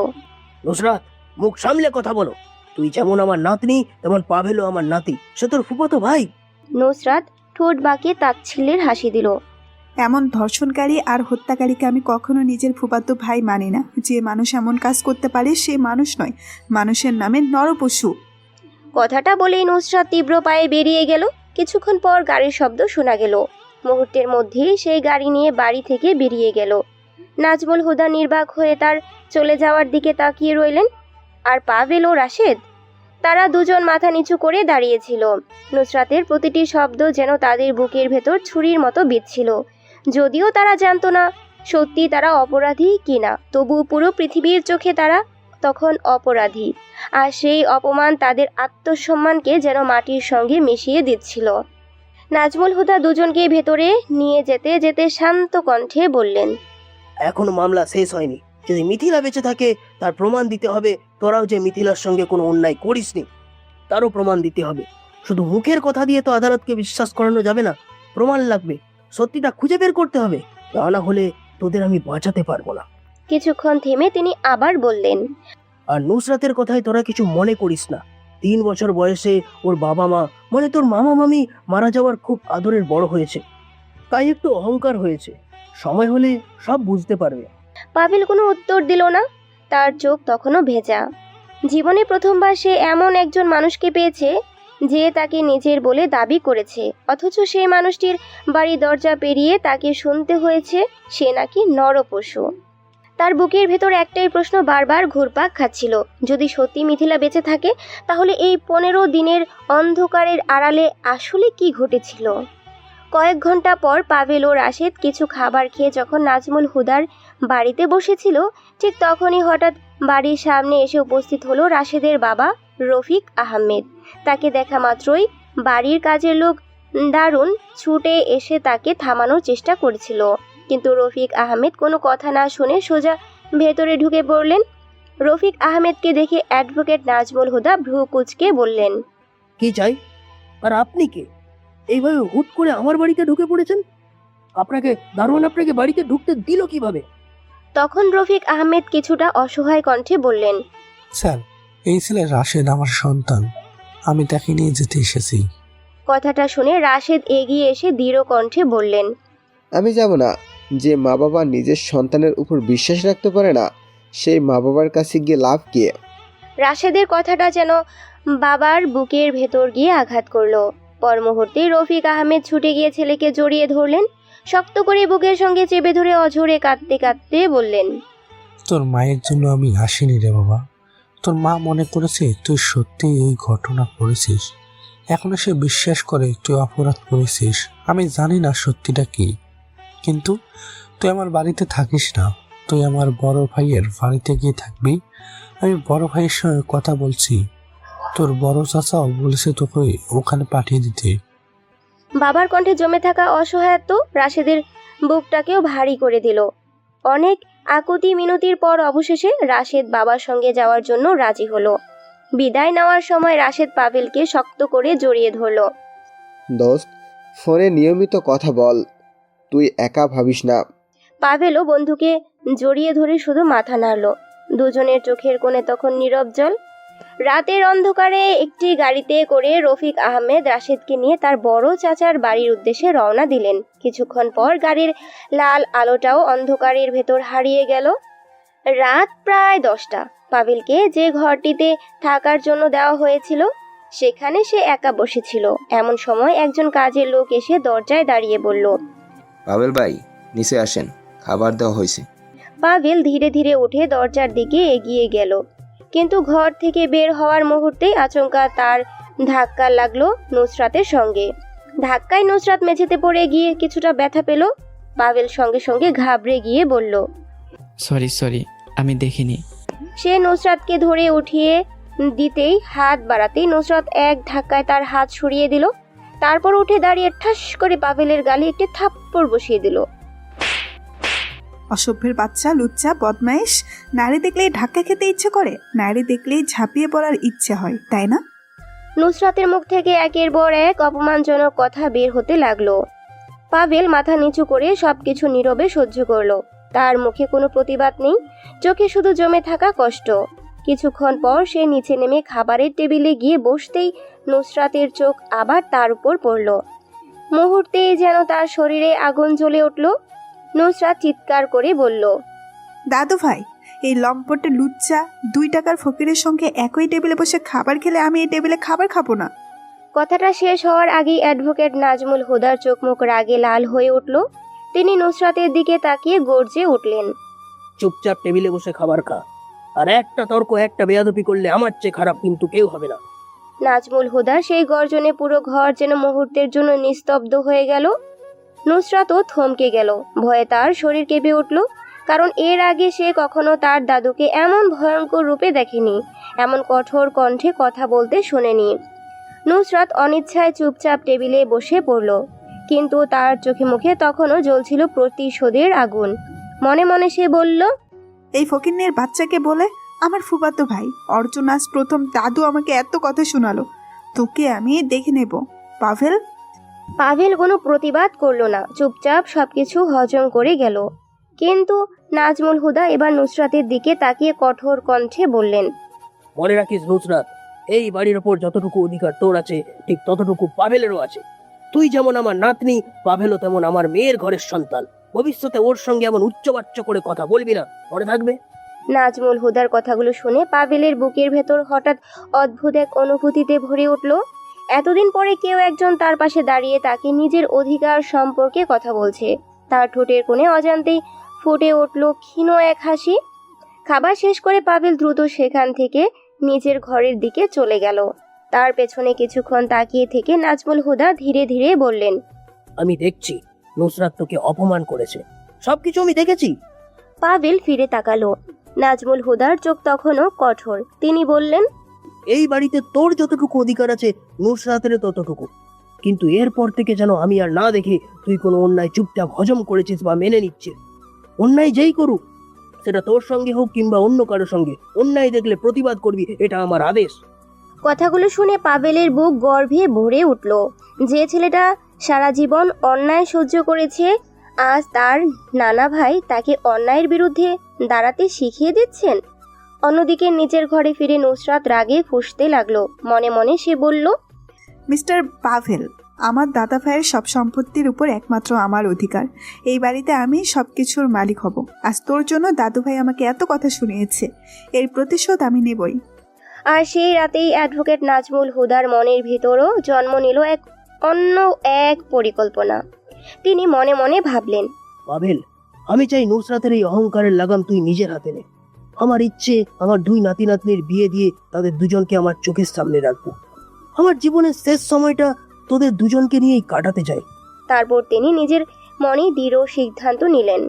নুসরাত, মুখ সামলে কথা বলো। তুই যেমন আমার নাতনি তেমন পাভেলও আমার নাতি। সে তোর ফুফাতো ভাই। নুসরাত ঠোঁট বাঁকিয়ে তাচ্ছিল্যের হাসি দিল। এমন ধর্ষণকারী আর হত্যাকারীকে আমি কখনো নিজের ফুফাতো ভাই মানি না। যে মানুষ এমন কাজ করতে পারে সে মানুষ নয়, মানুষের নামে নরপশু। কথাটা বলেই নুসরাত তীব্র পায়ে বেরিয়ে গেল। কিছুক্ষণ পর গাড়ির শব্দ শোনা গেল। মুহূর্তের মধ্যেই সেই গাড়ি নিয়ে বাড়ি থেকে বেরিয়ে গেল। নাজমুল হুদা নির্বাক হয়ে তার চলে যাওয়ার দিকে তাকিয়ে রইলেন। আর পাভেল ও রাশেদ, তারা দুজন মাথা নিচু করে দাঁড়িয়েছিল। নুসরাতের প্রতিটি শব্দ যেন তাদের বুকের ভেতর ছুরির মতো বিঁধছিল। যদিও তারা জানতো না সত্যি তারা অপরাধী কিনা, তবু পুরো পৃথিবীর চোখে তারা তখন অপরাধী। আর সেই অপমান তাদের আত্মসম্মানকে যেন মাটির সঙ্গে মিশিয়ে দিচ্ছিল। নাজমুল হুদা দুজনকে ভেতরে নিয়ে যেতে যেতে শান্ত কণ্ঠে বললেন, এখনো মামলা শেষ হয়নি। যদি মিথিলা বেঁচে থাকে তার প্রমাণ দিতে হবে। তোরাও যে মিথিলার সঙ্গে কোনো অন্যায় করিসনি তারও প্রমাণ দিতে হবে। শুধু মুখের কথা দিয়ে তো আদালতকে বিশ্বাস করানো যাবে না, প্রমাণ লাগবে। সত্যিটা খুঁজে বের করতে হবে, তা না হলে তোদের আমি বাঁচাতে পারবো না। কিছুক্ষণ থেমে তিনি আবার বললেন, আর নুসরাতের কথায় তোরা কিছু মনে করিস না। 3 বছর বয়সে ওর বাবা মা মানে তোর মামা মামি মারা যাওয়ার খুব আদরের বড় হয়েছে, তাই একটু অহংকার হয়েছে। সময় হলে সব বুঝতে পারবে। পাভেল কোনো উত্তর দিল না। তার চোখ তখনও ভেজা। জীবনে প্রথমবার সে এমন একজন মানুষকে পেয়েছে যে তাকে নিজের বলে দাবি করেছে, অথচ সেই মানুষটির বাড়ির দরজা পেরিয়ে তাকে শুনতে হয়েছে সে নাকি নরপশু। তার বুকের ভেতর একটাই প্রশ্ন বারবার ঘুরপাক খাচ্ছিল, যদি সত্যি মিথিলা বেঁচে থাকে তাহলে এই 15 দিনের অন্ধকারের আড়ালে আসলে কি ঘটেছিল। কয়েক ঘন্টা পর পাভেল ও রাশেদ কিছু খাবার খেয়ে যখন নাজমুল হুদার বাড়িতে বসেছিল, ঠিক তখনই হঠাৎ বাড়ির সামনে এসে উপস্থিত হলো রাশেদের বাবা রফিক আহমেদ। তাকে দেখা মাত্রই বাড়ির কাজের লোক দারুণ ছুটে এসে তাকে থামানোর চেষ্টা করেছিল, কিন্তু রফিক আহমেদ কোনো কথা না শুনে সোজা ভেতরে ঢুকে পড়লেন। রফিক আহমেদকে দেখে অ্যাডভোকেট নাজমুল হুদা ভ্রু কুঁচকে বললেন, কি চাই? আর আপনি কে? এইভাবে হুট করে আমার বাড়িতে ঢুকে পড়েছেন? আপনাকে বাড়িতে ঢুকতে দিল কিভাবে? তখন রফিক আহমেদ কিছুটা অসহায় কণ্ঠে বললেন, স্যার, এই ছেলে রাশেদ আমার সন্তান, আমি তাকে নিয়ে যেতে এসেছি। কথাটা শুনে রাশেদ এগিয়ে এসে দৃঢ় কণ্ঠে বললেন, আমি যাব না। যে মা বাবা নিজের সন্তানের উপর বিশ্বাস রাখতে পারে না, সেই মা বাবার কাছে গিয়ে লাভ কি? রাশেদের কথাটা যেন বাবার বুকের ভেতর গিয়ে আঘাত করলো। পর মুহূর্তে রফিক আহমেদ ছুটে গিয়ে ছেলেকে জড়িয়ে ধরলেন। শক্ত করে বুকের সঙ্গে চেপে ধরে অঝরে কাঁদতে কাঁদতে বললেন, তোর মায়ের জন্য আমি আসিনি রে বাবা। তোর মা মনে করেছে তুই সত্যি এই ঘটনা করেছিস। এখনো সে বিশ্বাস করে তুই অপরাধ করেছিস। আমি জানি না সত্যিটা কি, কিন্তু তুই আমার বাড়িতে থাকিস না, তুই আমার বড় ভাইয়ের বাড়িতে গিয়ে থাকবি। আমি বড় ভাইয়ের সঙ্গে কথা বলছি, তোর বড় চাচাও বলেছে তোকে ওখানে পাঠিয়ে দিতে। বাবার কণ্ঠে জমে থাকা অসহায়ত্ব রাশেদের বুকটাকেও ভারী করে দিল। অনেক আকুতি মিনতির পর অবশেষে রাশেদ বাবার সঙ্গে যাওয়ার জন্য রাজি হলো। বিদায় নেওয়ার সময় রাশেদ পাভেলকে শক্ত করে জড়িয়ে ধরল। দোস্ত, ফোনে নিয়মিত কথা বল, তুই একা ভাবিস না। পাভেলও বন্ধুকে জড়িয়ে ধরে শুধু মাথা নাড়ল। দুজনের চোখের কোণে তখন নীরব জল। রাতের অন্ধকারে একটি গাড়িতে করে রফিক আহমেদ রাশেদকে নিয়ে তার বড় চাচার বাড়ির উদ্দেশ্যে রওনা দিলেন। কিছুক্ষণ পর গাড়ির লাল আলোটাও অন্ধকারের ভেতর হারিয়ে গেল। রাত প্রায় 10টা। পাভেলকে যে ঘরটিতে থাকার জন্য দেওয়া হয়েছিল সেখানে সে একা বসেছিল। এমন সময় একজন কাজের লোক এসে দরজায় দাঁড়িয়ে বলল, পাবেল ভাই, নিচে আসেন, খাবার দেওয়া হয়েছে। পাভেল ধীরে ধীরে উঠে দরজার দিকে এগিয়ে গেল, কিন্তু ঘর থেকে বের হওয়ার মুহূর্তেই আচমকা তার ধাক্কা লাগলো নুসরাতের সঙ্গে। ধাক্কায় নুসরাত মেঝেতে পড়ে গিয়ে কিছুটা ব্যথা পেল। পাভেল সঙ্গে সঙ্গে ঘাবড়ে গিয়ে বলল, সরি, আমি দেখিনি। সে নুসরাতকে ধরে উঠিয়ে দিতেই হাত বাড়াতেই নুসরাত এক ধাক্কায় তার হাত সরিয়ে দিল। তারপর উঠে দাঁড়িয়ে ঠাস করে পাভেলের গালে একটি থাপ্পড় বসিয়ে দিল। অসভ্যের বাচ্চা, লুচ্চা, বদমাইশ। নারী দেখলেই ধাক্কা খেতে ইচ্ছে করে, নারী দেখলেই ঝাঁপিয়ে পড়ার ইচ্ছে হয়, তাই না? নুসরাতের মুখ থেকে একের পর এক অপমানজনক কথা বের হতে লাগলো। পাভেল মাথা নিচু করে সবকিছু নীরবে সহ্য করলো। তার মুখে কোনো প্রতিবাদ নেই, চোখে শুধু জমে থাকা কষ্ট। কিছুক্ষণ পর সে নিচে নেমে খাবারের টেবিলে গিয়ে বসতেই নুসরাতের চোখ আবার তার উপর পড়ল। মুহূর্তেই যেন তার শরীরে আগুন জ্বলে উঠল। নুসরাত চিৎকার করে বলল, দাদু ভাই, এই লম্পটে লুচ্চা 2 টাকার ফকিরের সঙ্গে একই টেবিলে বসে খাবার খেলে আমি এই টেবিলে খাবার খাবো না। কথাটা শেষ হওয়ার আগেই অ্যাডভোকেট নাজমুল হুদার চোখ মুখ রাগে লাল হয়ে উঠল। তিনি নুসরাতের দিকে তাকিয়ে গর্জে উঠলেন, চুপচাপ টেবিলে বসে খাবার খা, আর একটা তর্ক একটা বেয়াদবি করলে আমার চেয়ে খারাপ কিন্তু কেউ হবে না। নাজমুল হুদার সেই গর্জনে পুরো ঘর যেন মুহূর্তের জন্য নিস্তব্ধ হয়ে গেল। নুসরাতও থমকে গেল। ভয়ে তার শরীর কেঁপে উঠল, কারণ এর আগে সে কখনো তার দাদুকে এমন ভয়ঙ্কর রূপে দেখেনি, এমন কঠোর কণ্ঠে কথা বলতে শোনেনি। নুসরাত অনিচ্ছায় চুপচাপ টেবিলে বসে পড়ল, কিন্তু তার চোখে মুখে তখনও জ্বলছিল প্রতিশোধের আগুন। মনে মনে সে বলল, এই ফকিন্নের বাচ্চাকে বলে আমার ফুফাতো ভাই অর্জুন আজ প্রথম দাদু আমাকে এত কথা শোনালো, তোকে আমি দেখে নেব। পাভেল কোনো প্রতিবাদ করলো না, চুপচাপ সবকিছু হজম করে গেল। কিন্তু নাজমুল হুদা এবার নুসরাতের দিকে তাকিয়ে কঠোর কণ্ঠে বললেন, মনে রাখিস নুসরাত, এই বাড়ির ওপর যতটুকু অধিকার তোর আছে ঠিক ততটুকু পাভেলেরও আছে। তুই যেমন আমার নাতনি, পাভেলও তেমন আমার মেয়ের ঘরের সন্তান। ভবিষ্যতে ওর সঙ্গে এমন উচ্চবাচ্য করে কথা বলবি না, মনে থাকবে। নাজমুল হুদার কথাগুলো শুনে পাভেলের বুকের ভেতর হঠাৎ অদ্ভুত এক অনুভূতিতে ভরে উঠল। এতদিন পরে কেউ একজন তার পাশে দাঁড়িয়ে তাকে নিজের অধিকার সম্পর্কে কথা বলছে। তার ঠোঁটের কোণে অজান্তেই ফুটে উঠল ক্ষীণ এক হাসি। খাবার শেষ করে পাভেল দ্রুত সেখান থেকে নিজের ঘরের দিকে চলে গেল। তার পেছনে কিছুক্ষণ তাকিয়ে থেকে নাজমুল হুদা ধীরে ধীরে বললেন, আমি দেখছি নুসরাত তোকে অপমান করেছে, সবকিছু আমি দেখেছি। পাভেল ফিরে তাকালো। নাজমুল হুদার চোখ তখনও কঠোর। তিনি বললেন, এই বাড়িতে তোর যতটুকু অধিকার আছে নুসরাতের ততটুকু, কিন্তু এরপর থেকে যেন আমি আর না দেখে তুই কোনো অন্যায় চুপচাপ হজম করেছিস বা মেনে নিচ্ছিস। অন্যায় যেই করুক, সেটা তোর সঙ্গে হোক কিংবা অন্য কারোর সঙ্গে, অন্যায় দেখলে প্রতিবাদ করবি, এটা আমার আদেশ। কথাগুলো শুনে পাভেলের বুক গর্ভে ভরে উঠল। যে ছেলেটা সারা জীবন অন্যায় সহ্য করেছে, আজ তার নানা ভাই তাকে অন্যায়ের বিরুদ্ধে দাঁড়াতে শিখিয়ে দিচ্ছেন। অন্যদিকে নিজের ঘরে ফিরে নুসরাত রাগে ফুঁসতে লাগলো। মনে মনে সে বলল, মিস্টার পাভেল, আমার দাদা ভাইয়ের সব সম্পত্তির উপর একমাত্র আমার অধিকার। এই বাড়িতে আমি সব কিছুর মালিক হব। আজ তোর জন্য দাদু ভাই আমাকে এত কথা শুনিয়েছে, এর প্রতিশোধ আমি নেবই। আর সেই রাতেই অ্যাডভোকেট নাজমুল হুদার মনের ভিতরও জন্ম নিল অন্য এক পরিকল্পনা। তিনি মনে মনে ভাবলেন, পাভেল, আমি চাই নুসরাতের এই অহংকারের লাগাম তুই নিজের হাতে নে। আমার ইচ্ছে আমার দুই নাতি নাতনির বিয়ে দিয়ে তাদের দুজনকে আমার চোখের সামনে রাখবো। আমার জীবনের শেষ সময়টা তোদের দুজনকে নিয়েই কাটাতে চাই। তারপর তিনি নিজের মনে দৃঢ় সিদ্ধান্ত নিলেন,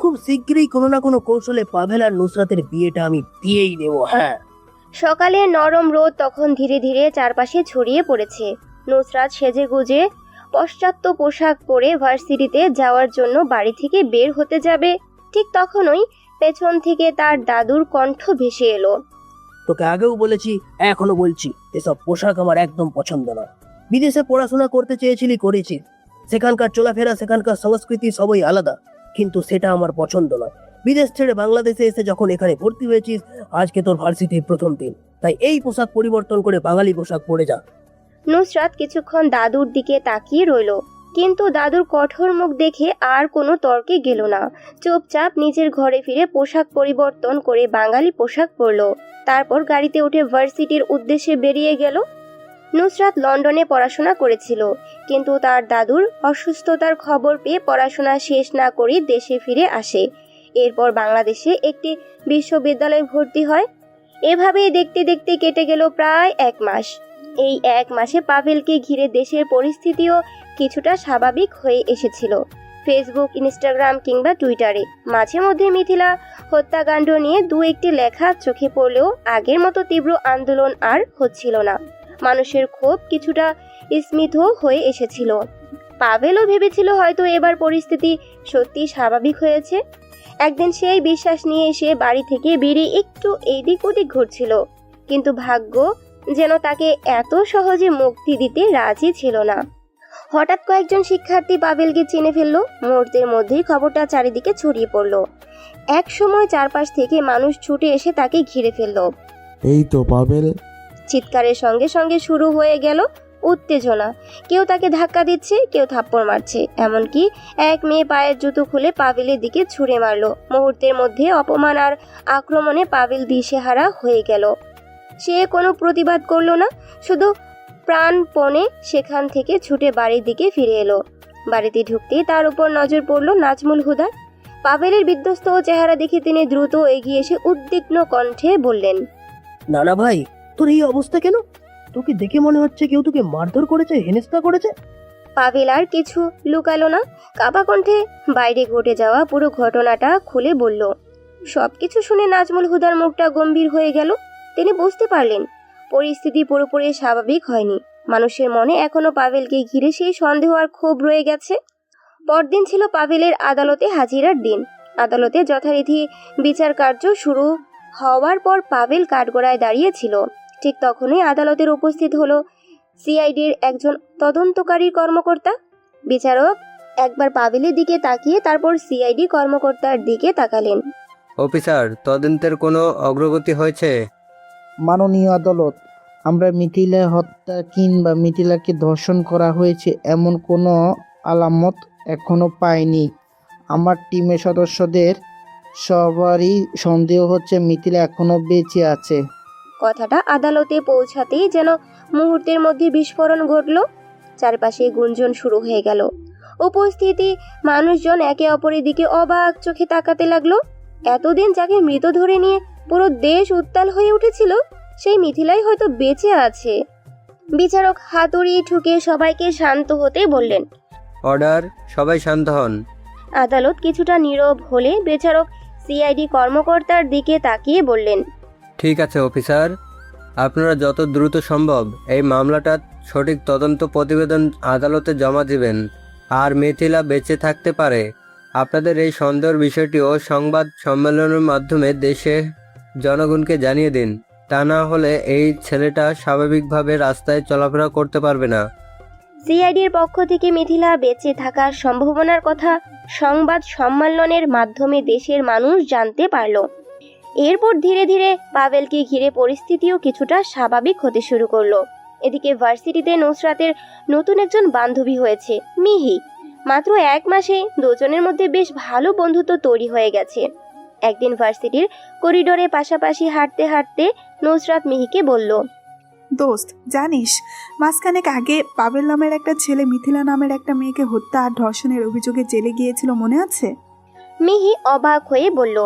খুব শীঘ্রই কোনো না কোনো কৌশলে পাভেল আর নুসরাতের বিয়েটা আমি দিয়েই দেবো। হ্যাঁ। সকালে নরম রোদ তখন ধীরে ধীরে চারপাশে ছড়িয়ে পড়েছে। নুসরাত সেজে গুজে পাশ্চাত্য পোশাক পরে ভার্সিটিতে যাওয়ার জন্য বাড়ি থেকে বের হতে যাবে, ঠিক তখনই পেছন থেকে তার দাদুর কণ্ঠ ভেসে এলো, তোকে আগেও বলেছি, এখনো বলছি, এসব পোশাক আমার একদম পছন্দ না। বিদেশে পড়াশোনা করতে চেয়েছিলি, করেছিস। সেখানকার চলাফেরা, সেখানকার সংস্কৃতি সবই আলাদা, কিন্তু সেটা আমার পছন্দ নয়। বিদেশ ছেড়ে বাংলাদেশে এসে যখন এখানে ভর্তি হয়েছিস, আজকে তোর ভার্সিটির প্রথম দিন, তাই এই পোশাক পরিবর্তন করে বাঙালি পোশাক পরে যা। নুসরাত কিছুক্ষণ দাদুর দিকে তাকিয়ে রইল, কিন্তু দাদুর কঠোর মুখ দেখে আর কোনো তর্কে গেল না। চুপচাপ নিজের ঘরে ফিরে পোশাক পরিবর্তন করে বাঙালি পোশাক পরল। তারপর গাড়িতে উঠে ভার্সিটির উদ্দেশ্যে বেরিয়ে গেল। নুসরাত লন্ডনে পড়াশোনা করেছিল, কিন্তু তার দাদুর অসুস্থতার খবর পেয়ে পড়াশোনা শেষ না করে দেশে ফিরে আসে। এরপর বাংলাদেশে একটি বিশ্ববিদ্যালয়ে ভর্তি হয়। এভাবেই দেখতে দেখতে কেটে গেল প্রায় 1 মাস। এই 1 মাসে পাভেলকে ঘিরে দেশের পরিস্থিতিও কিছুটা স্বাভাবিক হয়ে এসেছিল। ফেসবুক, ইনস্টাগ্রাম কিংবা টুইটারে মাঝে মধ্যে মিথিলা হত্যাকাণ্ড নিয়ে 2-1টি লেখা চোখে পড়লেও আগের মতো তীব্র আন্দোলন আর হচ্ছিল না। মানুষের ক্ষোভ কিছুটা স্মিত হয়ে এসেছিল। পাভেলও ভেবেছিল হয়তো এবার পরিস্থিতি সত্যি স্বাভাবিক হয়েছে। একদিন সেই বিশ্বাস নিয়ে সে বাড়ি থেকে বেরিয়ে একটু এদিক ওদিক ঘুরছিল, কিন্তু ভাগ্য যেন তাকে এত সহজে মুক্তি দিতে রাজি ছিল না। হঠাৎ কয়েকজন শিক্ষার্থী পাভেলকে চিনে ফেলল। মুহূর্তের মধ্যেই খবরটা চারিদিকে ছড়িয়ে পড়ল। এক সময় চারপাশ থেকে মানুষ ছুটে এসে তাকে ঘিরে ফেলল। এই তো পাভেল। চিৎকারের সঙ্গে সঙ্গে শুরু হয়ে গেল উত্তেজনা। কেউ তাকে ধাক্কা দিচ্ছে, কেউ থাপ্পড় মারছে, এমনকি এক মেয়ে পায়ের জুতো খুলে পাভেলের দিকে ছুঁড়ে মারল। মুহূর্তের মধ্যে অপমান আর আক্রমণে পাভেল দিশেহারা হয়ে গেল। সে কোনো প্রতিবাদ করল না, শুধু প্রাণপণে সেখান থেকে ছুটে বাড়ির দিকে ফিরে এলো। বাড়িতে ঢুকতেই তার উপর নজর পড়ল নাজমুল হুদার। পাভেলের বিধ্বস্ত চেহারা দেখে তিনি দ্রুত এগিয়ে এসে উদ্বিগ্ন কণ্ঠে বললেন, নানা ভাই, তোর এই অবস্থা কেন? তোকে দেখে মনে হচ্ছে কেউ তোকে মারধর করেছে, হেনস্থা করেছে। পাভেল আর কিছু লুকালো না, কাঁপা কণ্ঠে বাইরে ঘটে যাওয়া পুরো ঘটনাটা খুলে বলল। সবকিছু শুনে নাজমুল হুদার মুখটা গম্ভীর হয়ে গেল। তিনি বুঝতে পারলেন পরিস্থিতি পুরোপুরি স্বাভাবিক হয়নি। মানুষের মনে এখনো পাভেলকে ঘিরে সেই সন্দেহ আর ক্ষোভ রয়ে গেছে। পরদিন ছিল পাভেলের আদালতে হাজিরার দিন। আদালতে যথারীতি বিচার কার্য শুরু হওয়ার পর পাভেল কাঠগড়ায় দাঁড়িয়েছিল। ঠিক তখনই আদালতের উপস্থিত হলো সিআইডির একজন তদন্তকারী কর্মকর্তা। বিচারক একবার পাভেলের দিকে তাকিয়ে তারপর সিআইডি কর্মকর্তার দিকে তাকালেন। অফিসার, তদন্তের কোনো অগ্রগতি হয়েছে? মাননীয় আদালত, আমরা মিথিলা হত্যা কিংবা মিথিলাকে ধর্ষণ করা হয়েছে এমন কোনো আলামত এখনো পাইনি। আমার টিমের সদস্যদের সবারই সন্দেহ হচ্ছে মিথিলা এখনো বেঁচে আছে। কথাটা আদালতে পৌঁছাতেই যেন মুহূর্তের মধ্যে বিস্ফোরণ ঘটল। চারপাশে গুঞ্জন শুরু হয়ে গেল। উপস্থিতি মানুষজন একে অপরের দিকে অবাক চোখে তাকাতে লাগলো। এতদিন যাকে মৃত ধরে নিয়ে পুরো দেশ উত্তাল হয়ে উঠেছিল, সেই মিথিলাই হয়তো বেঁচে আছে। বিচারক হাতুড়ি ঠুকে সবাইকে শান্ত হতে বললেন। অর্ডার, সবাই শান্ত হন। আদালত কিছুটা নীরব হলে বিচারক সিআইডি কর্মকর্তার দিকে তাকিয়ে বললেন, ঠিক আছে অফিসার, আপনারা যত দ্রুত সম্ভব এই মামলাটার সঠিক তদন্ত প্রতিবেদন আদালতে জমা দিবেন। আর মিথিলা বেঁচে থাকতে পারে আপনাদের এই সন্দেহের বিষয়টিও সংবাদ সম্মেলনের মাধ্যমে দেশে জনগণকে জানিয়ে দিন। তা না হলে এই ছেলেটা স্বাভাবিকভাবে রাস্তায় চলাফেরা করতে পারবে না। সিআইডির পক্ষ থেকে মিথিলা বেঁচে থাকার সম্ভাবনার কথা সংবাদ সম্মেলনের মাধ্যমে দেশের মানুষ জানতে পারল। এরপর ধীরে ধীরে পাভেলকে ঘিরে পরিস্থিতিও কিছুটা স্বাভাবিক হতে শুরু করলো। এদিকে ভার্সিটিতে নুসরাতের নতুন একজন বান্ধবী হয়েছে, মিহি। মাত্র 1 মাসে দুজনের মধ্যে বেশ ভালো বন্ধুত্ব তৈরি হয়ে গেছে। একদিন ভার্সিটির করিডোরে পাশাপাশি হাঁটতে হাঁটতে নুসরাত মিহিকে বলল, দোস্ত জানিস, মাসখানেক আগে পাবেল নামের একটা ছেলে মিথিলা নামের একটা মেয়েকে হত্যা আর ধর্ষণের অভিযোগে জেলে গিয়েছিল, মনে আছে? মিহি অবাক হয়ে বলল,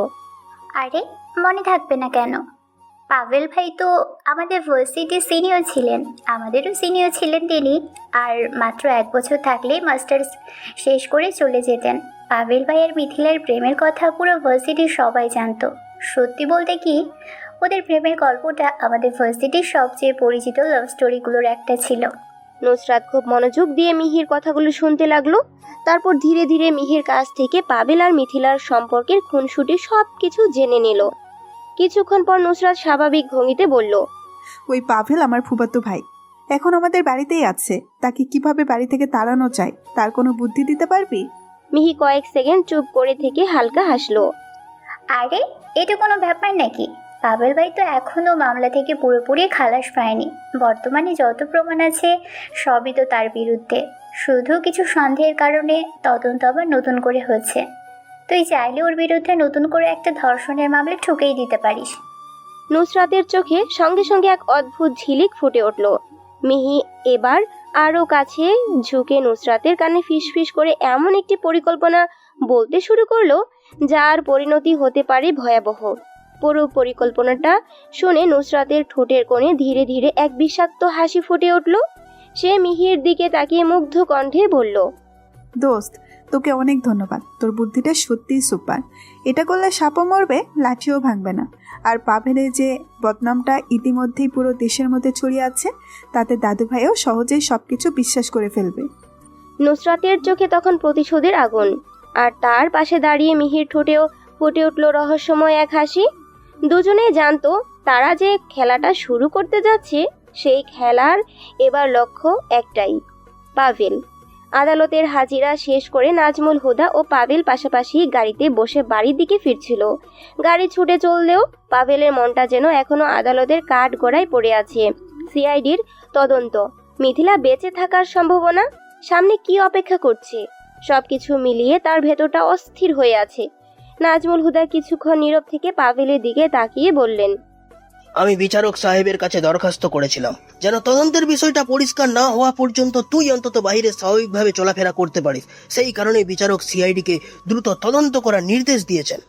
আরে মনে থাকবে না কেন? পাভেল ভাই তো আমাদের ভার্সিটির সিনিয়র ছিলেন, আমাদেরও সিনিয়র ছিলেন তিনি। আর মাত্র 1 বছর থাকলেই মাস্টার্স শেষ করে চলে যেতেন। পাভেল ভাই আর মিথিলার প্রেমের কথা পুরো ভার্সিটির সবাই জানতো। সত্যি বলতে কি, ওদের প্রেমের গল্পটা আমাদের ভার্সিটির সবচেয়ে পরিচিত লাভ স্টোরিগুলোর একটা ছিল। নুসরাত খুব মনোযোগ দিয়ে মিহির কথাগুলো শুনতে লাগলো। তারপর ধীরে ধীরে মিহির কাছ থেকে পাবেল আর মিথিলার সম্পর্কের খুনসুটি সব কিছু জেনে নিল। কিছুক্ষণ পর নুসরাত স্বাভাবিক ভঙ্গিতে বলল, ওই পাভেল আমার ফুফাতো ভাই, এখন আমাদের বাড়িতেই আছে। তাকে কিভাবে বাড়ি থেকে তাড়ানো যায় তার কোনো বুদ্ধি দিতে পারবি? মিহি কয়েক সেকেন্ড চুপ করে থেকে হালকা হাসলো। আরে এটা কোনো ব্যাপার নাকি? পাভেল ভাই তো এখনও মামলা থেকে পুরোপুরি খালাস পায়নি। বর্তমানে যত প্রমাণ আছে সবই তো তার বিরুদ্ধে। শুধু কিছু সন্দেহের কারণে তদন্ত আবার নতুন করে হচ্ছে। তুই চাইলে ওর বিরুদ্ধে নতুন করে একটা ধর্ষণের মামলা ঠুকেই দিতে পারিস। নুসরাতের চোখে সঙ্গে সঙ্গে এক অদ্ভুত ঝিলিক ফুটে উঠল। মিহি এবার আরও কাছে ঝুঁকে নুসরাতের কানে ফিসফিস করে এমন একটি পরিকল্পনা বলতে শুরু করলো যার পরিণতি হতে পারে ভয়াবহ। পুরো পরিকল্পনাটা শুনে নুসরাতের ঠোঁটের কোণে ধীরে ধীরে এক বিষাক্ত হাসি ফুটে উঠল। সে মিহির দিকে তাকিয়ে মুগ্ধ কণ্ঠে বলল, দোস্ত তোকে অনেক ধন্যবাদ, তোর বুদ্ধিটা সত্যিই সুপার। এটা করলে সাপও মরবে, লাঠিও ভাঙবে না। আর পাভেলের যে বদনামটা ইতিমধ্যেই পুরো দেশের মধ্যে ছড়িয়ে আছে, তাতে দাদু ভাইও সহজেই সবকিছু বিশ্বাস করে ফেলবে। নুসরাতের চোখে তখন প্রতিশোধের আগুন, আর তার পাশে দাঁড়িয়ে মিহির ঠোঁটেও ফুটে উঠল রহস্যময় এক হাসি। দুজনেই জানতো তারা যে খেলাটা শুরু করতে যাচ্ছে সেই খেলার এবার লক্ষ্য একটাই, পাভেল। আদালতের হাজিরা শেষ করে নাজমুল হুদা ও পাভেল পাশাপাশি গাড়িতে বসে বাড়ির দিকে ফিরছিল। গাড়ি ছুটে চললেও পাভেলের মনটা যেন এখনো আদালতের কাঠ গড়ায় পড়ে আছে। সিআইডির তদন্ত, মিথিলা বেঁচে থাকার সম্ভাবনা, সামনে কি অপেক্ষা করছে, সবকিছু মিলিয়ে তার ভেতরটা অস্থির হয়ে আছে। নাজমুল হুদা কিছুক্ষণ নীরব থেকে পাভেলের দিকে তাকিয়ে বললেন, আমি বিচারক সাহেবের কাছে দরখাস্ত করেছিলাম যেন তদন্তের বিষয়টা পরিষ্কার না হওয়া পর্যন্ত তুই অন্তত বাইরে স্বাভাবিকভাবে চলাফেরা করতে পারিস। সেই কারণে বিচারক সিআইডিকে দ্রুত তদন্ত করার নির্দেশ দিয়েছেন।